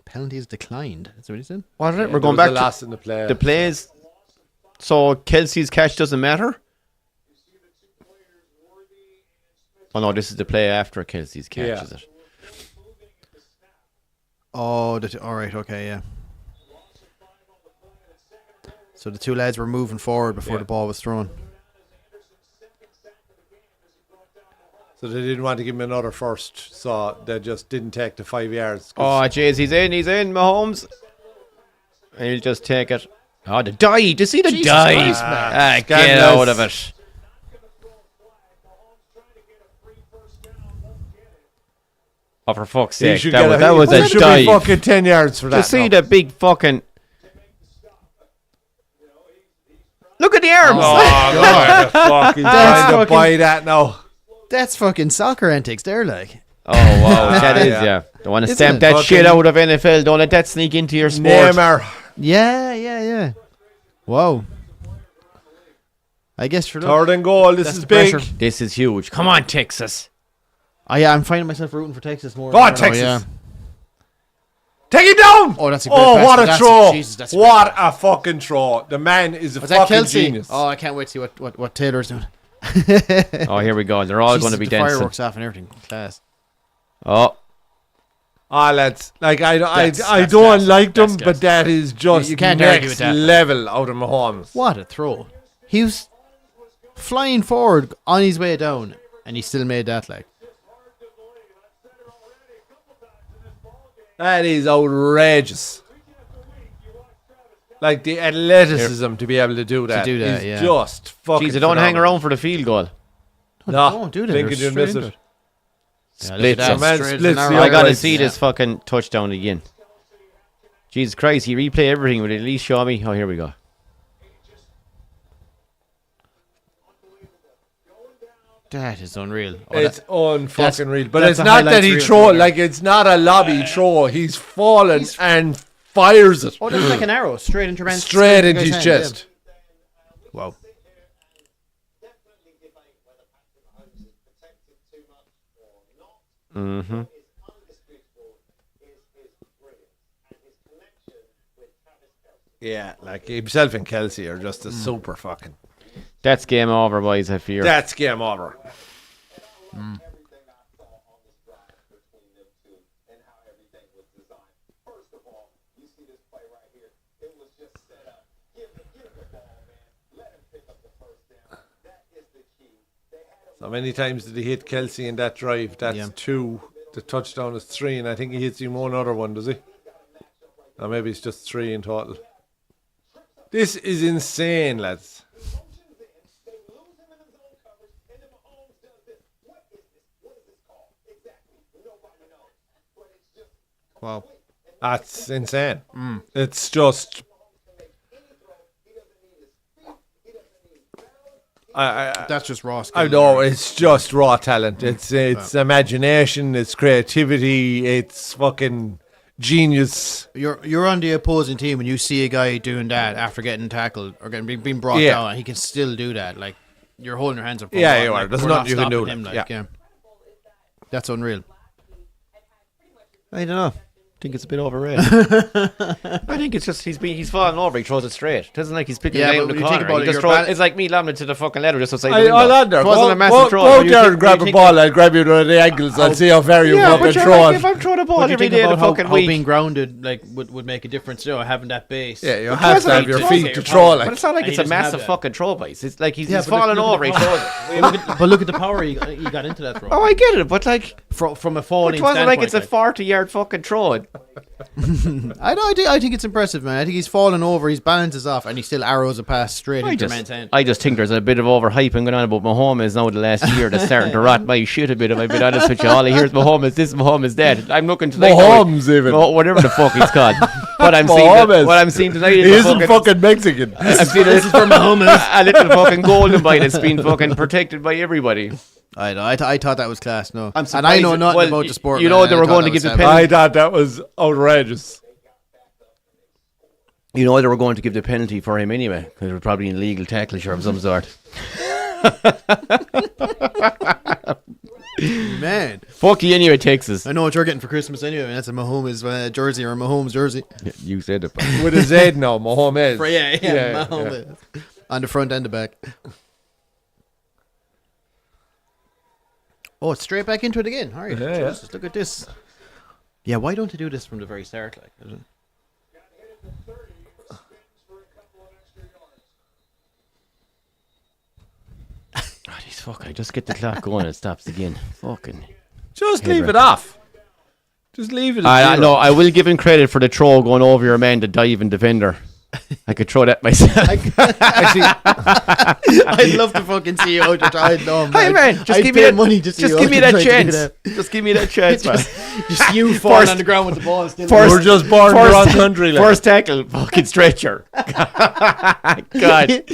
Penalties declined. That's what he said. What is it? Yeah, We're there going was a back loss to in the play. the plays. So Kelsey's catch doesn't matter? Oh, no, this is the play after Kelsey's catch, Yeah. is it? Oh, all right. Okay, yeah. So the two lads were moving forward before Yeah. the ball was thrown. So they didn't want to give him another first, so they just didn't take the 5 yards. Oh, jeez, he's in, Mahomes. And he'll just take it. Oh, the dive. Did you see the Jesus dive? Christ, man. Get Scandalous. out of it. Oh, for fuck's He sake. should That get was, that was he a should be dive. fucking 10 yards for that. You see now. the big fucking... Look at the arms. Oh, God, fucking trying to fucking- buy that now. That's fucking soccer antics. They're like. Oh, wow. That is, Yeah. yeah. Don't want to Isn't stamp it? that Fucking- shit out of NFL. Don't let that sneak into your sport. Neymar. Yeah. Whoa. I guess for Third and goal. This That's is the big. pressure. This is huge. Come on, Texas. yeah, I'm finding myself rooting for Texas more. Go on, and more now, Texas. yeah. Take him down. Oh, that's a great Oh, pass. what a That's throw. Jesus, that's a great What pass. a fucking throw. The man is a Was that fucking Kelsey? genius. Oh, I can't wait to see what Taylor's doing. Oh, here we go. They're all Jesus, going to be the dancing. fireworks off and everything. Class. Oh, Lads. Like, I That's don't class. like them, That's but that is just You can't next argue with that. level out of Mahomes. What a throw. He was flying forward on his way down, and he still made that like. That is outrageous. Like, the athleticism to be able to do that, do that, is yeah. just fucking jeez, they don't hang phenomenal. around for the field goal. No, Don't do that. thinking They're you'll miss straight it. into Splits Yeah, him. man straight splits and the narrow. I got to Right. see this fucking touchdown again. Jesus Christ, he replay everything. Would at least show me? Oh, here we go. That is unreal. Oh, It's unfucking real. But that's it's a not that highlights he reel throw throw it, there. like it's not a lobby throw. He's fallen and fires it that's like an arrow straight into Rand's straight into guy's his hand, chest. yeah. Wow. Mm-hmm. Yeah, like himself and Kelsey are just a super fucking. That's game over, boys, I fear. That's game over. So many times did he hit Kelsey in that drive? That's Yeah. 2. The touchdown is 3, and I think he hits him one other one, does he? Or maybe it's just 3 in total. This is insane, lads. Wow. That's insane. It's just. That's just raw skill. I know it's just raw talent. It's imagination. It's creativity. It's fucking genius. You're on the opposing team and you see a guy doing that after getting tackled or being brought Yeah. down. He can still do that. Like you're holding your hands up. Yeah, going, you are. like, There's we're nothing not you can do stopping there. him, like, Yeah. That's unreal. I don't know. I think it's a bit overrated. I think it's just he's falling over. He throws it straight. It isn't like he's picking it down the when you think corner. about He it, just you're throws, bad- it's like me lobbing it to the fucking ladder just outside the window. I'll under. It wasn't a massive throw. Go You there think- and grab you a think- ball. I'll grab you to the ankles. I'll see how far you Yeah, fucking but you're throw like, it. if I'm throwing a ball What do you every think day of the about fucking how week. being grounded like would make a difference? Having that base. Yeah, you But have to that's have your like- feet to throw But like. it's not like And it's he a doesn't have massive that. fucking throw base. It's like he's Yeah, but falling look at over. the He throws it. But look at the power he got into that throw. Oh, I get it, but like, From a it falling wasn't like standpoint, it's a 40-yard fucking throw. I think it's impressive, man. I think he's falling over, his balance is off, and he still arrows a pass straight into man's hand. I just think there's a bit of overhyping going on about Mahomes now the last year that's starting to rot my shit a bit, if I've been honest with you. All I hear is Mahomes this, Mahomes that. I'm looking to Mahomes even. whatever the fuck he's called. What I'm seeing tonight He is isn't fucking Mexican. I'm seeing this is for Mahomes. A little fucking golden bite that's been fucking protected by everybody. I know. I thought that was class. No, I'm and I know surprised- nothing well, about the sport. you man. know they I were thought going to that give was the savage. I thought that was outrageous. You know they were going to give the penalty for him anyway, because it was probably an illegal tackle of some sort. Man, Fuck you anyway, Texas. I know what you're getting for Christmas anyway. That's a Mahomes jersey or a Mahomes jersey. You said it. With a Z now, Mahomes. Yeah, Mahomes. On the front and the back. Oh, it's straight back into it again. All right, Yeah. Jesus, look at this. Yeah, why don't they do this from the very start? Like, Oh, these fucking, just get the clock going and it stops again. Fucking. Just leave it off. Just leave it. At I zero. know, I will give him credit for the throw going over your man, the diving defender. I could throw that myself. Actually, I'd love to fucking see you out there trying. No, Hey man, just I'd give me pay that money to see Just you give out me there that trying to chance. do Just give me that chance, man. Just you falling First- on the ground with the ball. Still first- we're just born in the wrong country. Like. First tackle, fucking stretcher. God.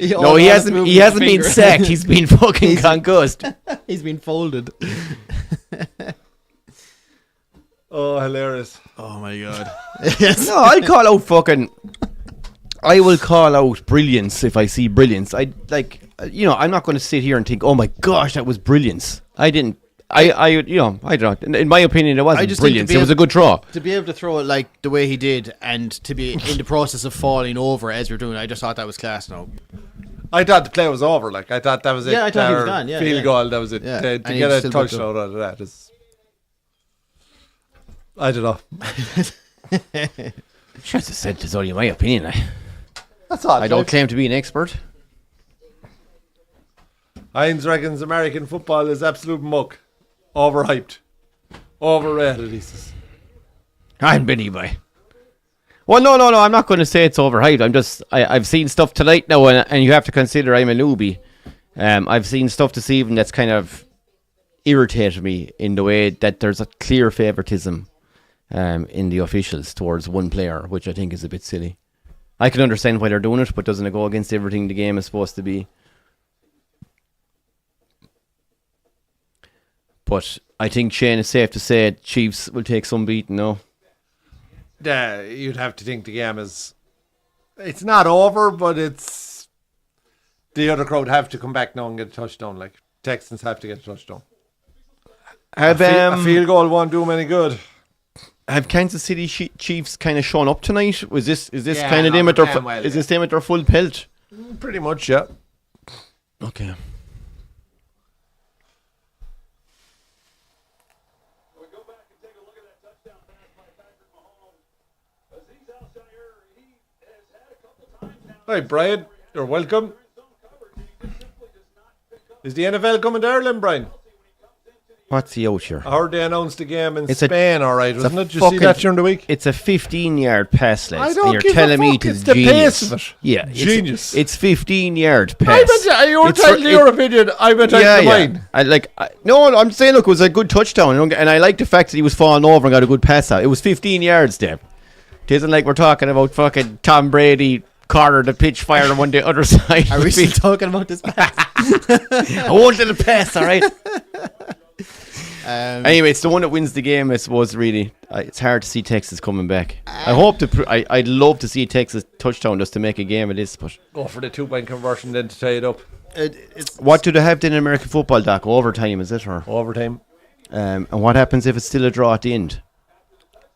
No, all he out hasn't. moving He his hasn't been finger. sacked. He's been fucking concussed. He's been folded. Oh, hilarious. Oh my god. No, I'll call out fucking. I will call out brilliance if I see brilliance. I like, I'm not going to sit here and think, oh my gosh, that was brilliance. I didn't. I don't know. In my opinion, it wasn't just think to brilliance. be It was a able- good draw. To be able to throw it like the way he did, and to be in the process of falling over as you're doing, I just thought that was class. Now, I thought the play was over. Like I thought that was it. Yeah, I thought he was Our gone, yeah, field yeah. goal. That was it. Yeah, To and he get was a still booked touchdown out of that is. I don't know. Just said it's only my opinion. That's all. I don't claim to be an expert. Hines reckons American football is absolute muck. Overhyped. Overrated, he says. I'm Benny Boy. Well, no. I'm not going to say it's overhyped. I've seen stuff tonight now, and you have to consider I'm a newbie. I've seen stuff this evening that's kind of irritated me in the way that there's a clear favoritism in the officials towards one player, which I think is a bit silly. I can understand why they're doing it, but doesn't it go against everything the game is supposed to be? But I think, Shane, it's safe to say Chiefs will take some beating, no? You'd have to think the game is. It's not over, but it's. The other crowd have to come back now and get a touchdown. Like Texans have to get a touchdown. Have A field goal won't do them any good. Have Kansas City Chiefs kind of shown up tonight? Is this Yeah, kind of no, them at they're their playing well, is this them at their full pelt? Pretty much, yeah. Okay. Hi, Brian. You're welcome. Is the NFL coming to Ireland, Brian? What's he out here? I heard they announced the game in It's a- Spain, all right, it's wasn't a it? Did you see fucking- that during the week? It's a 15-yard pass, lads. I don't and you're give a telling me fuck, it it's is the genius. pace of it. Yeah, Genius. It's 15-yard I pass. bet you were It's telling for- your opinion. I bet I mine. No, I'm saying, look, it was a good touchdown, and I like the fact that he was falling over and got a good pass out. It was 15 yards, Deb. It isn't like we're talking about fucking Tom Brady corner the pitch, fired on one the other side. are we still talking about this pass? I won't let it pass, all right? Um, Anyway, it's the one that wins the game, I suppose, really. It's hard to see Texas coming back. I hope I'd love to see a Texas touchdown just to make a game of this, but Go for the 2-point conversion then to tie it up. it's what do they have then in American football, Doc? Overtime, is it? Or Overtime. And what happens if it's still a draw at the end?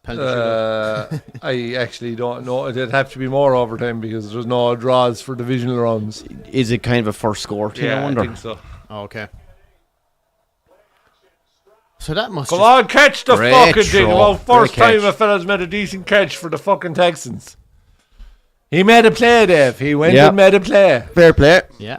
I actually don't know. It'd have to be more overtime because there's no draws for divisional rounds. Is it kind of a first score thing, I wonder? think so. Oh, okay. So that must Come on, catch the Great fucking thing. throw. Well, first Great time catch. a fella's made a decent catch for the fucking Texans. He made a play, Dave. He went Yep. and made a play. Fair play. Yeah.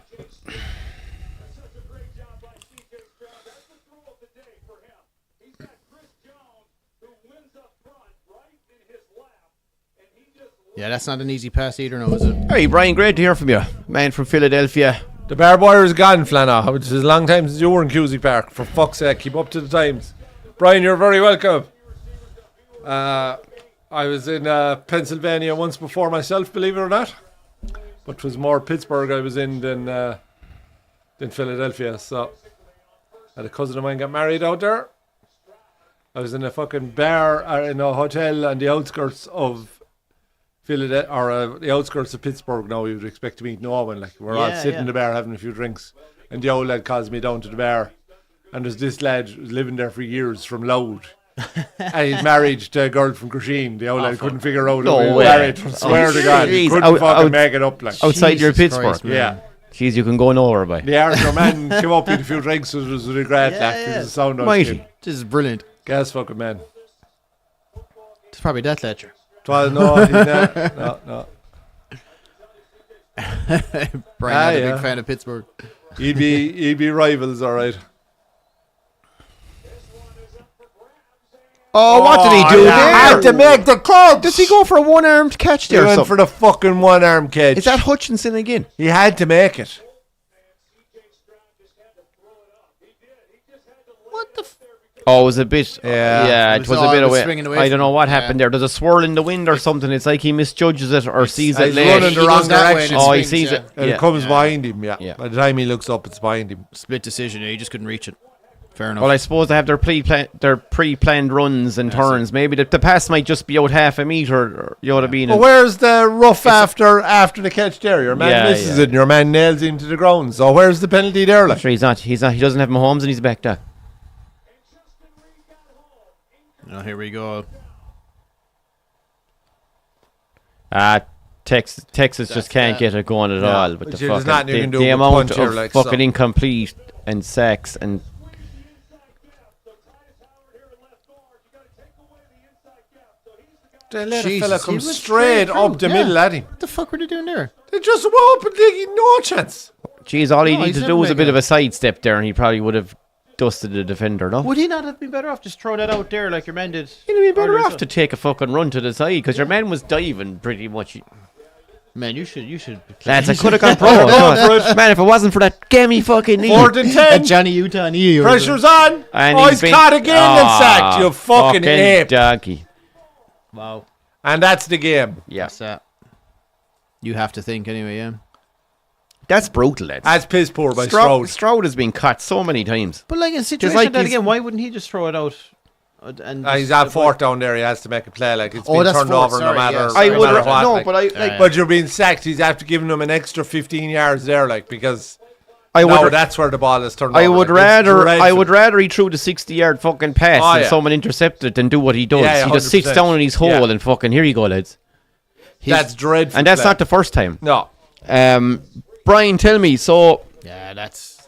Yeah, that's not an easy pass either, no, is it? Hey, Brian, great to hear from you. Man from Philadelphia. The barbed wire is gone, Flana. It's a long time since you were in Cusick Park. For fuck's sake, keep up to the times. Brian, you're very welcome. I was in Pennsylvania once before myself, believe it or not. But it was more Pittsburgh I was in than Philadelphia. So, I had a cousin of mine got married out there. I was in a fucking bar in a hotel on the outskirts of Philadelphia, or the outskirts of Pittsburgh. Now you would expect to meet no one. Like we're all sitting in the bar having a few drinks, and the old lad calls me down to the bar, and there's this lad who's living there for years from Loud, and he's married to a girl from Gresham. The old lad couldn't figure out No who he was way. married. Swear to God, he jeez. couldn't Out- fucking out- make it up. Like Outside your Jesus Pittsburgh. Christ, man. yeah. Jeez, you can go nowhere by. The Arthur man came up with a few drinks, so it was a great laugh. It was a sound on Mighty. him. This is brilliant. Gas fucking man. It's probably that ledger. No, he's not. No. Brian, not a yeah. big fan of Pittsburgh. He'd be rivals, all right. Oh, what did he do yeah. there? Had to make the clutch. Does he go for a one-armed catch He there? or went something? for the fucking one-arm catch. Is that Hutchinson again? He had to make it. What the? Oh, it was a bit. Yeah. It was a bit it was away. swinging away I don't from know him. what Yeah. happened there. There's a swirl in the wind or something. It's like he misjudges it or sees it He's late. running the He wrong goes that way direction. and Oh, he swings, sees yeah. it. And Yeah. it comes behind him, yeah. Yeah. By the time he looks up, it's behind him. Split decision. Yeah, you just couldn't reach it. Fair enough. Well, I suppose they have their pre-planned runs and turns. Maybe the pass might just be out half a meter. Or, you know what I mean? But where's the rough after the catch there? Your man Yeah, misses yeah. it and your man nails him to the ground. So where's the penalty there? Like? Sure, he's not. He doesn't have Mahomes and he's back there. Oh, here we go. Texas just can't get it going at all. But But the there's nothing you can do the but amount punch of here, like, fucking so. incomplete and sacks and They let a Jesus, fella he come went straight through, up the yeah. middle at him. What the fuck were they doing there? They just went up and they no chance. geez, all he No, needed he's to never do was a making bit of it. a sidestep there, and he probably would have dusted the defender. No, Would he not have been better off just throw that out there like your man did? he'd have been better earlier, off so- to take a fucking run to the side because your man was diving pretty much. Man, you should. Lads, I could have gone pro. Man, if it wasn't for that gammy fucking knee. 4th and 10. Johnny Utah knee. or Pressure's on. And Oh, he's he's caught again and sacked. You fucking ape. donkey. something. Wow. And that's the game. Yeah, That's that. You have to think anyway, yeah. that's brutal, lads. That's piss poor by Stroud. Stroud has been cut so many times. But like in a situation like like that these- again, why wouldn't he just throw it out? And He's just at avoid- 4th down there. He has to make a play. Like it's Oh, been that's turned fourth, over sorry, no matter, yeah, no sorry. I would matter what. no, like. but Yeah. But you're being sacked. He's after giving him an extra 15 yards there, like because I now would. that's where the ball is turned I over. would like, it's rather. dreadful. I would rather he threw the 60-yard fucking pass Oh, and yeah. someone intercepted than do what he does. Yeah, yeah, he just sits 100%. down in his hole Yeah. and fucking here you go, lads. That's dreadful. And that's play. not the first time. No. Brian, tell me. So Yeah, that's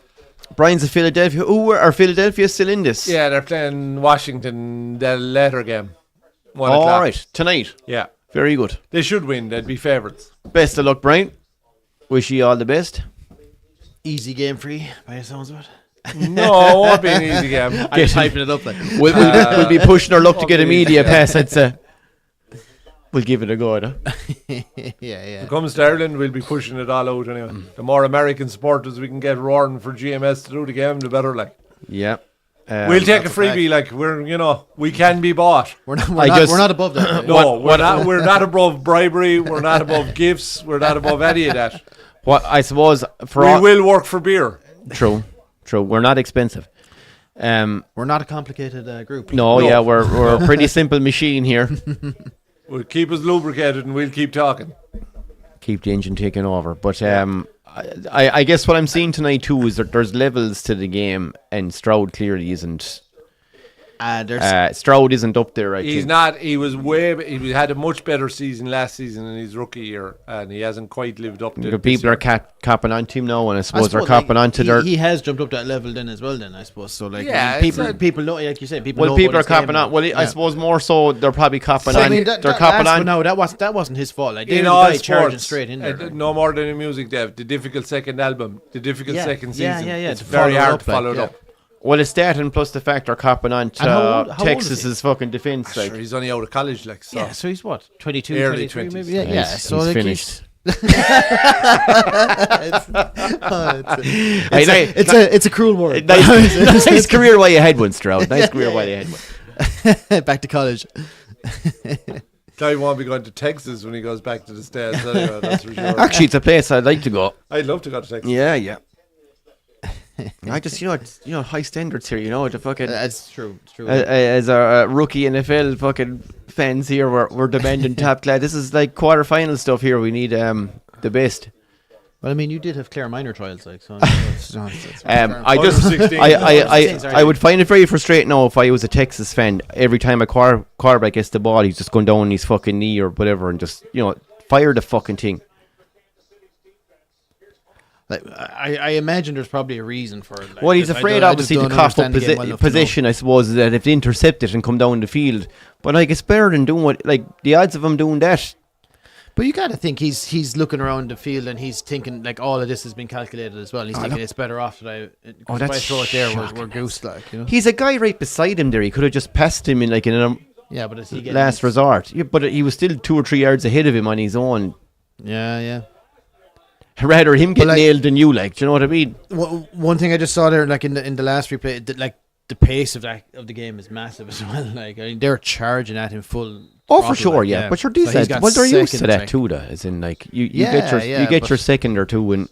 Brian's a Philadelphia. Are Philadelphia still in this? Yeah, they're playing Washington the later game. 1 All o'clock. right, tonight. Yeah. Very good. They should win. They'd be favourites. Best of luck, Brian. Wish you all the best. easy game for you by the sounds of it. No, it won't be an easy game. I'm just hyping it up like. We'll be pushing our luck to get a okay. media pass. I'd say. We'll give it a go, though. yeah. When it comes to Ireland, we'll be pushing it all out anyway. The more American supporters we can get roaring for GMS to do the game, the better. Like Yeah. we'll take a that's a freebie. Like we can be bought. We're not. I just- We're not above that. No, we're not above bribery. We're not above gifts. We're not above any of that. What I suppose for We all, will work for beer. true. We're not expensive. We're not a complicated group. No, No. yeah, we're a pretty simple machine here. We'll keep us lubricated and we'll keep talking. Keep the engine taking over. But I guess what I'm seeing tonight too is that there's levels to the game, and Stroud clearly isn't. Stroud isn't up there, I He's think. not. He was he had a much better season last season in his rookie year, and he hasn't quite lived up to The it. people are copping on to him now, and I suppose they're copping on to their... He has jumped up that level then as well. Then I suppose so. Like Yeah, people know, like you said, people. Well, know people about are his game copping on. now. Well, I Yeah. suppose more so they're probably copping So, on. I mean, They're copping on. No, that wasn't his fault. Like, in the all guy charging sports, straight in there. Like. no more than in music, Dev. The difficult second album, the difficult second season. Yeah. It's To very follow hard up, to follow like, it yeah. up. Well, it's that, and plus the fact they're copping on And how old to is he? Texas's fucking defense. Like, Sure, he's only out of college, like so. Yeah, so he's what, 22, Early 23 20s. maybe? Yeah, Yeah. he's So like finished. It's a cruel word. Nice career while you had one, Stroud. Nice career while you had one. Back to college. Guy won't be going to Texas when he goes back to the States. Anyway, that's for sure. Actually, it's a place I'd like to go. I'd love to go to Texas. Yeah. I just, high standards here. The fucking That's true. It's true. as a rookie NFL fucking fans here, we're demanding top class. This is like quarterfinal stuff here. We need the best. Well, I mean, you did have Clare minor trials, like so. I would find it very frustrating now if I was a Texas fan. Every time a quarterback gets the ball, he's just going down on his fucking knee or whatever, and just fire the fucking thing. Like, I imagine there's probably a reason for it. Like, Well, he's I afraid, just obviously, to don't cough up understand the game well enough to position, I suppose, that if they intercept it and come down the field. But, it's better than doing the odds of him doing that. But you got to think he's looking around the field and he's thinking, like, all of this has been calculated as well. He's thinking it's better off that if I that's throw it there, shocking. we're goose, like, He's a guy right beside him there. He could have just passed him in a Yeah, but is he getting last resort. Yeah, but he was still 2 or 3 yards ahead of him on his own. Yeah. Rather him get But, nailed than you, do you know what I mean? One thing I just saw there, like in the last replay, the pace of the game is massive as well. Like, I mean, they're charging at him full. Oh, throttle, for sure, like, yeah. But sure, these So he's lads, got they're used to seconds, that like. too, though. As in, you Yeah, get but- your second or two, and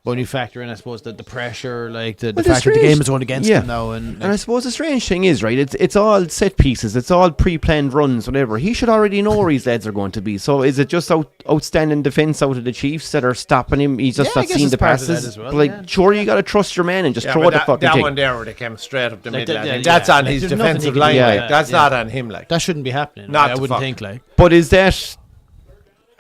When you factor in, I suppose, the pressure, like the Well, fact that the strange- game is going against yeah. him now, and I suppose the strange thing is, right, it's all set pieces, it's all pre-planned runs, whatever. He should already know where his lads are going to be. So is it just outstanding defence out of the Chiefs that are stopping him? He's just Yeah, I not guess seeing it's the part of that passes. as well, But, yeah. sure, you got to trust your man and just throw but the fucking that thing. one there where they came straight up the Like middle. that- I think yeah, that's on like, his there's nothing defensive he can line. do like Like, that, that's yeah. not on him. Like that shouldn't be happening. Not I the wouldn't fuck. think, like. But is that...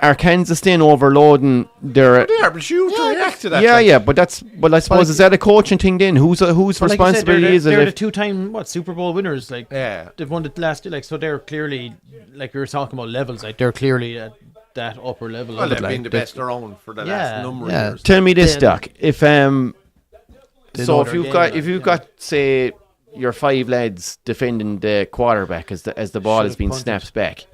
Are Kansas then overloading their... yeah, but you have to react to that. Yeah, like. yeah, but that's... Well, I suppose, is that a coaching thing then? Whose But like you said, responsibility is it? they're the if- two-time Super Bowl winners. Like, Yeah. they've won the last. Like, so they're clearly, like we were talking about levels. Like, they're clearly at that upper level. Well, of they've it, like, been the best around for the Yeah, last number of yeah. years. Tell me this, Then- Doc. If know so, if their you've game, got like, if you've got say your 5 lads defending the quarterback as the ball has Should've been punted. snapped back,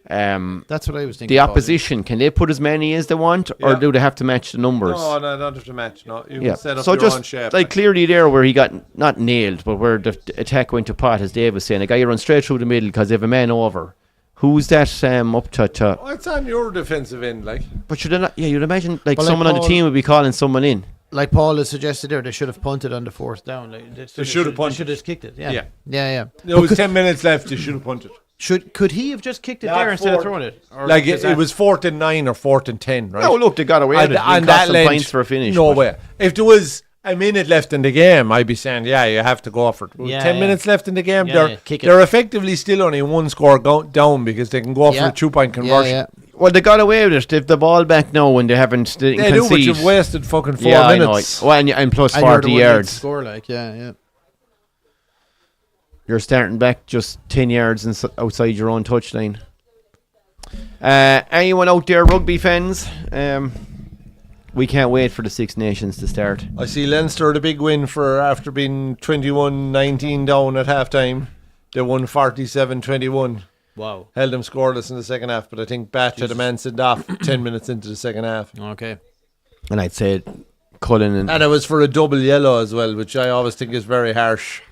That's what I was thinking. the Paul. opposition, can they put as many as they want, or Yeah. do they have to match the numbers? No, don't have to match. No, you Yeah. can set up So your just own shape. like clearly there where he got not nailed, but where the attack went to pot, as Dave was saying, a guy runs straight through the middle because they have a man over. Who's that up to? Oh, it's on your defensive end, like. But should they not? Yeah, you'd imagine like Well, like someone on the Paul- team would be calling someone in. Like Paul has suggested there, they should have punted on the 4th down. Like, they should have punted. Should have kicked it. Yeah. Yeah. Yeah. There was 10 minutes left. You should have punted. Could he have just kicked it Not there instead of four- throwing it? Or Like is it was 4th and 9 or 4th and 10, right? Oh look, they got away with it. and It cost that them length, points for a finish. No but- way. If there was a minute left in the game, I'd be saying, yeah, you have to go for it. With Yeah, 10 yeah. minutes left in the game, Yeah, kick it. they're effectively still only one score down because they can go for a 2-point conversion. Yeah. Well, they got away with it. They've the ball back now when they haven't. They They do, but concede. you've wasted fucking 4 Yeah, minutes. I know. Well, and plus And you're the 40 one who needs to yards. Score like, yeah. You're starting back just 10 yards outside your own touchline. Anyone out there, rugby fans? We can't wait for the Six Nations to start. I see Leinster the big win for after being 21-19 down at halftime. They won 47-21. Wow. Held them scoreless in the second half, but I think Bat had a man sent off 10 minutes into the second half. Okay. And I'd say Cullen and And it was for a double yellow as well, which I always think is very harsh.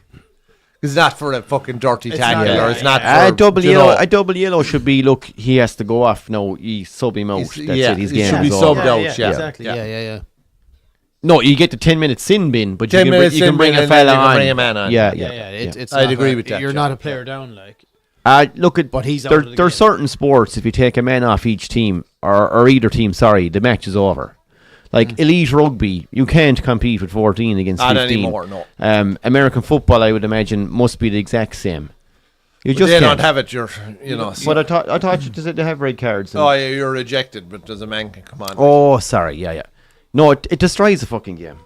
It's not for a fucking dirty tackle, not, or it's not a for double you yellow. know, A double yellow should be. Look, he has to go off. No, he sub him out. He's- That's yeah, it. His he game should be is subbed over. out. Yeah. Exactly. Yeah. Yeah. No, you get the 10-minute sin bin, but 10 you minutes can sin bring bin a and then fella you can on. bring a man on. Yeah. It's I'd not agree like- with that, You're yeah. not a player down, like. Look at But he's out there. of the There's game. certain sports. If you take a man off each team, or either team, sorry, the match is over. Like elite rugby, you can't compete with 14 against Not 15. anymore, no. American football, I would imagine, must be the exact same. You But just they can't. don't have it, you know. But I thought they have red cards. Oh, yeah, you're ejected, but there's a man can come on. Oh, sorry. Yeah. No, it destroys the fucking game.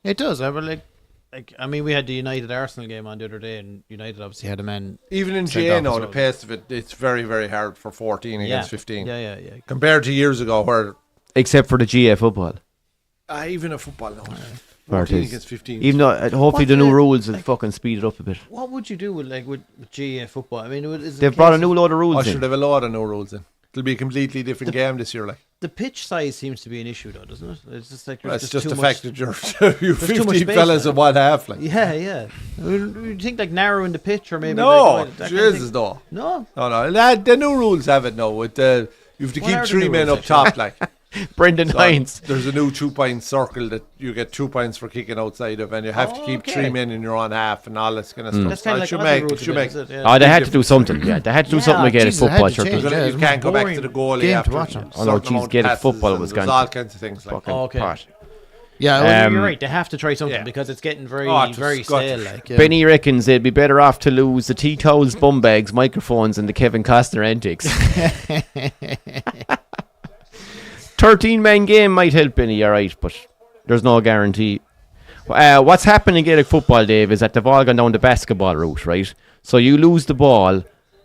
It does. I mean, we had the United Arsenal game on the other day, and United obviously had a man. Even in sent GA off now, as the well. pace of it, it's very, very hard for 14 against 15. Yeah. Compared to years ago where, Except for the GA football. even a football now, Where it 14 is. against 15. Even though hopefully What's the new the- rules will fucking speed it up a bit. What would you do with GA football? I mean, is it They've a brought a case new of- load of rules Oh, sure, in. they have a lot of no rules in. It'll be a completely different game this year, like. The pitch size seems to be an issue, though, doesn't it? It's just like Well, there's it's just too the much- fact that you're too much 15 space fellas now. in one half, like. Yeah. You think like narrowing the pitch or maybe? No, like, that kind of Jesus, thing? no. No. No. The new rules have it now. With you have to What keep are the 3 new men rules, up top, like. Brendan So Hines. there's a new 2-point circle that you get 2 points for kicking outside of, and you have to keep Okay. 3 men in your own half and all this kind of stuff. That's kind of like should Aussie make, rules a should bit, make, is it? Yeah. Oh, they had to do something. Yeah, they had to do something again in Jesus, they had football. to Sure. change You're it. gonna- It's you can't go back boring to the goalie game after to watch a them. Oh, no, certain geez, amount of get it, passes football and was there's gone all to kinds of things like. Fucking Okay. pot. Yeah, well, you're Um, right. They have to try something yeah. because it's getting very, Oh, it's very disgusting. stale. Like, yeah. Benny reckons they'd be better off to lose the tea towels, bum bags, microphones, and the Kevin Costner antics. 13-man game might help Benny, alright, but there's no guarantee. What's happening in Gaelic football, Dave, is that they've all gone down the basketball route, right? So you lose the ball,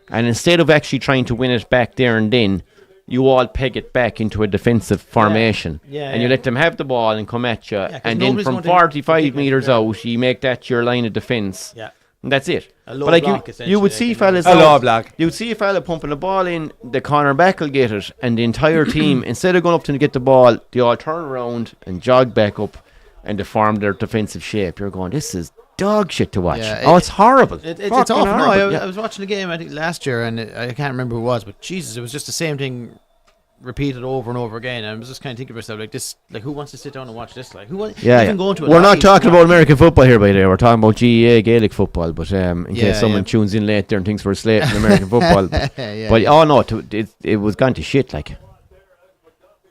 and instead of actually trying to win it back there and then, you all peg it back into a defensive formation. Yeah, and you yeah. let them have the ball and come at you. 'cause And then nobody's from going to 45 kick it, metres yeah. out, you make that your line of defence. Yeah. And that's it. A low But like block, you would essentially, see like, fellas A low out- block. You'd see a fella pumping the ball in, the cornerback will get it, and the entire team, instead of going up to get the ball, they all turn around and jog back up and they form their defensive shape. You're going, this is dog shit to watch. Yeah, It's horrible. It's Fucking awful. No, horrible, yeah. I was watching the game I think last year, and I can't remember who it was, but Jesus, it was just the same thing repeated over and over again. And I was just kind of thinking to myself, like this, like who wants to sit down and watch this? Like who wants? Even going to a We're not live talking watch- about American football here, by the way. We're talking about GEA Gaelic football. But in Yeah, case someone yeah. tunes in late there and thinks we're slating American football, Yeah, but yeah. oh no, it was gone to shit. Like,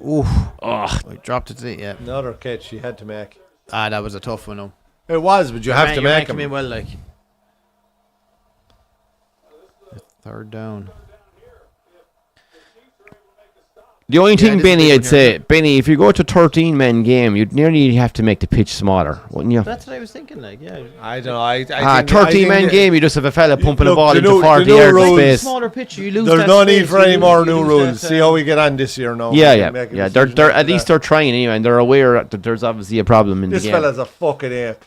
Oof. oh, I dropped it. Yeah. Another catch he had to make. That was a tough one. No. It was, but you have to You're make making me him. well, like. Third down. the only thing, this is Benny, the I'd one say, here. Benny, if you go to 13-man game, you'd nearly have to make the pitch smaller, wouldn't you? That's what I was thinking. Like, yeah. I don't know. I think, 13-man game, you just have a fella pumping a Look, ball the into new- 40 the new yards of rules- space. Smaller pitch, you lose. There's that no need space, for you any lose- more you new lose rules. that, See how we get on this year now. Yeah, We yeah, can make a yeah. decision They're after at least that. they're trying anyway, and they're aware that there's obviously a problem in This the game. fella's a fucking ape.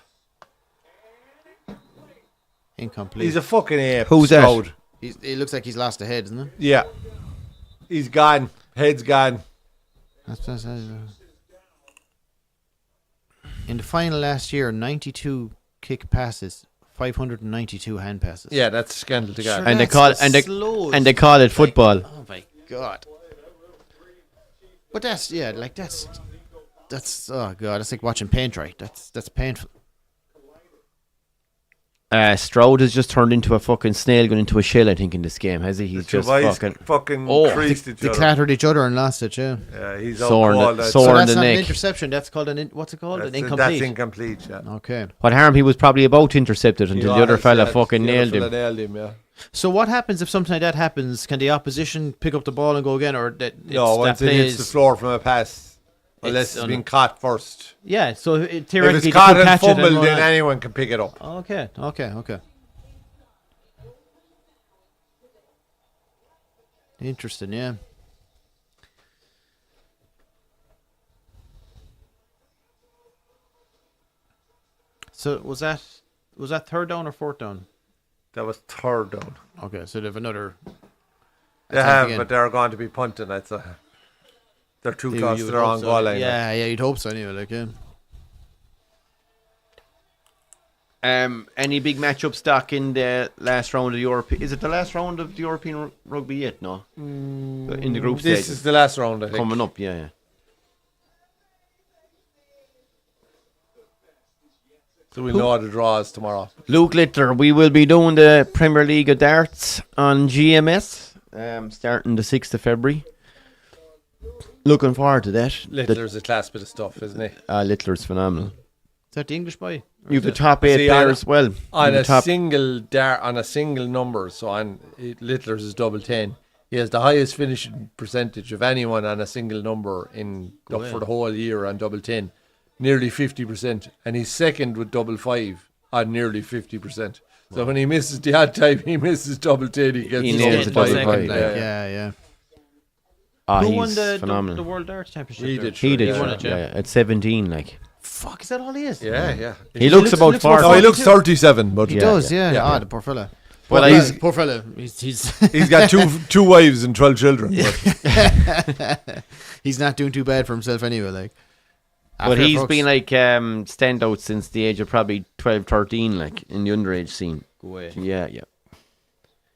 Incomplete. He's a fucking ape. Who's that? Stroud. It looks like he's lost a head, isn't it? Yeah. He's gone. Head's gone. That's in the final last year, 92 kick passes, 592 hand passes. Yeah, that's a scandal to God. Sure. And they That's call the and they slowest. call it football. Oh my god! But that's oh god, that's like watching paint dry. That's painful. Stroud has just turned into a fucking snail going into a shell, I think, in this game, has he? He's just fucking creased each They other. clattered each other and lost it. Yeah. Yeah, he's Sore in out the- cold. sore So in that's the not an neck. interception. That's called what's it called? An That's incomplete. incomplete, yeah. Okay. What harm? He was probably about to intercept it until the other fella fucking nailed him. Nailed him, yeah. So what happens if something like that happens? Can the opposition pick up the ball and go again, or that No, once it hits the floor from a pass, unless it's been caught first. Yeah. So If theoretically, it's they caught could and catch it and fumbled, run then on. anyone can pick it up. Okay. Interesting, yeah. So was that third down or fourth down? That was third down. Okay, so they have another. They have, but they're going to be punting. They're too close to their own goal line. Yeah, you'd hope so anyway. Like, yeah. Any big matchup stock in the last round of the European? Is it the last round of the European rugby yet? No, in the group This stages. is the last round, I think. Coming up, yeah. So we'll know the draws tomorrow. Luke Littler, we will be doing the Premier League of Darts on GMS, starting the 6th of February. Looking forward to that. Littler's a class bit of stuff, isn't he? Littler's phenomenal. Is that the English boy? You have the top 8 players as well. On You've a the top, single number, so on Littler's is double 10. He has the highest finishing percentage of anyone on a single number for the whole year on double 10, nearly 50%, and he's second with double 5 on nearly 50%. So when he misses the odd time, he misses double 10. He gets nails double the double 5. five. Yeah. he's Who won the phenomenal. World Darts Championship? He there? did. He did, Yeah. won it, yeah. at 17, like. Fuck, is that all he is? Yeah. He looks about looks 40. No, he looks 37, but He does, yeah. Yeah. The poor fella. Well, Poor fella. He's he's got two wives and 12 children. But he's not doing too bad for himself anyway. Like, But After he's Brooks. been like standout since the age of probably 12, 13, like in the underage scene. Go away. Yeah.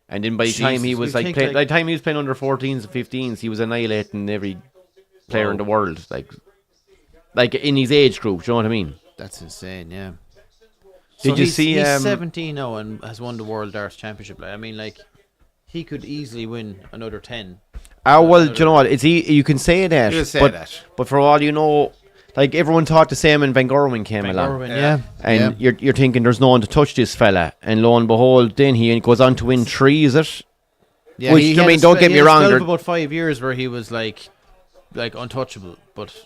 And then by the time he Jesus, was you like, think, by like- the time he was playing under 14s and 15s, he was annihilating every player in the world, like in his age group. Do you know what I mean? That's insane. Yeah. Did you see? He's 17 now and has won the World Darts Championship. Like, I mean, like, he could easily win another 10. Well, do you know what? It's you can say that, You say but that. but for all you know, like everyone thought the same when Van Gerwen came along. And you're thinking there's no one to touch this fella, and lo and behold, then he goes on to win 3. Is it? Yeah, Which, he I had mean, a don't spell- get he me had a wrong, spell there- of about 5 years where he was like untouchable, but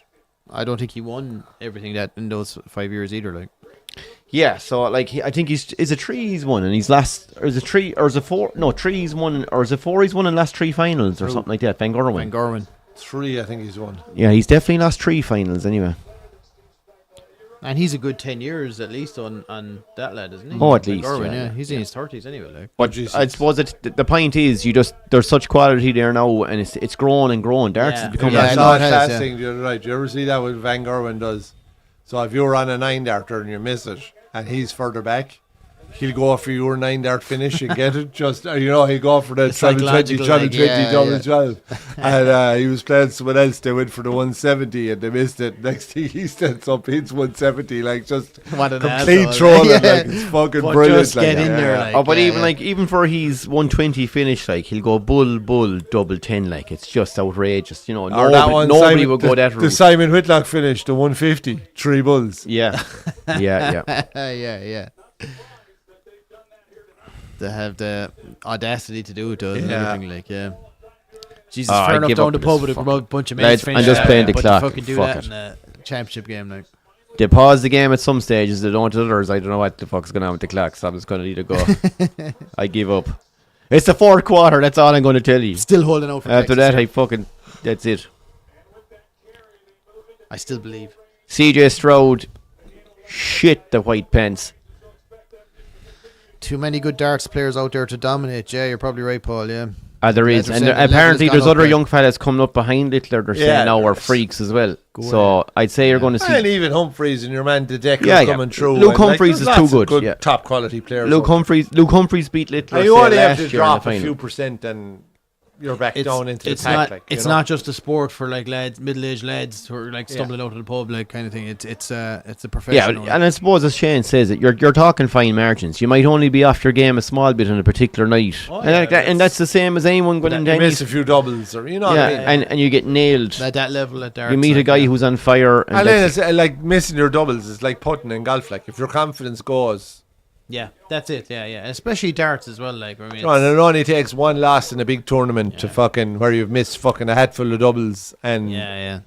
I don't think he won everything that in those 5 years either. Like, Yeah. So like, I think is it 3 he's won, and he's last, or is it 3, or is it 4? No, 3 he's won, or is it 4 he's won in last 3 finals or something like that. Van Gerwen. Van Gerwen, 3, I think he's won. Yeah, he's definitely lost 3 finals anyway. and he's a good 10 years at least on that lad, isn't he? Oh, at Van least, Gerwen, yeah. He's in his 30s anyway. Like, But Jesus. I suppose the point is, there's such quality there now, and it's growing and growing. Darts Yeah. has become Yeah, I I know saw a it has, class yeah. thing the other night. Do you ever see that what Van Gerwen does? So if you're on a 9-darter and you miss it, and he's further back, he'll go for your 9-dart finish and get it. Just he'll go for the treble 20, psychological, treble like, 20, yeah, double yeah. 12. And he was playing someone else. They went for the 170 and they missed it. Next thing he stands up, hits 170, like just What an complete asshole. trolling. Yeah. Like it's fucking But brilliant. just get in there, like, Oh, but yeah, even yeah. like even for his 120 finish, like he'll go bull double 10, like it's just outrageous. Or Nobody, that one, nobody Simon, would go that the route. Simon Whitlock finish, the 150, 3 bulls. Yeah. yeah. They have the audacity to do it, though. And Yeah. everything, like, yeah. Jesus, Oh, fair I enough give down up the with pub this with a fucking- bunch of Lads, mates I'm finished just that, playing the but clock. to fucking do Fuck that it. in a championship game, like. They pause the game at some stages. They don't at others. I don't know what the fuck's going on with the clock, so I'm just going to let it go. I give up. It's the 4th quarter. That's all I'm going to tell you. Still holding out for After Texas. that, that's it. I still believe. CJ Stroud, shit the white pants. Too many good darts players out there to dominate. Yeah, you're probably right, Paul. Yeah. There Yeah, is, they're and saying the apparently level's there's gone up other there. young fellas coming up behind Littler. They're Yeah, saying now there are is. freaks as well. Go So ahead. I'd say you're going to see And even Humphreys and your man Dedecker Yeah, yeah. coming through. Luke and, Humphreys there's is too lots of good, yeah. top quality players. Luke out there. Humphreys. Luke Humphreys beat Littler. And you only have last to year in the drop a final. few percent and you're back It's, down into it's the pack. not. like, It's you know? not just a sport for like lads, middle-aged lads who are like stumbling out of the pub, like kind of thing. It's a Yeah, professional. and I suppose as Shane says it, you're talking fine margins. You might only be off your game a small bit on a particular night, Oh, and, yeah, like that, and that's the same as anyone going into you any. miss a few doubles, or you know what I Yeah, mean. and you get nailed. at that level at darts. You meet a like, guy yeah. who's on fire, and And then that's it's like missing your doubles is like putting in golf. Like if your confidence goes, Yeah, that's it. Yeah, especially darts as well. Like, I mean, and it only takes one loss in a big tournament to fucking where you've missed fucking a hatful of doubles, and yeah.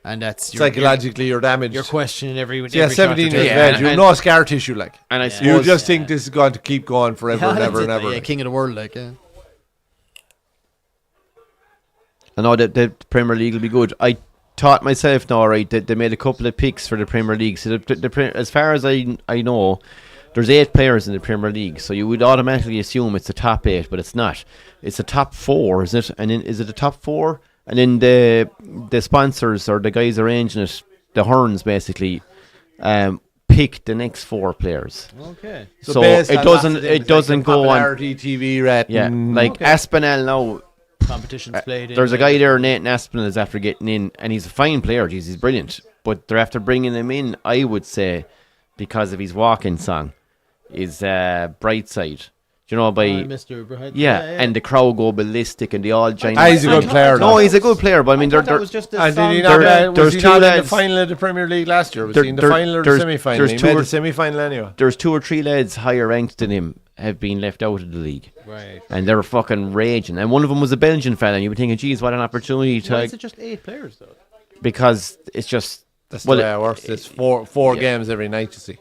And that's psychologically you're damaged. You're questioning every. yeah, every 17 shot years you're of taking. age. You have no scar tissue, like. and I Yeah. suppose You just think this is going to keep going forever and Yeah, ever that's and it, ever. yeah, like. king of the world, like, yeah. I know that the Premier League will be good. I thought myself now, right, that they made a couple of picks for the Premier League. So as far as I know, there's 8 players in the Premier League. So you would automatically assume it's the top 8, but it's not. It's the top 4, is it? And then is it the top 4? And then the sponsors or the guys arranging it, the Horns basically, pick the next 4 players. Okay. So based it on doesn't lots of things, it doesn't like go on. popularity, TV rating. Yeah, like Okay. Aspinall now. Competitions played. There's a guy there, Nathan Aspinall, is after getting in, and he's a fine player. He's brilliant. But they're after bringing him in, I would say, because of his walking song, is Brightside. you know, by Mr. Brahid. and the crowd go ballistic and they all join. He's a good player. No, he's a good player, but I mean, That they're was just And a did he song. not, there's was he two not in the lads- final of the Premier League last year? Was There- he in the there- final or the there's- semi-final? there's He two made or- the semi-final anyway. there's 2 or 3 lads higher ranked than him have been left out of the league, Right. and they're fucking raging. And one of them was a Belgian fella, and you were thinking, geez, what an opportunity Why to is it just 8 players though? because it's just That's well, the way it works. It's four games every night, you see.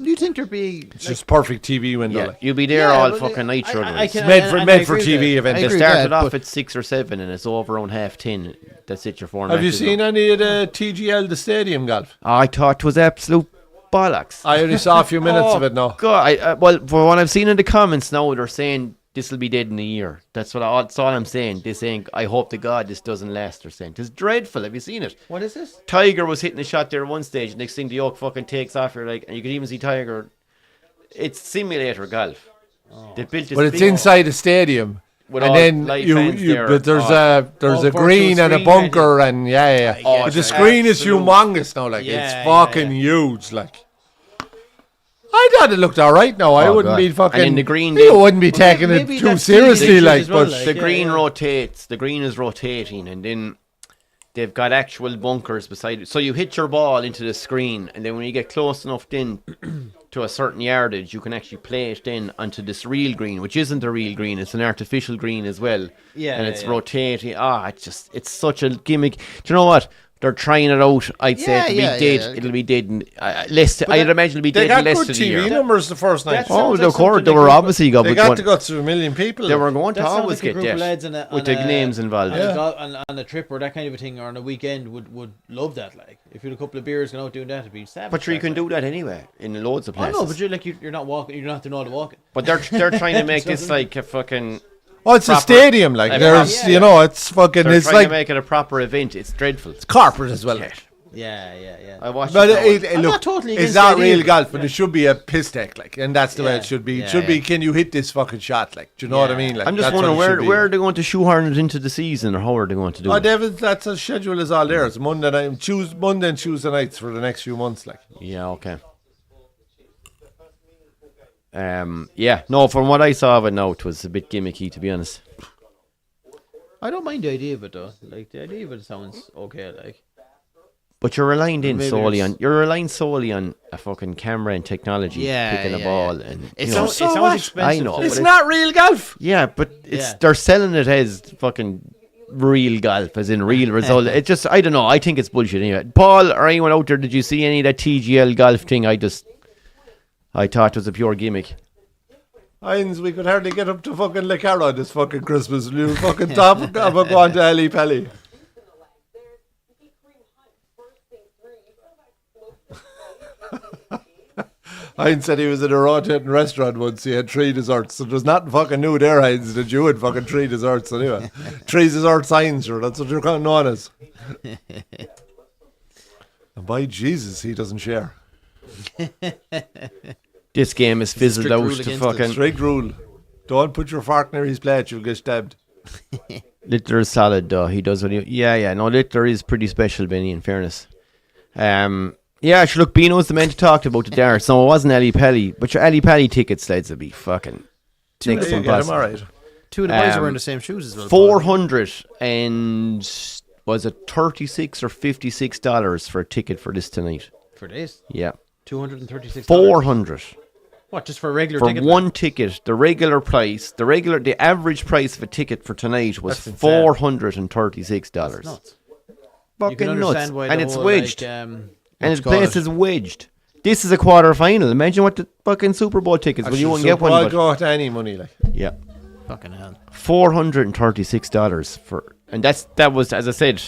Do you think there'd be? It's just perfect TV window. yeah, like. you'll be there Yeah, all but fucking night. I Otherwise. can- Made and for I made for agree with TV that. event. I They agree with started that, off but- at 6 or 7, and it's over around 10:30. That's it. Your format. Have you is seen up. any of the TGL, the stadium golf? I thought it was absolute bollocks. I only saw a few minutes of it now. God, well, for what I've seen in the comments now, they're saying this will be dead in a year. That's all I'm saying. They're saying, I hope to God this doesn't last. They're saying it's dreadful. Have you seen it? What is this? Tiger was hitting a shot there at one stage. Next thing the yoke fucking takes off. You're like, and you can even see Tiger. It's simulator golf. They built this But it's big- inside a stadium. With And all then light you fans there. but there's Oh. a virtual green and a screen, bunker and yeah. Oh, But the it's screen is absolute- humongous now, like Yeah, it's yeah, fucking huge, like. I thought it looked alright now. I Oh, wouldn't God. be fucking. And in the green, you they- wouldn't be taking maybe it too that's seriously, feeding like. as well, But like. The Yeah, green yeah. rotates. The green is rotating, and then they've got actual bunkers beside it. So you hit your ball into the screen, and then when you get close enough then to a certain yardage, you can actually play it then onto this real green, which isn't a real green. It's an artificial green as well. Yeah, and yeah, it's yeah. rotating. It's such a gimmick. Do you know what? They're trying it out. I'd say Yeah, it'll yeah, be dead. yeah. It'll be dead. I'd imagine it'll be they dead got less good of the TV year. numbers the first night. That's- Oh, Sounds of like course, something they like were a- obviously They got going. to go to 1 million people. They were going to That sounds always like a get group of that lads with the names involved. on a trip or that kind of a thing, or on a weekend would love that. Like if you had a couple of beers going out doing that, it'd be savage. But you can do that anyway in loads of I places. know, but you're not walking. You're not doing all the walking. But they're trying to make this like a fucking. Oh, it's a proper- stadium, like a there's, proper- you know, it's fucking, They're it's trying like to make it a proper event. It's dreadful. corporate as well. Like. Yeah. I watched But it. it, I'm look, not totally it's against not the real idea, golf, but it should be a piss take, like, and that's the way Yeah. it should be. Yeah, It should be, yeah. can you hit this fucking shot, like, do you know what I Yeah. mean? Like, I'm just that's wondering what it should be. where are they going to shoehorn it into the season, or how are they going to do Oh, it? David, that's a schedule is all there. It's Monday night, Monday and Tuesday nights for the next few months, like. Yeah, okay. Yeah, no. From what I saw of it, now it was a bit gimmicky, to be honest. I don't mind the idea of it though. Like the idea of it sounds okay. Like But you're relying Maybe solely there's- on a fucking camera and technology picking a ball and It you know. sounds, So it sounds what? expensive. I know, to- but It's not real golf. Yeah, but Yeah. they're selling it as fucking real golf, as in real result. It just, I don't know. I think it's bullshit anyway. Paul or anyone out there, did you see any of that TGL golf thing? I thought it was a pure gimmick. Heinz, we could hardly get up to fucking Le Carra this fucking Christmas. We were fucking top of going to Ali Pelly. Heinz said he was in a rotating restaurant once. He had 3 desserts. So there's nothing fucking new there, Heinz, that you had fucking 3 desserts anyway. 3 desserts, Heinz, sure. That's what you're kind of known as. And by Jesus, he doesn't share. This game is fizzled strict out rule to against fucking. Strict rule. Don't put your fork near his plate, you'll get stabbed. Littler is solid though. He does what he. Yeah. No, Littler is pretty special, Benny. In fairness. Yeah, actually, look, Bino's the man to talk to about the darts. No, it wasn't Ali Pelly, but your Ali Pelly tickets, lads, would be fucking next to There you get him, impossible. all right. Two of the boys are Um, wearing the same shoes as well. 400 and was it $36 or $56 for a ticket for this tonight? for this. Yeah, $236. 400 What? Just for a regular for ticket? one ticket. The average price of a ticket for tonight was That's insane. $436. That's nuts. You Fucking can nuts, understand why and the it's whole, wedged, Like, and his what's it place called? is wedged. This is a quarter final. Imagine what the fucking Super Bowl tickets. Well, you wouldn't get one. I'll But, go to any money, like. yeah. Fucking hell. $436 for, and that was, as I said,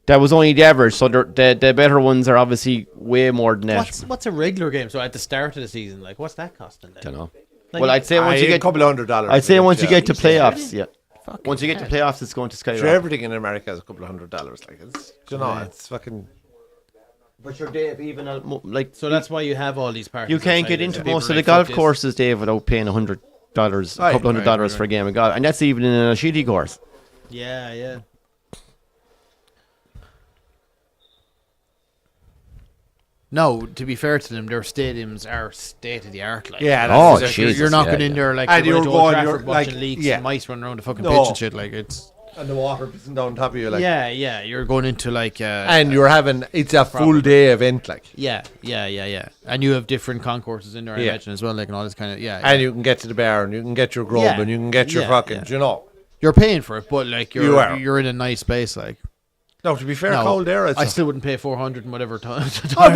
that was only the average. So the better ones are obviously way more than that. What's a regular game? So at the start of the season, like what's that costing then? Don't know. Like, Well, I'd say once you a get, couple of $100. I'd say once you get to Are you playoffs, serious? yeah. Fucking Once you get to hell. playoffs, it's going to Sure, skyrocket. everything in America is a couple of $100. Like, it's, you know, Yeah. it's fucking. But you're Dave, even like So that's why you have all these parties. you can't outside get it. into People most are of the like, fuck golf this. courses, Dave, without paying $100, a Aye. couple $100 Right. for a game of golf, and that's even in a shitty course. No, to be fair to them, their stadiums are state of the art. Like, Yeah, Oh, that's Jesus. you're not yeah, going in yeah. there like And you're you're going to going- Old Trafford you're watching like- leaks yeah. and mice running around the fucking No. pitch and shit. Like it's and the water pissing down top of you, like. yeah, you're going into like And you're having it's a full day event, like. yeah, and you have different concourses in there, I Yeah. imagine as well, like and all this kind of And you can get to the bar, and you can get your grub, Yeah. and you can get your Yeah, fucking, yeah. you know. you're paying for it, but like You are. you're in a nice place, like. No, to be fair, No, cold air. I still wouldn't pay 400 and whatever time. Oh,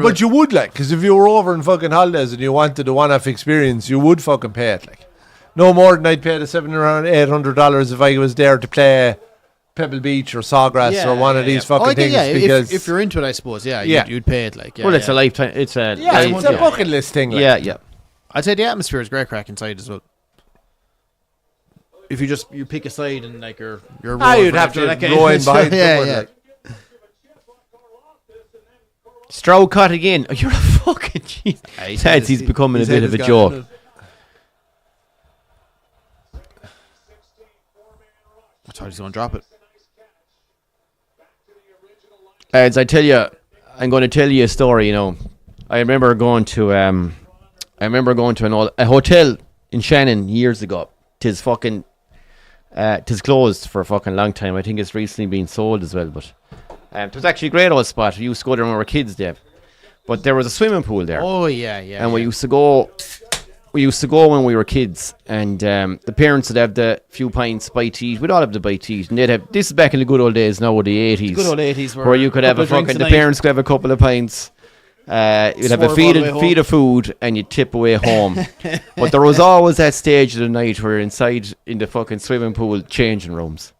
but you would, like, because if you were over in fucking holidays and you wanted a one-off experience, you would fucking pay it, like. No more than I'd pay the $700, $800 if I was there to play Pebble Beach or Sawgrass or one of these fucking things. Because if you're into it, I suppose, Yeah. you'd pay it, like. Yeah, Well, it's yeah. a lifetime. It's a yeah, life- it's a bucket list thing. Like. Yeah. I'd say the atmosphere is great crack inside as well. If you pick a side and like you're You'd have to go in behind someone, like. Stroud caught again. Oh, you're a fucking jeez. He's becoming a bit of a joke. I thought he's going to drop it. Lads, I'm going to tell you a story. You know, I remember going to a hotel in Shannon years ago. Tis closed for a fucking long time. I think it's recently been sold as well. But it was actually a great old spot. We used to go there when we were kids, Dave. But there was a swimming pool there. Oh yeah. And we used to go when we were kids, and the parents would have the few pints, bite to eat. We'd all have the bite to eat, and they'd have this is back in the good old days. Now, the 80s, Good old 80s where you could have a fucking. The parents could have a couple of pints. You'd have a feed of food, and you'd tip away home. But there was always that stage of the night where you're inside in the fucking swimming pool changing rooms,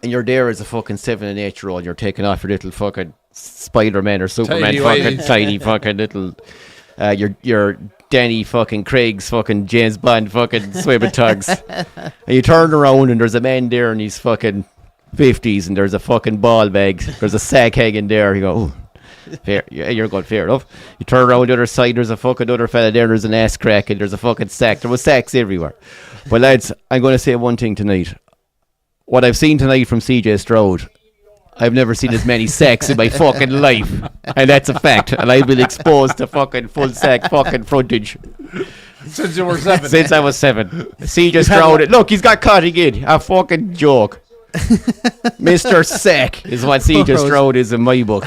and you're there as a fucking 7 and 8 year old. You're taking off your little fucking Spider-Man or Superman Tiny fucking whities. tiny fucking little. Your Danny fucking Craig's fucking James Bond fucking swimming togs. And you turn around and there's a man there in his fucking 50s and there's a fucking ball bag. There's a sack hanging there. You go, ooh, fair. Yeah, you're going, fair enough. You turn around the other side, there's a fucking other fella there. There's an ass crack and there's a fucking sack. There was sacks everywhere. But lads, I'm going to say one thing tonight. What I've seen tonight from CJ Stroud, I've never seen as many sacks in my fucking life. And that's a fact. And I've been exposed to fucking full sack fucking frontage Since you were 7. since I was 7. CJ Stroud. Look, he's got caught again. A fucking joke. Mr. Sack is what CJ Stroud is in my book.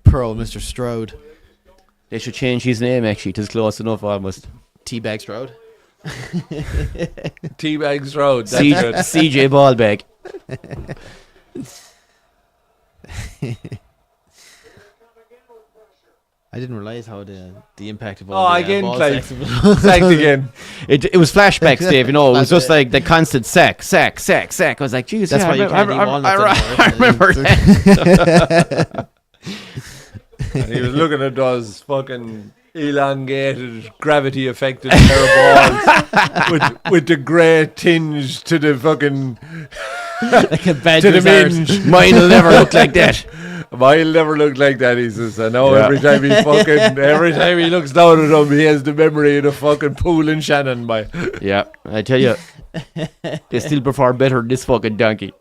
Pro Mr. Stroud, They should change his name, actually. It is close enough, almost. Teabag Stroud. Teabags Road. That's good. CJ Ballbag. I didn't realize how the impact of Oh, all the again, ball Clive. sacks was- Sacked again. It was flashbacks, Dave. You know, it was That's just like the constant sack. I was like, Jesus, That's yeah, why you can't eat walnuts I remember that. And he was looking at those fucking elongated, gravity affected pair of balls with the grey tinge to the fucking like a to the badger's arse. minge. Mine will never look like that. Mine never looked like that, he says. I know Yeah. every time he looks down at him, he has the memory of the fucking pool in Shannon, by. Yeah, I tell you, they still perform better than this fucking donkey.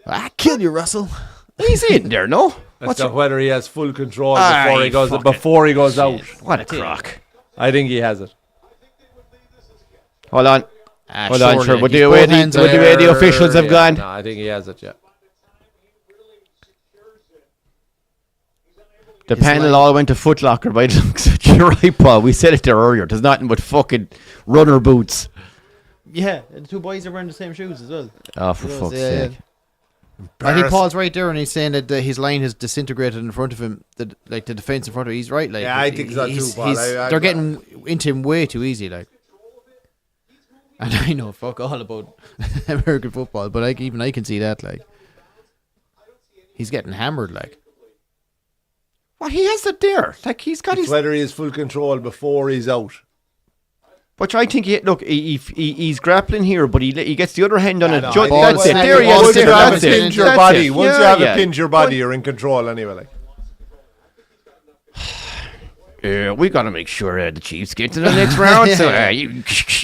I kill you, Russell. He's in there, no? That's not whether he has full control Aye, before he goes out. What a crock. I think he has it. Hold on. Hold on, sure. But He's the way both hands the officials have Yeah, gone. No, I think he has it, yeah. The panel all went to Foot Locker by the looks of it. You're right, Paul. We said it there earlier. There's nothing but fucking runner boots. Yeah, the two boys are wearing the same shoes as well. Oh, for Yes, fuck's yeah, sake. I think Paul's right there, and he's saying that his line has disintegrated in front of him. The defense in front of him. He's right. Like, Yeah, I think so too, Paul. they're getting into him way too easy. Like, and I know fuck all about American football, but like even I can see that. Like, he's getting hammered. Like, Well, he has it there. Like, he's got It's his... whether he has full control before he's out. But I think, he's grappling here, but he gets the other hand on it. no, Just, I that's think it. There he once is. you There, have that's it it. pinned your That's body, it. once you Yeah, have yeah. it pinned your body, you're in control anyway. Like. we got to make sure the Chiefs get to the next round. So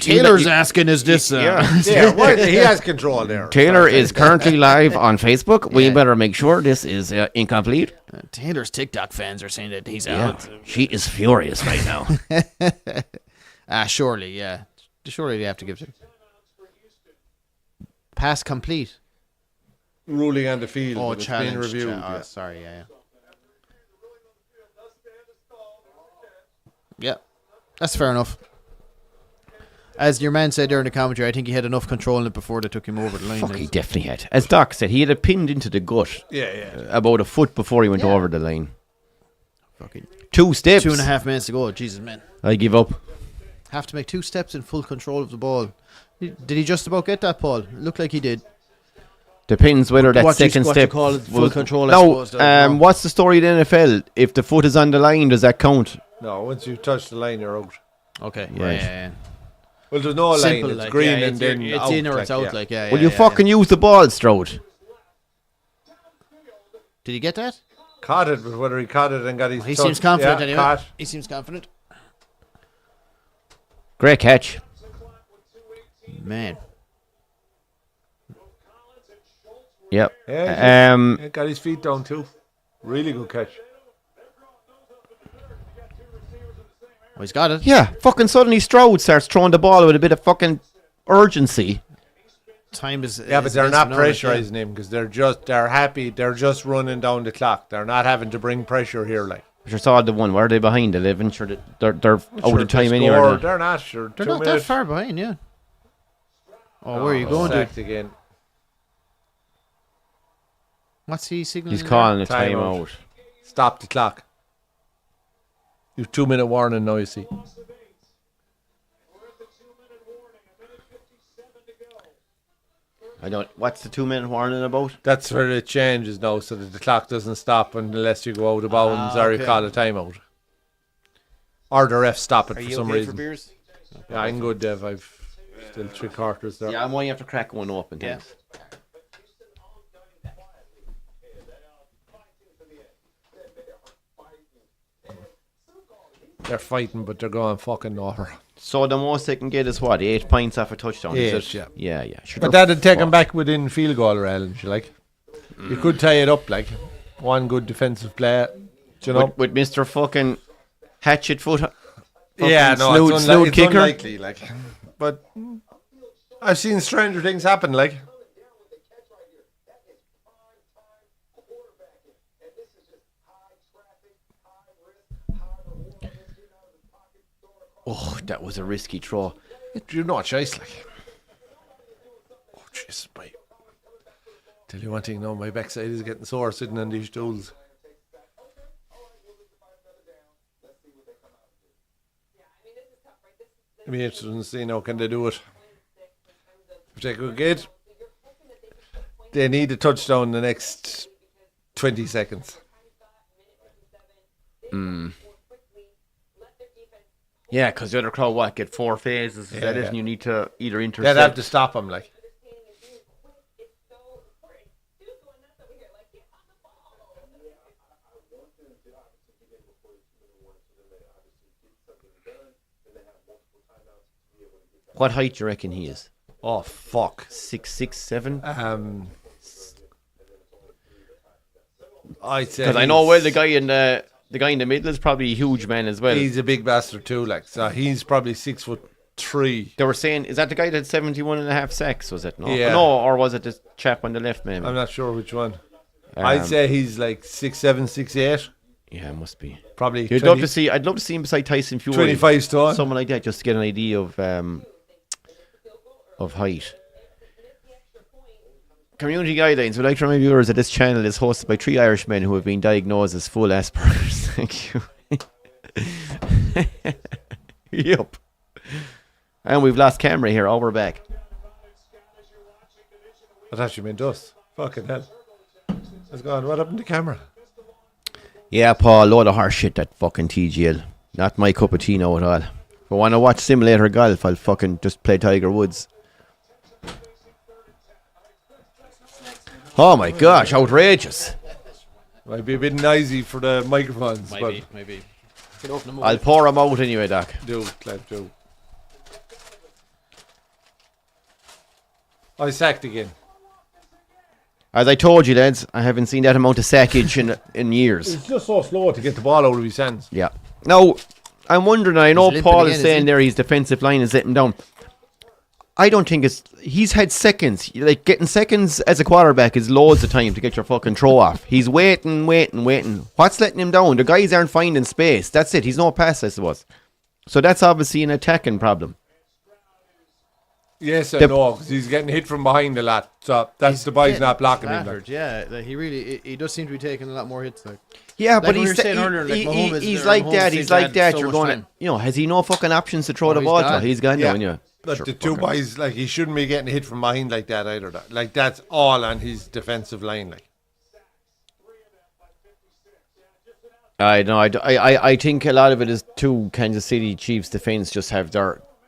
Taylor's asking, is this... Yeah, he has control there. Taylor is currently live on Facebook. We better make sure this is incomplete. Taylor's TikTok fans are saying that he's Yeah, out. she is furious right now. Surely, yeah. Surely they have to give it. Pass complete. Ruling on the field. Oh, but it's challenge. being reviewed. Yeah. Sorry, yeah. Yeah, that's fair enough. As your man said there in the commentary, I think he had enough control in it before they took him over the line. Fuck, he definitely had. As Doc said, he had it pinned into the gut. About a foot before he went over the line. Fucking 2 steps. 2.5 minutes to go. Jesus, man. I give up. Have to make 2 steps in full control of the ball. Did he just about get that, Paul? Looked like he did. Depends whether that second what step. you call it, full control, I No, suppose. what's the story in the NFL? If the foot is on the line, does that count? No, once you touch the line, you're out. Okay. Right. Yeah. Well, there's no Simple, line. It's like, green yeah, and then it's out. in or it's out. Like, yeah. Will you fucking use the ball, Stroud? Did he get that? Caught it, but whether he caught it and got his He touch- seems confident yeah, anyway. Caught. He seems confident. Great catch. Man. Yep. Yeah, he got his feet down too. Really good catch. Well, he's got it. Yeah, fucking suddenly Stroud starts throwing the ball with a bit of fucking urgency. Time is... Yeah, but is they're not against him now, pressurizing him because they're happy. They're just running down the clock. They're not having to bring pressure here. Like, I just saw the one. Where are they behind? 11? Sure, they're out of time anyway. Score. aren't they? They're not sure. They're 2 not minutes. that far behind, yeah. Oh, where are you going, dude? Sacked again. What's he signaling? He's calling a Time timeout. out. Stop the clock. You 2 minute warning now, you see. I don't. What's the 2 minute warning about? That's where it changes now, so that the clock doesn't stop unless you go out of bounds or you okay. call a timeout. Or the ref stop it Are for you some okay reason. for beers? Yeah, I'm good, Dev. I've still 3/4 there. Yeah, I might have to crack one open. Yeah. Thanks. They're fighting, but they're going fucking nowhere. So the most they can get is what? 8 points off a touchdown. Is 8, it? yeah. Yeah. Sure, But that'd take them back within field goal range, like. You could tie it up, like. One good defensive play, you know. with Mr. fucking hatchet foot. Yeah, no, Snood it's kicker. unlikely, like. But I've seen stranger things happen, like. Oh, that was a risky throw. You're not choice, like. Oh, jeez, mate. Tell you one thing, now my backside is getting sore sitting on these stools. It'll be interesting to see now, can they do it? If they could get, they need a touchdown in the next 20 seconds. Yeah, because the other crowd, get 4 phases. Is that it? yeah. And you need to either They'd intercept. have to stop them, like. What height do you reckon he is? Oh, fuck. 6'6", 7"? I'd say Because I know the guy in the middle is probably a huge man as well. he's a big bastard too, like, so he's probably 6'3". They were saying, is that the guy that had 71.5 sacks? Was it? No, Yeah. no, or was it the chap on the left, maybe? I'm not sure which one. I'd say he's like 6'7", 6'8". Yeah, it must be. Probably I'd love to see him beside Tyson Fury. 25 stone. Someone like that, just to get an idea of height. Community guidelines. We'd like to remind viewers that this channel is hosted by 3 Irishmen who have been diagnosed as full Asperger's. Thank you. Yep. And we've lost camera here. Oh, we're back. I thought you meant us. Fucking hell. It's gone. What happened to the camera? Yeah, Paul, load of horse shit, that fucking TGL. Not my cup of tea now at all. If I want to watch simulator golf, I'll fucking just play Tiger Woods. Oh my gosh, outrageous. Might be a bit noisy for the microphones. but Maybe. Get open them I'll pour them out anyway, Doc. Do, Clive, do. I sacked again. As I told you, lads, I haven't seen that amount of sackage in years. It's just so slow to get the ball out of his hands. Yeah. Now, I'm wondering, I know limping Paul again, is is saying he? there his defensive line is letting down. I don't think he's had seconds. Like, getting seconds as a quarterback is loads of time to get your fucking throw off. He's waiting. What's letting him down? The guys aren't finding space. That's it. He's no pass, I suppose. So that's obviously an attacking problem. Yes and no, because he's getting hit from behind a lot. So that's the boys not blocking him. Flattered, yeah, like he does seem to be taking a lot more hits. Like. Yeah, Like but we were saying earlier, like Mahomes- he's or like Mahomes that. seems He's to like have that. so You're much going time. to, has he no fucking options to throw the he's ball gone. to? He's gone Yeah. now, yeah. But Sure, the two fucker. boys, like, he shouldn't be getting hit from behind like that either. Like, that's all on his defensive line. Like, I know. I think a lot of it is two Kansas City Chiefs defense just have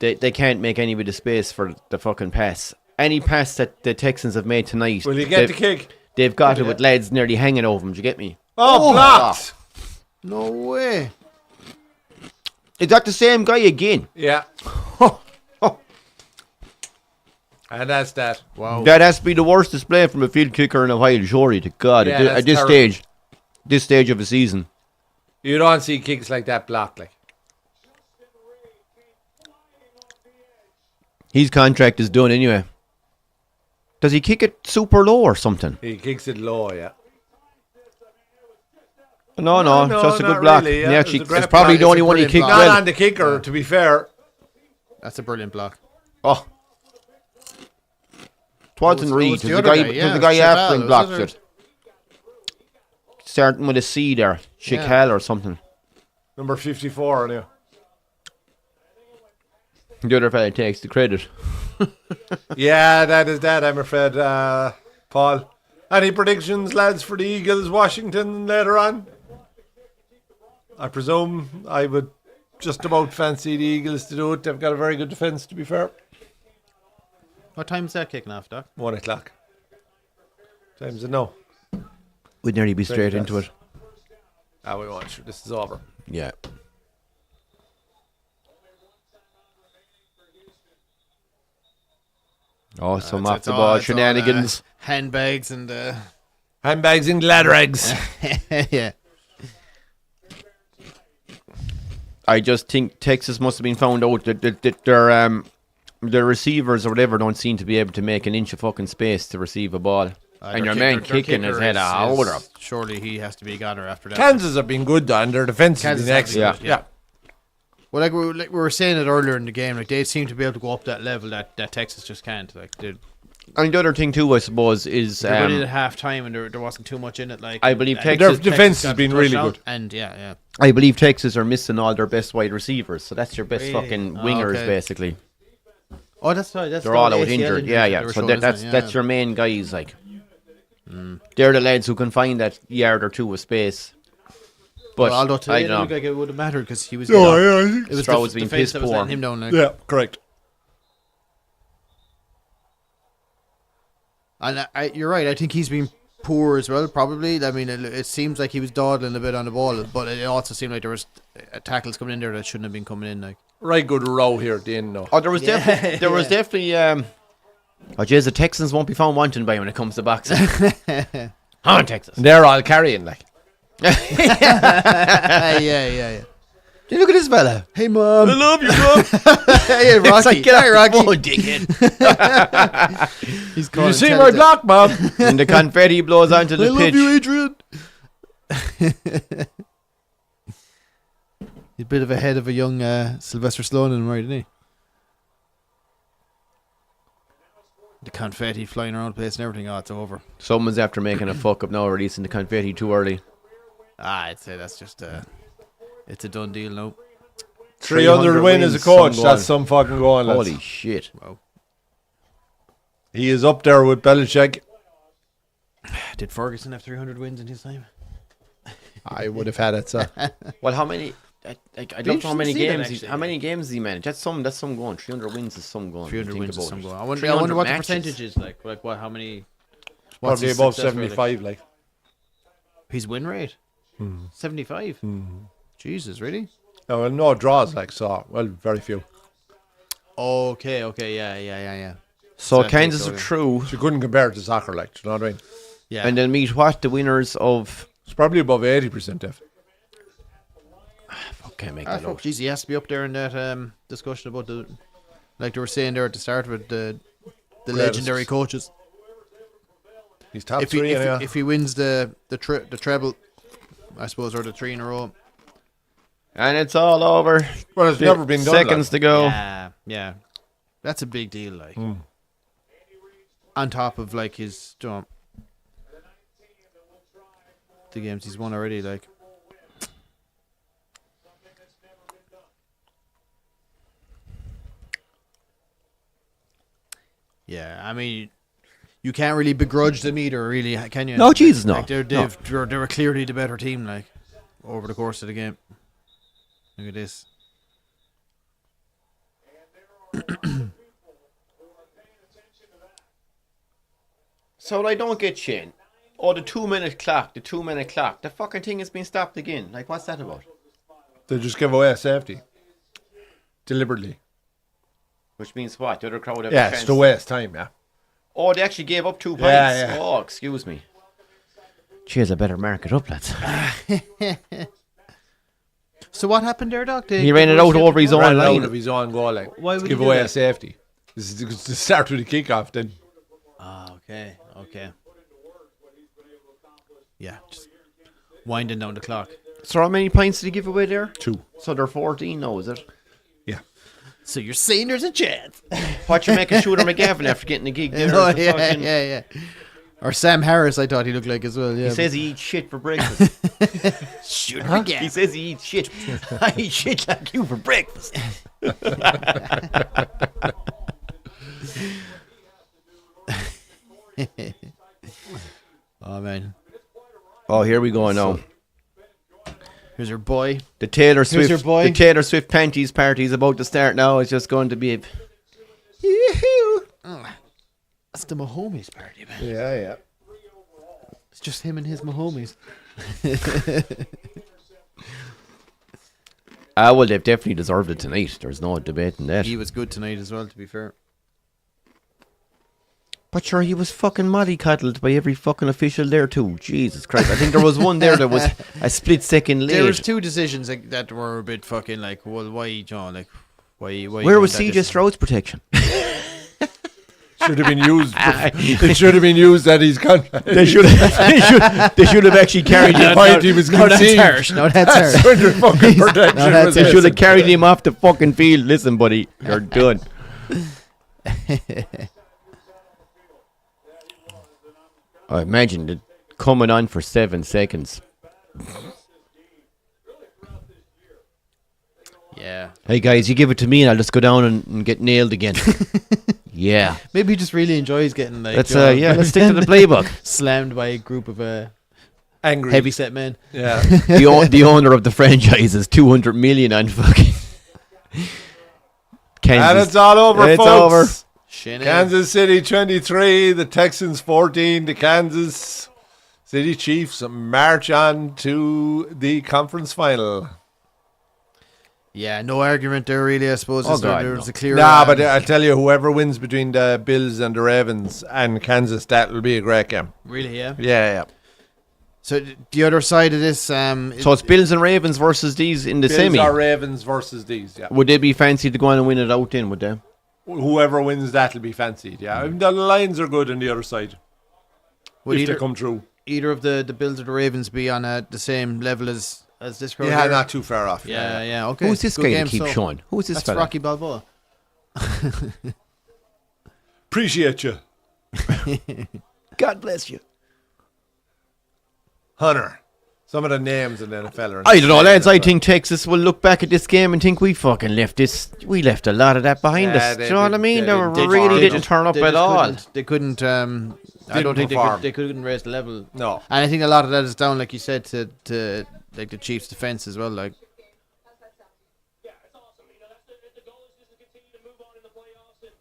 they can't make any bit of space for the fucking pass. Any pass that the Texans have made tonight, will he get the kick? they've got it with lads nearly hanging over them. Do you get me? Oh, blocked! No way. Is that the same guy again? Yeah. And that's that. Wow. That has to be the worst display from a field kicker in a while, surely to God. Yeah, at that's this terrible. stage of the season. You don't see kicks like that blocked. Like, His contract is done anyway. Does he kick it super low or something? he kicks it low, yeah. No, No, just a not good block. really, yeah. He It actually, was a great it's probably block. the It's only a one he brilliant kicked block. Not well. on the kicker, to be fair. That's a brilliant block. Oh. It wasn't It Reed. was It the was the other guy, guy, it yeah, was the guy Chakal, after him was blocked it? it. Starting with a C there. Chakal or something. Number 54, anyway. The other fella takes the credit. Yeah, that is that, I'm afraid, Paul. Any predictions, lads, for the Eagles, Washington later on? I presume I would just about fancy the Eagles to do it. They've got a very good defence, to be fair. What time is that kicking off, Doc? 1 o'clock. Time's it now. We'd nearly be straight into it. Ah, we won't. Sure, this is over. Yeah. Oh, some off It's the all- ball it's all, shenanigans. handbags and Handbags and ladder eggs. yeah. I just think Texas must have been found out that their receivers or whatever don't seem to be able to make an inch of fucking space to receive a ball. And your man kicking his head out of it. Surely he has to be a goner after that. Kansas have been good, though, and their defence has Kansas been have excellent. been good, Yeah. Well, like we were saying it earlier in the game, like they seem to be able to go up that level that Texas just can't. Like And the other thing too, I suppose, is they went in at half time and there wasn't too much in it. Like I believe and Texas- Their defence got has been the really touchdown, good. And yeah. I believe Texas are missing all their best wide receivers, so that's your best Really? fucking Oh, wingers okay. basically. Oh, that's right. That's They're all out ACL injured. Yeah, injuries yeah. they were So showing, that's isn't it? that's your main guys. Like they're the lads who can find that yard or two of space. But Well, although I today it don't looked know. like it would have mattered because he was. I think. It was Stroud's the been defense piss that was poor. letting him down. Like. Yeah, correct. And you're right. I think he's been poor as well. Probably. I mean, it seems like he was dawdling a bit on the ball, but it also seemed like there was tackles coming in there that shouldn't have been coming in. Like. Right good row here at the end, though. Oh, there was definitely oh, jeez, the Texans won't be found wanting by when it comes to boxing. On Texas. They're all carrying, like. yeah. Hey, look at this fella. Hey, mom. I love you, bro. Hey, Rocky. It's like, get Hey, off the Rocky. phone, dickhead. He's Did you see my block? block, Bob? And the confetti blows onto the I pitch. love you, Adrian. He's a bit of a head of a young Sylvester Stallone in him, right, isn't he? The confetti flying around the place and everything. Oh, it's over. Someone's after making a fuck up now, releasing the confetti too early. I'd say that's just it's a done deal now. 300 win as a wins, coach. some That's goal. some fucking going, lads. Holy shit. Wow. He is up there with Belichick. Did Ferguson have 300 wins in his time? I would have had it, so. Well, how many? I don't know how many interesting to see that, games. actually, How many games he managed? That's some going. 300 wins is some going. 300 Think wins is about some it. goal. I wonder 300 what the matches. percentage is like. Like what? How many? what's Probably his above success rate, 75, like. His win rate? 75? Jesus, really? No, well, no draws, like, so, well, very few. Okay, yeah. So that Kansas takes are over. through, You couldn't compare it to soccer, like, do you know what I mean? Yeah. and then meet what? The winners of... It's probably above 80%, Def. Okay, make Ah, that fuck, out. jeez, he has to be up there in that discussion about the, like they were saying there at the start with the legendary coaches. He's top If three, he, anyway. if he wins the treble, I suppose, or the 3 in a row. And it's all over. Well, it's never been done. Seconds to go. Yeah, that's a big deal. Like on top of like his the games he's won already. Like yeah, I mean. You can't really begrudge them either, really, can you? No, Jesus, no. Like they were clearly the better team, like over the course of the game. Look at this. So I don't get Shane. Oh, the 2-minute clock. The fucking thing has been stopped again. Like, what's that about? They just give away a safety. Deliberately. Which means what? The other crowd have Yeah, a chance. it's to waste time, yeah. Oh, they actually gave up 2 points. Yeah. Oh, excuse me. Cheers, I better mark it up, lads. So what happened there, Doc? He ran it out over his own Ran out line. of his own goal, like, Why to would give he do away that? a safety. This is to start with the kickoff, then. Oh, okay. Yeah, just winding down the clock. So how many points did he give away there? 2. So they're 14 now, is it? Yeah. So you're saying there's a chance? What you making Shooter McGavin after getting the gig there? Oh, The fucking- yeah. Or Sam Harris, I thought he looked like as well. Yeah, He says he eats shit for breakfast. shoot He says he eats shit. I eat shit like you for breakfast. Oh man, Oh, here we go now. here's your boy. The Taylor Swift, your boy. the Taylor Swift panties party is about to start now. It's just going to be. That's the Mahomes party, man. Yeah. It's just him and his Mahomes. Well, they've definitely deserved it tonight. There's no debating that. He was good tonight as well, to be fair. But sure, he was fucking mollycoddled by every fucking official there too. Jesus Christ! I think there was one there that was a split second late. There was 2 decisions that were a bit fucking like, well, why, John? Like, why? Where was CJ Stroud's protection? Should have been used. It should have been used at his contract. They should have actually carried him. Point he was conceived. No, that's harsh. Under fucking protection. that's was They should have missing. carried him off the fucking field. Listen, buddy, you're done. I imagine it coming on for 7 seconds. Yeah. Hey guys, you give it to me and I'll just go down and get nailed again. Yeah. Maybe he just really enjoys getting like. Let's stick to the playbook. Slammed by a group of Angry. heavy set men. Yeah. The owner of the franchise is 200 million on fucking Kansas. And it's all over, It's folks. over. Shinny. Kansas City 23, the Texans 14, the Kansas City Chiefs march on to the conference final. Yeah, no argument there really, I suppose. Oh, God, There was no. a clear. Nah, but I'll tell you, whoever wins between the Bills and the Ravens and Kansas, that will be a great game. really, yeah. Yeah. So the other side of this, So it's Bills and Ravens versus these in the Bills semi. or Ravens versus these, yeah. Would they be fancy to go on and win it out then, would they? Whoever wins, that'll be fancied, yeah. I mean, the Lions are good on the other side. would if either, they come through. either of the Bills or the Ravens be on the same level as this crowd? Yeah, here? not too far off. Yeah, okay. Who's this Good guy game, that keeps so showing? Who's this That's fella? Rocky Balboa. Appreciate you. God bless you. Hunter. Some of the names in the NFL are I don't know, lads. I think Texas will look back at this game and think we fucking left this. We left a lot of that behind Yeah, us. Do they you know what I did- mean? They they really did didn't turn up They at just all. They couldn't. I don't think perform. they couldn't raise the level. No. And I think a lot of that is down, like you said, to like the Chiefs' defense as well. Like, Yeah, it's awesome. You know, the goal is just to continue to move on in the playoffs. And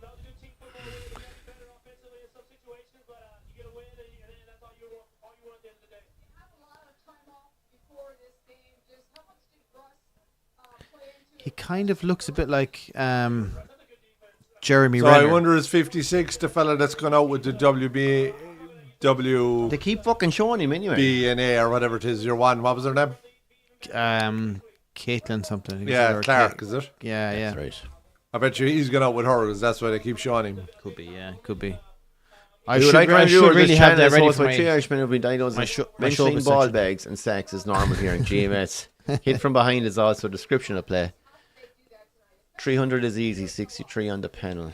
that was a good team football. They got to be better offensively in some situations, but you get a win, and that's all you want at the end of the day. You have a lot of time off before this game. Just how much did Russ kind of looks a bit like Jeremy So Renner. I wonder is 56 the fella that's gone out with the They keep fucking showing him anyway. WBNA or whatever it is. Your one, what was her name? Caitlin something. I think Yeah, it's Clark, is it? Yeah, yeah. That's right. I bet you he's gone out with her because that's why they keep showing him. Could be, yeah, could be. I should really have that ready for three my... Irishmen will be diagnosed my with show mentioning ball section. bags and sacks is normal here in GMS. Hit from behind is also a description of play. 300 is easy, 63 on the panel.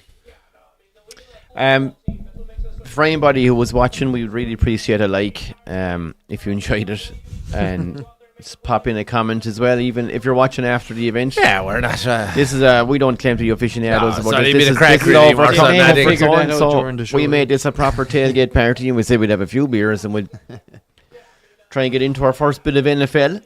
For anybody who was watching, we would really appreciate a like if you enjoyed it, and just pop in a comment as well. Even if you're watching after the event, Yeah, we're not. this is we don't claim to be aficionados. it's about not this. even This a is crack, this is really. over We're its not own, that for its figured own, that out so during the show, we yeah. made this a proper tailgate party, and we said we'd have a few beers and we'd try and get into our first bit of NFL.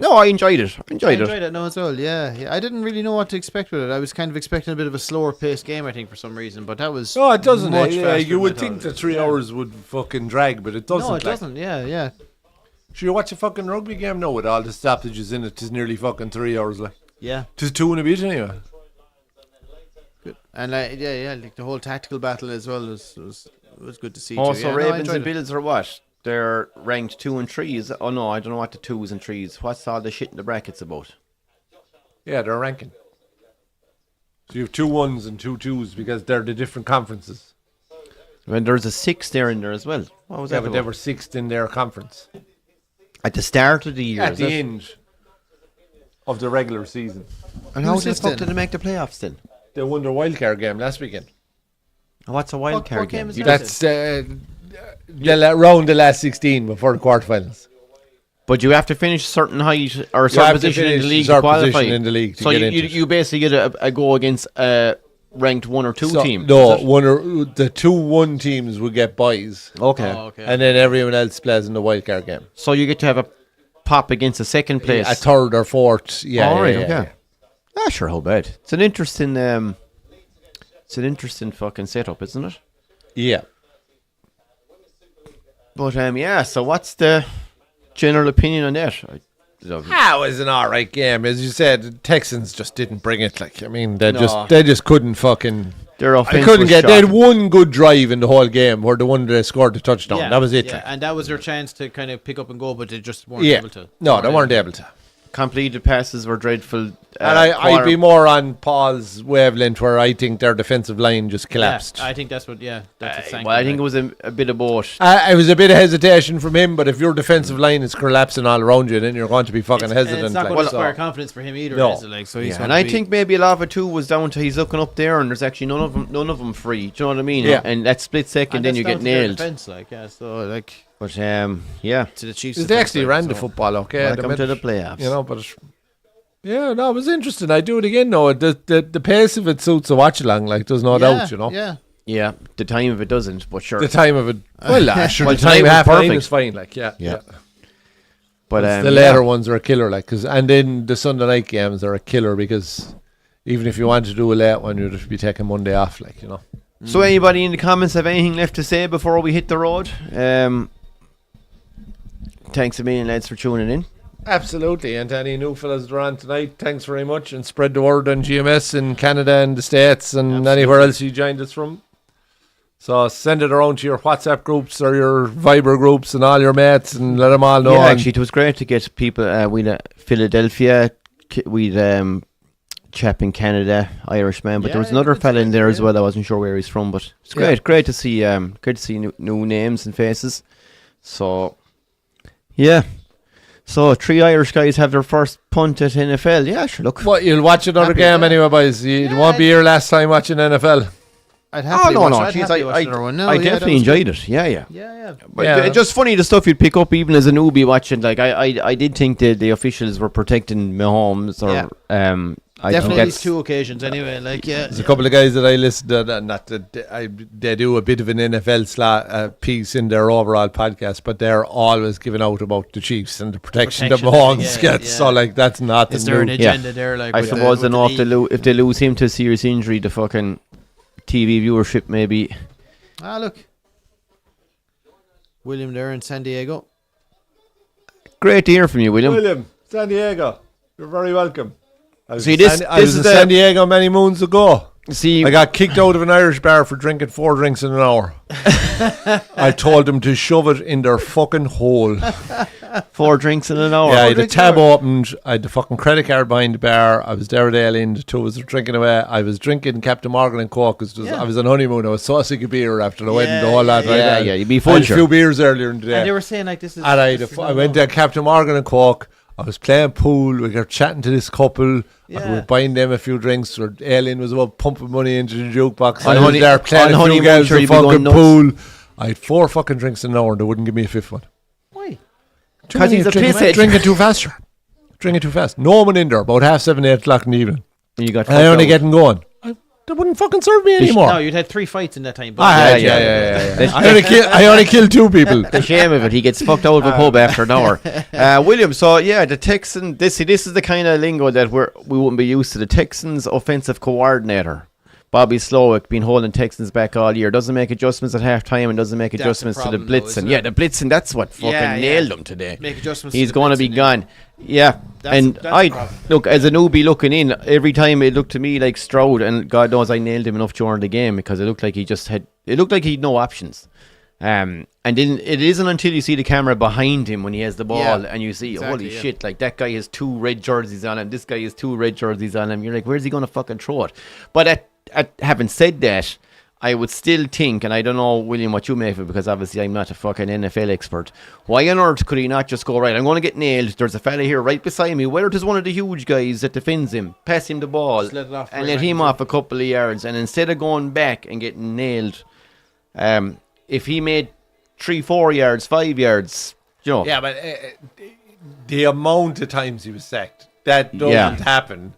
No, I enjoyed it. I enjoyed it. No, as well. Yeah, yeah. I didn't really know what to expect with it. I was kind of expecting a bit of a slower paced game, I think, for some reason. But that was No, it doesn't. much Yeah, faster you than would I think thought. that 3 hours would fucking drag, but it doesn't. No, it like. doesn't. Yeah, yeah. Should you watch a fucking rugby game? No, with all the stoppages in it, it's nearly fucking 3 hours. Like, Yeah. it's 2 and a bit anyway. Good. And yeah, like the whole tactical battle as well was good to see. Oh, too. so Yeah, no, I Ravens enjoyed and it. Bills are what? They're ranked 2 and 3. Oh no, I don't know what the 2s and 3s. What's all the shit in the brackets about? Yeah, they're ranking. So you have 2 1s and 2 2s because they're the different conferences. When there's a 6 there in there as well. What was Yeah, that? but they about? were 6th in their conference At the start of the year. at is the it? end of the regular season. And how Who's the this fuck then? did they make the playoffs then? They won their wildcard game last weekend. And what's a wild What card game game? is You that? don't- That's round the last 16 before the quarterfinals. But you have to finish a certain height or a You certain have to position in finish the league a to certain qualify. position in the league to so get you, into you, it. you basically get a go against a ranked 1 or 2 team. No, is it? one or the 2-1 teams will get buys, Okay. Oh, okay. and then everyone else plays in the wildcard game. So you get to have a pop against a second place. A third or fourth. Yeah. All right. yeah, Okay. yeah. Ah, sure. How bad? It's an interesting. It's an interesting fucking setup, isn't it? Yeah. But yeah. So what's the general opinion on that? It was an alright game, as you said. The Texans just didn't bring it. Like, I mean, they No. just couldn't fucking. Their I offense couldn't was get. They had shocking. one good drive in the whole game, where the one that they scored the touchdown. Yeah, That was it. Yeah, like. and that was their chance to kind of pick up and go, but they just weren't Yeah. able to. No, they weren't able to. Completed passes were dreadful. And I'd be more on Paul's wavelength, where I think their defensive line just collapsed. Yeah, I think that's what. Yeah, that's what sank Well, I them, think it was a bit of both. It was a bit of hesitation from him, but if your defensive line is collapsing all around you, then you're going to be fucking And hesitant. it's not like, going to so. inspire confidence for him either. No. Is it? Like, so he's Yeah, going and to I be- think maybe a lot of it too was down to he's looking up there and there's actually none of them free. Do you know what I mean? Yeah. And that split second, and then that's you down get to their nailed. defense, like, yeah, so like But yeah, to the Chiefs. They defense, actually like, ran the so- football okay. welcome They to the made- playoffs. You know, but yeah, no, it was interesting. I do it again. No, the pace of it suits a watch along. Like, there's no doubt. You know, Yeah. Yeah, the time of it doesn't, but sure. the time of it. Well, sure, Well, the time tonight was half nine perfect. is fine. Like, yeah. But The later ones are a killer. Like, and then the Sunday night games are a killer because even if you want to do a late one, you'd be taking Monday off. Like, you know. So anybody in the comments have anything left to say before we hit the road? Thanks a million, lads, for tuning in. Absolutely, and to any new fellas that are on tonight, thanks very much, and spread the word on GMS in Canada and the States and anywhere else you joined us from. So send it around to your WhatsApp groups or your Viber groups and all your mates and let them all know. Yeah, and- actually, it was great to get people. We Philadelphia, we chap in Canada, Irishman, but there was Yeah, another good fella in stuff, there as yeah. well. I wasn't sure where he's from, but it's Yeah. great to see new names and faces. So yeah. So 3 Irish guys have their first punt at NFL. Yeah, sure. Look. What, you'll watch another Happy game with that. anyway, boys. You won't be here last time watching NFL. I'd Oh happily no, watch, no. I'd Jeez, happily watch another one. No, I yeah, that definitely was enjoyed it. Yeah. good. Yeah. But Yeah. it's just funny the stuff you'd pick up even as a newbie watching. Like I did think the officials were protecting Mahomes or I think Definitely these that's 2 occasions anyway. Like, yeah. There's a couple of guys that I listen to, not that they do a bit of an NFL piece in their overall podcast, but they're always giving out about the Chiefs and the protection that Protection, Mahomes yeah, gets. yeah. So, like, that's not Is there an new. agenda there? Like, I with suppose the, they know with the if they lose him to a serious injury, the fucking TV viewership maybe. look. William there in San Diego. Great to hear from you, William. William, San Diego. You're very welcome. I was See, in this I was is in the- San Diego many moons ago. See, I got kicked out of an Irish bar for drinking 4 drinks in an hour. I told them to shove it in their fucking hole. 4 drinks in an hour. Yeah, I had a tab opened. I had the fucking credit card behind the bar. I was there with Aileen. The two of us were drinking away. I was drinking Captain Morgan and Coke. I was on honeymoon. I was so sick of beer after the wedding, the whole lot. Yeah, right? yeah, you'd be I full, had a sure. few beers earlier in the day. And they were saying like this is. And I went to there. Captain Morgan and Coke. I was playing pool. We got chatting to this couple. Yeah. We were buying them a few drinks. Or Aileen was about pumping money into the jukebox. On I was there playing a few honeymoon, games sure of you'd be going fucking nuts. pool. I had 4 fucking drinks in an hour and they wouldn't give me a 5th one. Why? 'Cause he's a pisshead. Drinking too fast, sure. Drinking too fast. No one in there. About 7:30, 8 o'clock in the evening. You got And I only fucked out. getting going. They wouldn't fucking serve me anymore. No, you'd had 3 fights in that time. But I had, yeah. I only killed 2 people. The shame of it, he gets fucked out of a pub after an hour. William, so yeah, the Texans. This is the kind of lingo that we wouldn't be used to. The Texans offensive coordinator, Bobby Slowick, been holding Texans back all year. Doesn't make adjustments at halftime and doesn't make That's adjustments the to the problem, though, blitzing. isn't Yeah, it? the blitzing. That's what fucking Yeah, yeah. nailed him today. Make adjustments. He's to the going to be blitzing, gone. Yeah, and that's I the problem. look as a newbie looking in. Every time it looked to me like Stroud, and God knows I nailed him enough during the game because it looked like he just had. It looked like he had no options. And then it isn't until you see the camera behind him when he has the ball Yeah, and you see, exactly, holy yeah. shit, like that guy has 2 red jerseys on him. This guy has 2 red jerseys on him. You're like, where's he going to fucking throw it? But having said that, I would still think, and I don't know, William, what you make of it, because obviously I'm not a fucking NFL expert. Why on earth could he not just go, right, I'm going to get nailed. There's a fella here right beside me. Whether it is one of the huge guys that defends him, pass him the ball, Just let it off and right let him back. off a couple of yards. And instead of going back and getting nailed, if he made 3-4 yards, 5 yards, you know. Yeah, but the amount of times he was sacked, that doesn't Yeah. happen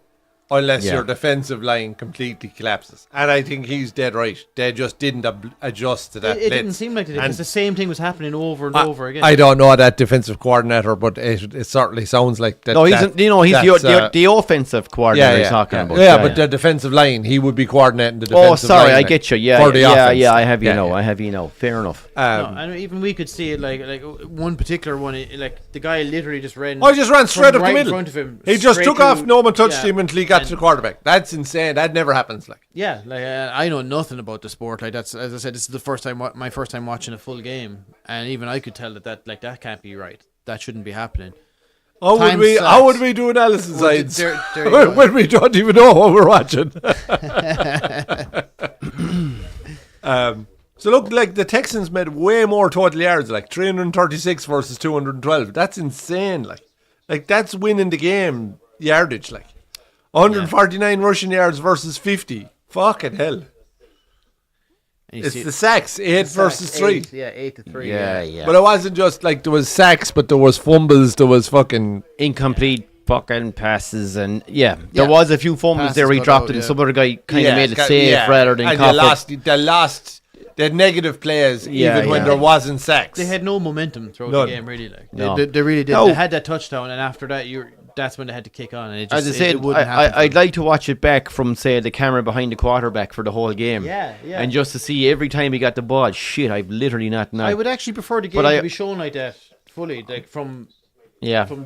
unless Yeah. your defensive line completely collapses. And I think he's dead right. They just didn't adjust to that. It didn't blitz. seem like it And because the same thing was happening over and over again. I don't know that defensive coordinator, but it certainly sounds like that. No, he's that- he's that's, the offensive coordinator he's talking about. Yeah, but the defensive line, he would be coordinating the defensive Oh, line. sorry, I get you. Yeah, for the yeah, offense. yeah. I have you Yeah, know. yeah. I have you know. Fair enough. No, and even we could see it like one particular one, like the guy literally just ran. I just ran straight up right the in middle. front of him. He just straight took to- off. No one touched yeah. him until he got to And- the quarterback. That's insane. That never happens. Like, Yeah, like I know nothing about the sport. Like that's, as I said, this is the first time, my first time watching a full game, and even I could tell that can't be right. That shouldn't be happening. how Time would sucks. we do analysis Well, sides there you go. when we don't even know what we're watching? So look, like the Texans made way more total yards, like 336 versus 212. That's insane. Like that's winning the game yardage. Like 149 rushing yards versus 50. Fucking hell. And you It's see the sacks, 8 versus 3. Yeah, 8-3. Yeah. But it wasn't just like there was sacks, but there was fumbles, there was fucking. Incomplete fucking passes, and there Yeah. was a few fumbles Passes there. He got dropped out, it, and yeah. some other guy kind of made it safe rather than and cough they lost. They had negative plays Yeah, even when yeah. there wasn't sacks. They had no momentum throughout None. the game, really. Like No. they really did. No. They had that touchdown, and after that, that's when they had to kick on. And it just, As I said, it wouldn't happen. I'd like to watch it back from, say, the camera behind the quarterback for the whole game. Yeah. And just to see every time he got the ball, shit, I've literally not known. I would actually prefer the game But to be shown like that, fully, like from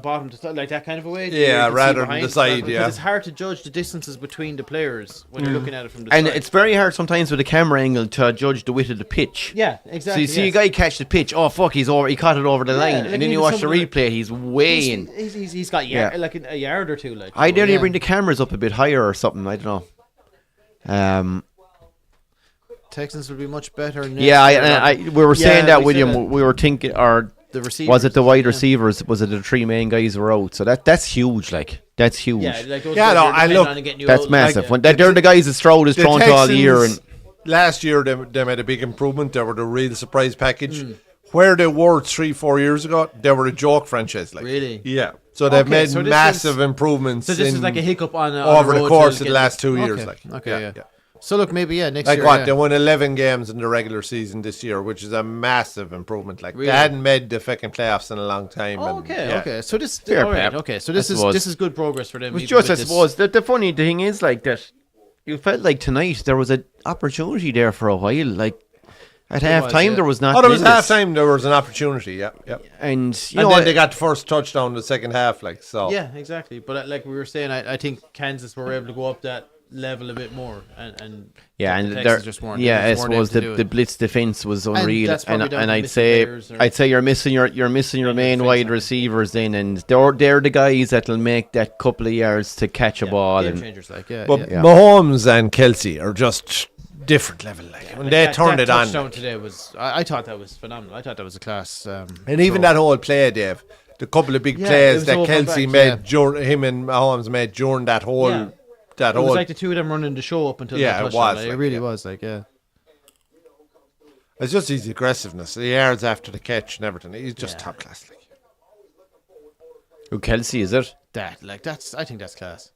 bottom to top, like that kind of a way. Yeah, You can see rather than behind, the side, because yeah. it's hard to judge the distances between the players when you're looking at it from the And side. it's very hard sometimes with the camera angle to judge the width of the pitch. Yeah, So exactly. you see a yes. guy catch the pitch, oh fuck, he caught it over the line, like and then you even watch the somebody like- replay, he's way in. He's got Yeah. like a yard or two. Like I dare you yeah. bring the cameras up a bit higher or something, I don't know. Texans would be much better. We were saying that, we said William. that. We were thinking, or The receivers. was it the wide yeah. receivers? Was it the 3 main guys were out? So that's huge. Like that's huge. Yeah, like those Yeah, guys no, are and depending look, on getting you That's out, massive. like, When they're the guys that Stroud is thrown to all year, and last year they made a big improvement. They were the real surprise package. Where they were 3-4 years ago, they were a joke franchise. Like, Really? Yeah. So they've Okay, made so this massive is- improvements. So this is in- like a hiccup on over on the road course to of the get- last 2 years. Okay, Like, okay, yeah. So look, maybe next Like year. what? yeah. They won 11 games in the regular season this year, which is a massive improvement. Like Really? they hadn't made the fucking playoffs in a long time. Oh, and, okay, yeah. okay. So this, Fair all right, play. okay. So I this suppose. is good progress for them. it was even just, I with this. suppose, the funny thing is like that. You felt like tonight there was an opportunity there for a while. Like At half time, yeah. there was not. Oh, there was minutes. half time. There was an opportunity. Yeah, yeah. And you And know, then they got the first touchdown in the second half. Like so. Yeah, exactly. But like we were saying, I think Kansas were able to go up that level a bit more, and yeah, the and Texans there, just weren't. yeah, they I just weren't able suppose to do the it. blitz defense was unreal, that's probably down and to I'd missing say players or- you're missing your main wide defense, receivers then, and they're the guys that'll make that couple of yards to catch a ball. Game And changers, like yeah. But yeah. Mahomes and Kelsey are just different level. Like when they turned it on. touchdown today was. I thought that was phenomenal. I thought that was a class. And even that whole play, Dave, the couple of big Yeah, it plays was that over Kelsey back, made, him and Mahomes made during that whole, Yeah. that It was whole. like the two of them running the show up until Yeah, the it touchdown. was, Like, like, it really yeah. was like yeah. It's just his aggressiveness, the yards after the catch and everything. He's just Yeah. top class. Like. who Kelsey is it? I think that's class.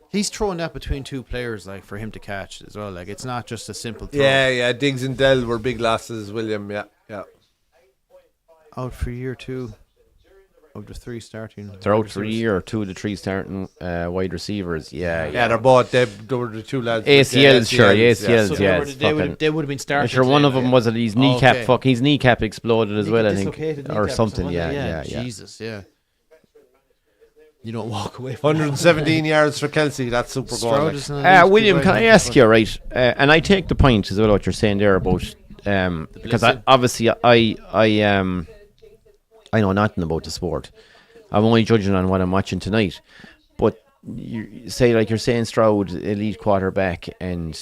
He's throwing that between two players, like for him to catch as well. Like it's not just a simple throw. Yeah, Diggs and Dell were big losses. William, yeah. Out for year 2 of the 3 starting. They're out for a year or 2 of the 3 starting wide receivers. Yeah. They're both. They were the two lads. with the ACLs, sure, ACLs, ACLs. So Yeah, they it's would have been starting. I'm sure one of them was that his kneecap. Okay. His kneecap exploded as well. I think, Dislocated or kneecap something. wasn't it? Yeah. Jesus, yeah. You don't walk away from 117 yards for Kelsey. That's super goal. Stroud Like. is not an easy William, wide can I man, ask but- you, right? And I take the point as well what you're saying there about because blitzing. obviously I know nothing about the sport. I'm only judging on what I'm watching tonight. But you say, like you're saying, Stroud, elite quarterback, and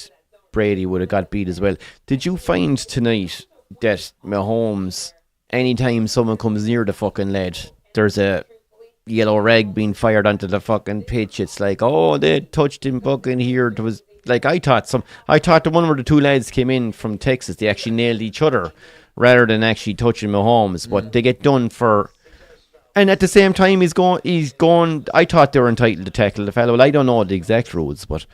Brady would have got beat as well. Did you find tonight that Mahomes, anytime someone comes near the fucking lead, there's a yellow rag being fired onto the fucking pitch? It's like, oh, they touched him fucking here. There was like I thought the one where the two lads came in from Texas, they actually nailed each other rather than actually touching Mahomes. But they get done for. And at the same time, he's going. I thought they were entitled to tackle the fellow. Well, I don't know the exact rules, but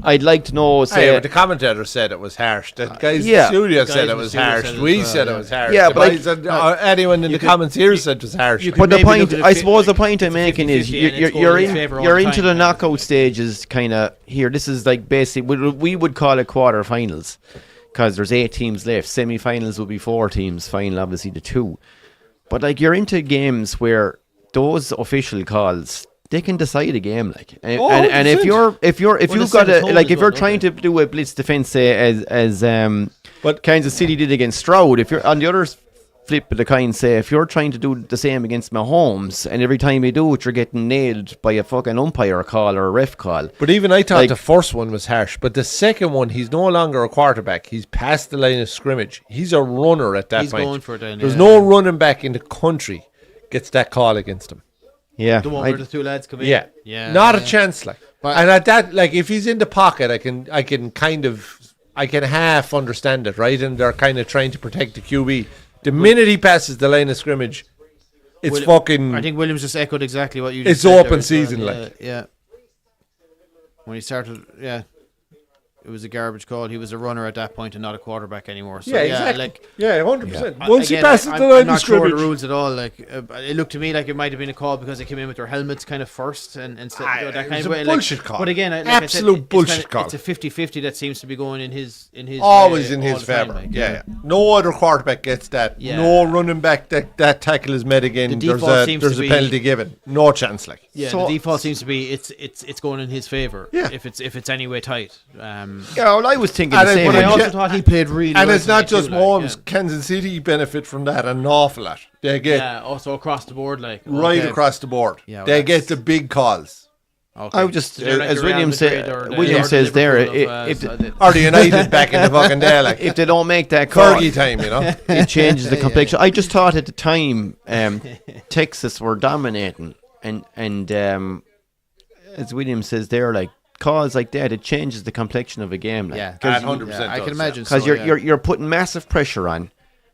I'd like to know. Hey, but the commentator said it was harsh. The guys Yeah. in the studio Guys said in it the was studio harsh. said it We as well, said yeah. it was harsh. Yeah, The but boys and, anyone in the could- comments here said it was harsh. you could- But the maybe look point, at it I fit- suppose, the like, point I'm it's making is 50-50 and it's you're going in his favour all you're the into time, the like. knockout stages, kind of here. This is like basically we would call it quarterfinals because there's 8 teams left. Semi-finals will be 4 teams. Final, obviously, the 2. But like you're into games where those official calls, they can decide a game, like, and if 100%. you've got a like if you're trying to do a blitz defense, say as But- Kansas City did against Stroud, if you're on the other flip of the coin, say if you're trying to do the same against Mahomes, and every time you do it, you're getting nailed by a fucking umpire call or a ref call. But even I thought Like- the first one was harsh. But the second one, he's no longer a quarterback. He's past the line of scrimmage. He's a runner at that He's point. going for it then, There's yeah. no running back in the country gets that call against him. Yeah, The one where the two lads come in. Yeah, not yeah. a chance. Like, But- and at that, like, if he's in the pocket, I can half understand it, right? And they're kind of trying to protect the QB. The minute he passes the line of scrimmage, it's fucking. I think Williams just echoed exactly what you just It's said there open as well, season, yeah, like. Yeah. When he started, yeah. It was a garbage call. He was a runner at that point and not a quarterback anymore. So, yeah, exactly. Like, 100%. Once he again, passes I'm the line of not sure of scrimmage, the rules at all. Like, it looked to me like it might have been a call because they came in with their helmets kind of first and instead that it kind was of a way. bullshit call. But again, like Absolute I said, bullshit call. It's a 50-50 that seems to be going in his always way in all his the time, favor. like, Yeah. No other quarterback gets that. Yeah. No running back that tackle is made again. The There's default seems a to be- penalty given. No chance. Like. Yeah, So- the default seems to be it's going in his favor. Yeah. If it's anyway tight. yeah. Well, I was thinking And the it- same. But I Yeah. also thought he played really And well it's not tonight just too, like, Mahomes. yeah. Kansas City benefit from that an awful lot. They get Yeah, also across the board, like right okay. across the board. Yeah, well, they get that's- the big calls. Okay. I would just, So they're like as the Real William Madrid said, or the- William or the says there, Liverpool of, if so Or the United back in the fucking day, like if they don't make that call, Fergie time, you know. it changes the complexion. I just thought at the time Texas were dominating, and as William says there, like calls like that, it changes the complexion of a game. Like, Yeah, 'Cause 100%. I does, can imagine because so, you're putting massive pressure on.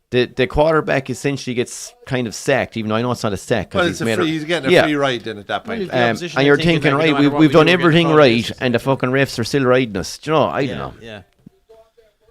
The quarterback essentially gets kind of sacked, even though I know it's not a sack. 'Cause Well, it's he's getting a free ride then at that point. The opposition and you're are thinking, thinking, like, no right, matter what we've we do, done we're getting everything called right, against us. and the fucking refs are still riding us. Do you know, I don't Yeah, know. yeah.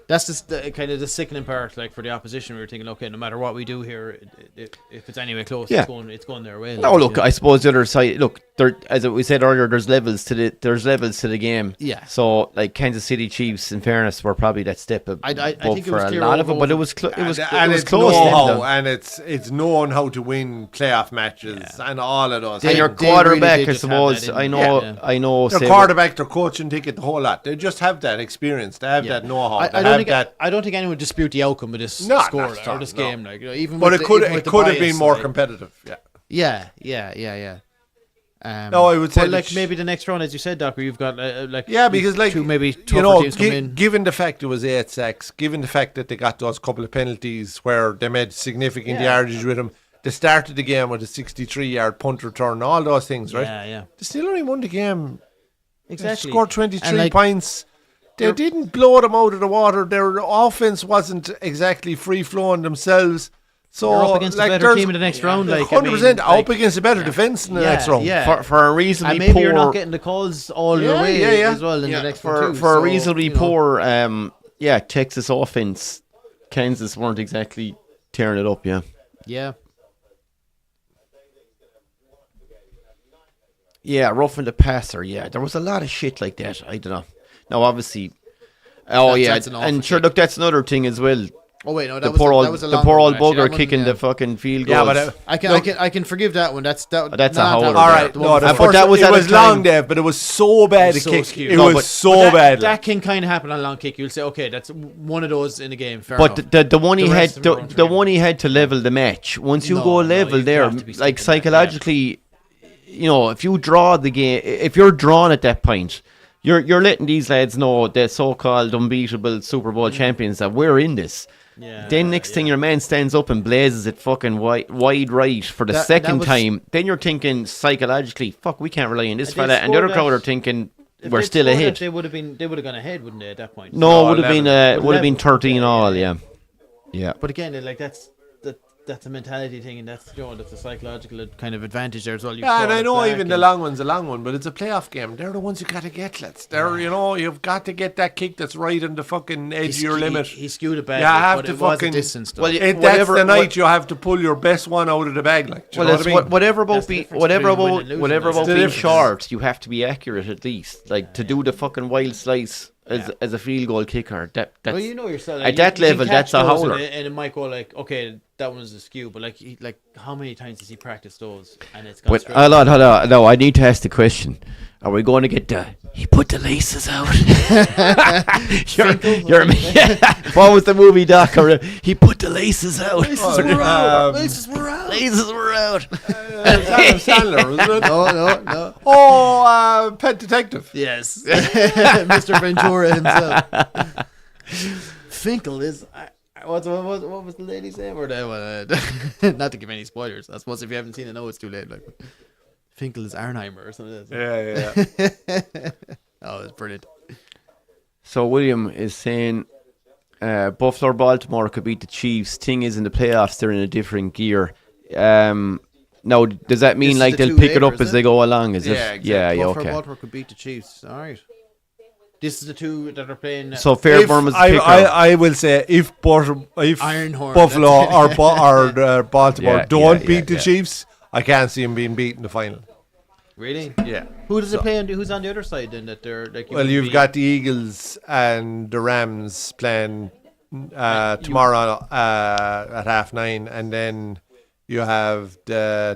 That's just kind of the sickening part. Like for the opposition, we were thinking, okay, no matter what we do here, if it's anywhere close, Yeah. it's going their way. No, like, look, I suppose the other side. Look, there, as we said earlier, there's levels to the game. Yeah. So, like Kansas City Chiefs, in fairness, were probably that step above I think it for was a clear lot of it, over- but it was it was and it was it's close. to know-how, them, though. and it's knowing how to win playoff matches and all of those. They- And your things. they really quarterback, did I just have that suppose. in I them. know. Yeah. I know. Their say quarterback, their coaching ticket, the whole lot. They just have that experience. They have Yeah. that know-how. I They don't have think that. I don't think anyone would dispute the outcome of this No, score not at or all, this no. game. Like, even But with it could even with the have been bias, more like- competitive. Yeah. Yeah. No, I would say but, that like maybe the next round, as you said, Doc, where you've got like Yeah, because like two maybe you tougher know, teams come in. given the fact it was 8 sacks, given the fact that they got those couple of penalties where they made significant Yeah. yardage with them, they started the game with a 63-yard punt return, all those things, right? Yeah. They still only won the game. Exactly. They scored 23 And, like, points. They didn't blow them out of the water. Their offense wasn't exactly free flowing themselves. So You're up against a better there's- team in the next round. Like 100% I mean, up against a better defense in the yeah, next round. yeah. for a reasonably And maybe poor. you're not getting the calls all your Yeah, way yeah. as well in Yeah, the next for one too. for a So, reasonably you know, poor, Texas offense, Kansas weren't exactly tearing it up. Yeah. Yeah. Yeah, roughing the passer. Yeah, there was a lot of shit like that. I don't know. Now, obviously, That's an awful and sure, kick. look, that's another thing as well. Oh wait, no, The poor old a long poor one, old actually. bugger That one, kicking yeah. the fucking field Yeah, goals. but I can forgive that one. That's That's a not that howler. one. All right, The no, one the before. but that was it at a was long, time- Dave, but it was so bad a So kick. skewed. It No, was but so But bad. that can kind of happen on a long kick. You'll say, okay, that's one of those in a game. Fair But enough. the one he The had rest of them are the untrainable. one he had to level the match. Once you No, go no, level you there, have to be like sticking that, psychologically, you know, if you draw the game, if you're drawn at that point, you're letting these lads know, the so-called unbeatable Super Bowl champions, that we're in this. Yeah, Then next thing your man stands up and blazes it fucking wide right for the That second was- time. Then you're thinking psychologically, fuck, we can't rely on this And they fella. And the other scored crowd that- are thinking If we're they'd still scored ahead. it, they would have gone ahead, wouldn't they? At that point. No, No, would have been 11. 13 all, yeah. Yeah. But again, like that's a mentality thing, and that's that's a psychological kind of advantage there as well. Yeah, and I know even the long one's a long one, but it's a playoff game. They're the ones you got to get, lads. They're, you've got to get that kick that's right on the fucking edge of your limit. He skewed it back. You have but to it was a fucking- distance. Though. Well, yeah, That's whatever- the night what- you have to pull your best one out of the bag. Like, do you Well, know it's what I mean? whatever about That's the being difference whatever between winning about and losing, whatever that's about the being difference. short, you have to be accurate at least. Like to do the fucking wild slice as a field goal kicker. That's well, you know yourself. at that level, that's a howler. And it might go like, okay, that one's a skew, but like how many times does he practice those? And it's gone But straight. hold on. No, I need to ask the question: are we going to get the? He put the laces out. you're, what was the movie, Doc? He put the laces out. Laces were out. Laces Laces were out. Adam Sandler, isn't it? No. Oh, Pet Detective. Yes, Mr. Ventura himself. Finkel is. What was the lady's name? Or not to give any spoilers. I suppose if you haven't seen it, no, it's too late. Like Finkel is Arnheimer or something. Yeah. Oh, it's brilliant. So William is saying Buffalo or Baltimore could beat the Chiefs. Thing is, in the playoffs, they're in a different gear. Now, does that mean This is like the they'll two pick it up Lakers, as is they it? go along? Is Yeah, it? exactly. Yeah, Buffalo okay. Baltimore could beat the Chiefs. All right. This is the two that are playing. So Fairburn was the picker. I will say if Ironhorn, Buffalo that's- or Baltimore Yeah, don't yeah, beat the yeah. Chiefs, I can't see them being beat in the final. Really? Yeah. Who does it play on? Who's on the other side then? That they're like. Well, you've got the Eagles and the Rams playing tomorrow at 9:30, and then you have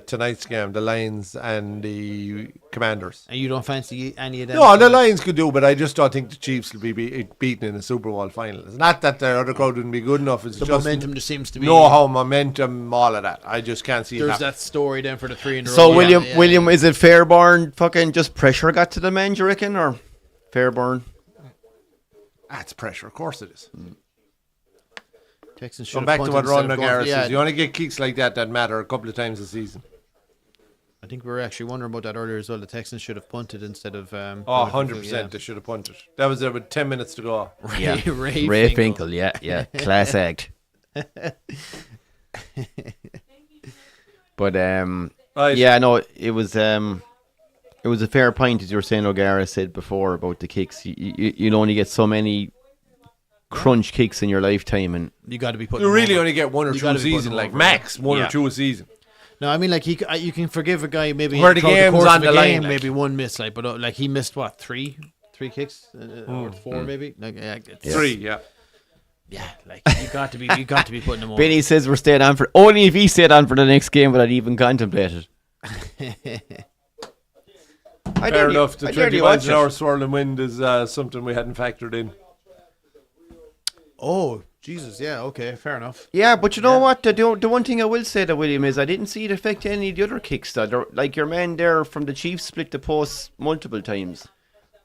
tonight's game, the Lions and the Commanders. And you don't fancy any of them? No, the Lions could do, but I just don't think the Chiefs will be beaten in the Super Bowl final. It's not that the other crowd wouldn't be good enough. It's The just momentum just seems to be. know-how, momentum, all of that. I just can't see it There's happen. that story then for the three in a row. So Yeah, William, yeah. is it Fairburn? Fucking just pressure got to the man, do you reckon, or Fairburn? That's pressure, of course it is. Texans should Going have back to punted what instead Ron of going O'Gara for- yeah, says, you only get kicks like that matter a couple of times a season. I think we were actually wondering about that earlier as well. The Texans should have punted instead of. Oh, going for 100% they should have punted. That was there with 10 minutes to go. Yeah. Ray Finkel. Finkel, yeah, class act. But Right. yeah, no, it was a fair point as you were saying. O'Gara said before about the kicks. You only get so many crunch kicks in your lifetime, and You got to be putting. You them really over. only get one or You two gotta a be putting season, them like over. max one Yeah. or two a season. No, I mean, like you can forgive a guy maybe Where the throughout game's course on of the a line, game, like. maybe one miss, like, but like he missed what three kicks or four maybe. Like, it's, 3, yeah. yeah, like you got to be putting them over. Benny says we're staying on for only if he stayed on for the next game would I even contemplate it. Fair enough. The I 20 nearly miles watch an hour it. swirling wind is something we hadn't factored in. Oh Jesus, yeah, okay, fair enough. Yeah, but you know what? The one thing I will say to William is I didn't see it affect any of the other kicks. Like your man there from the Chiefs split the post multiple times.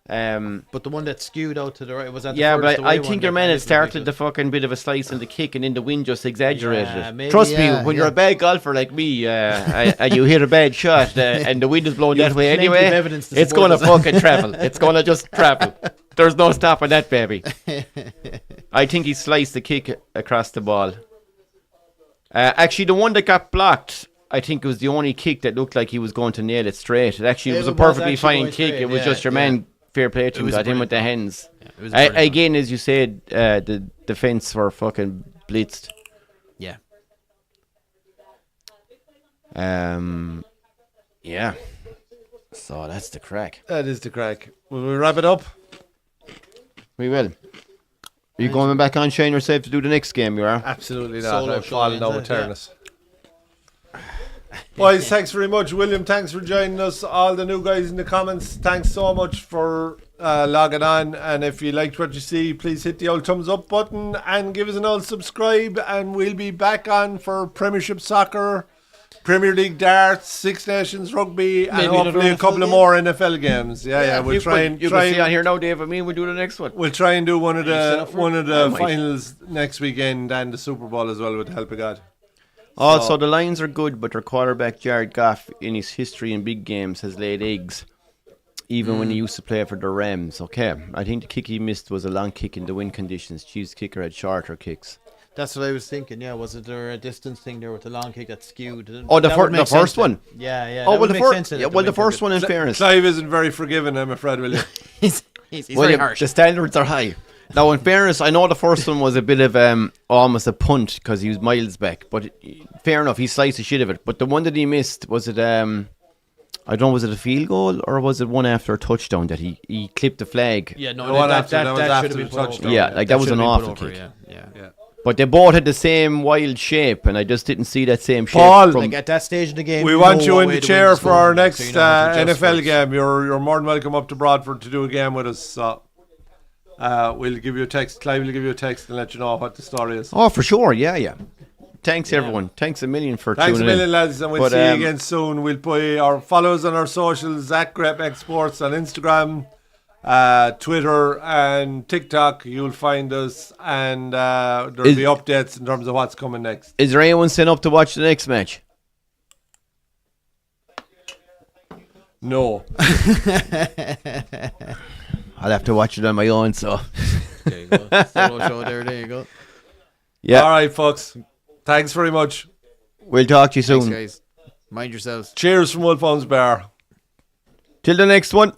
But the one that skewed out to the right was that. Yeah, the but furthest I away think one your that man had little bit started the fucking bit of a slice in the kick, and then the wind just exaggerated Yeah, it. maybe, Trust yeah, me, when yeah. you're a bad golfer like me, and you hit a bad shot, and the wind is blowing You that have way plenty of anyway, evidence to it's support going to this. fucking travel. It's going to just travel. There's no stopping that baby. I think he sliced the kick across the ball. Actually, the one that got blocked, I think it was the only kick that looked like he was going to nail it straight. It actually was a perfectly actually fine going kick. straight, It was yeah, just your yeah. man. Fair play to It him. was a Got him with the brilliant hands. It was a brilliant Again, as you said, the defense were fucking blitzed. yeah. Yeah. So that's the crack. That is the crack. Will we wrap it up? We will. Are you going back on Shane yourself to do the next game? You are. Absolutely not. Solo I've fallen showings, down with yeah. Turnus. Boys, thanks very much. William, thanks for joining us. All the new guys in the comments, thanks so much for logging on. And if you liked what you see, please hit the old thumbs up button and give us an old subscribe. And we'll be back on for Premiership Soccer, Premier League Darts, Six Nations Rugby, and Maybe hopefully a another couple NFL of more NFL games. Yeah. We'll you try can, and you can see on here now, Dave. I mean, we'll do the next one. We'll try and do one of set the up for it? I might. finals next weekend and the Super Bowl as well, with the help of God. Also, the Lions are good, but their quarterback Jared Goff, in his history in big games, has laid eggs. Even when he used to play for the Rams. Okay, I think the kick he missed was a long kick in the wind conditions. Chiefs kicker had shorter kicks. That's what I was thinking. Yeah, was it there a distance thing there with the long kick that skewed? Oh, the That would make the first sense one. then. Yeah. Oh, that well, would the make first. sense then Yeah, if well, the the wind first one, in fairness. Clive isn't very forgiving, I'm afraid, William. He's very William, harsh. the standards are high. Now, in fairness, I know the first one was a bit of almost a punt because he was miles back. But fair enough, he sliced the shit of it. But the one that he missed, was it, I don't know, was it a field goal or was it one after a touchdown that he clipped the flag? Yeah, no, The one that after- that was should after have been the put over. touchdown. Yeah, like that was should an have been awful put over, kick. Yeah. But they both had the same wild shape, and I just didn't see that same shape. Paul, from, Like at that stage of the game, We you want know you what in way the the chair wind's for going, our like, next so you know how to adjust for NFL it. game. You're more than welcome up to Broadford to do a game with us. So we'll give you a text. Clive will give you a text and let you know what the story is. oh, for sure, yeah. Thanks, everyone. Thanks a million for Thanks a tuning million, in. lads, and we'll But, see you again soon. We'll put our follow us on our socials, Zach Grep Sports on Instagram, Twitter, and TikTok. You'll find us, and there'll be updates in terms of what's coming next. Is there anyone set up to watch the next match? No. I'll have to watch it on my own, so. There you go. Solo show there. There you go. Yeah, All right, folks. Thanks very much. we'll talk to you soon. Thanks, guys. Mind yourselves. Cheers from Wolfhound's Bar. Till the next one.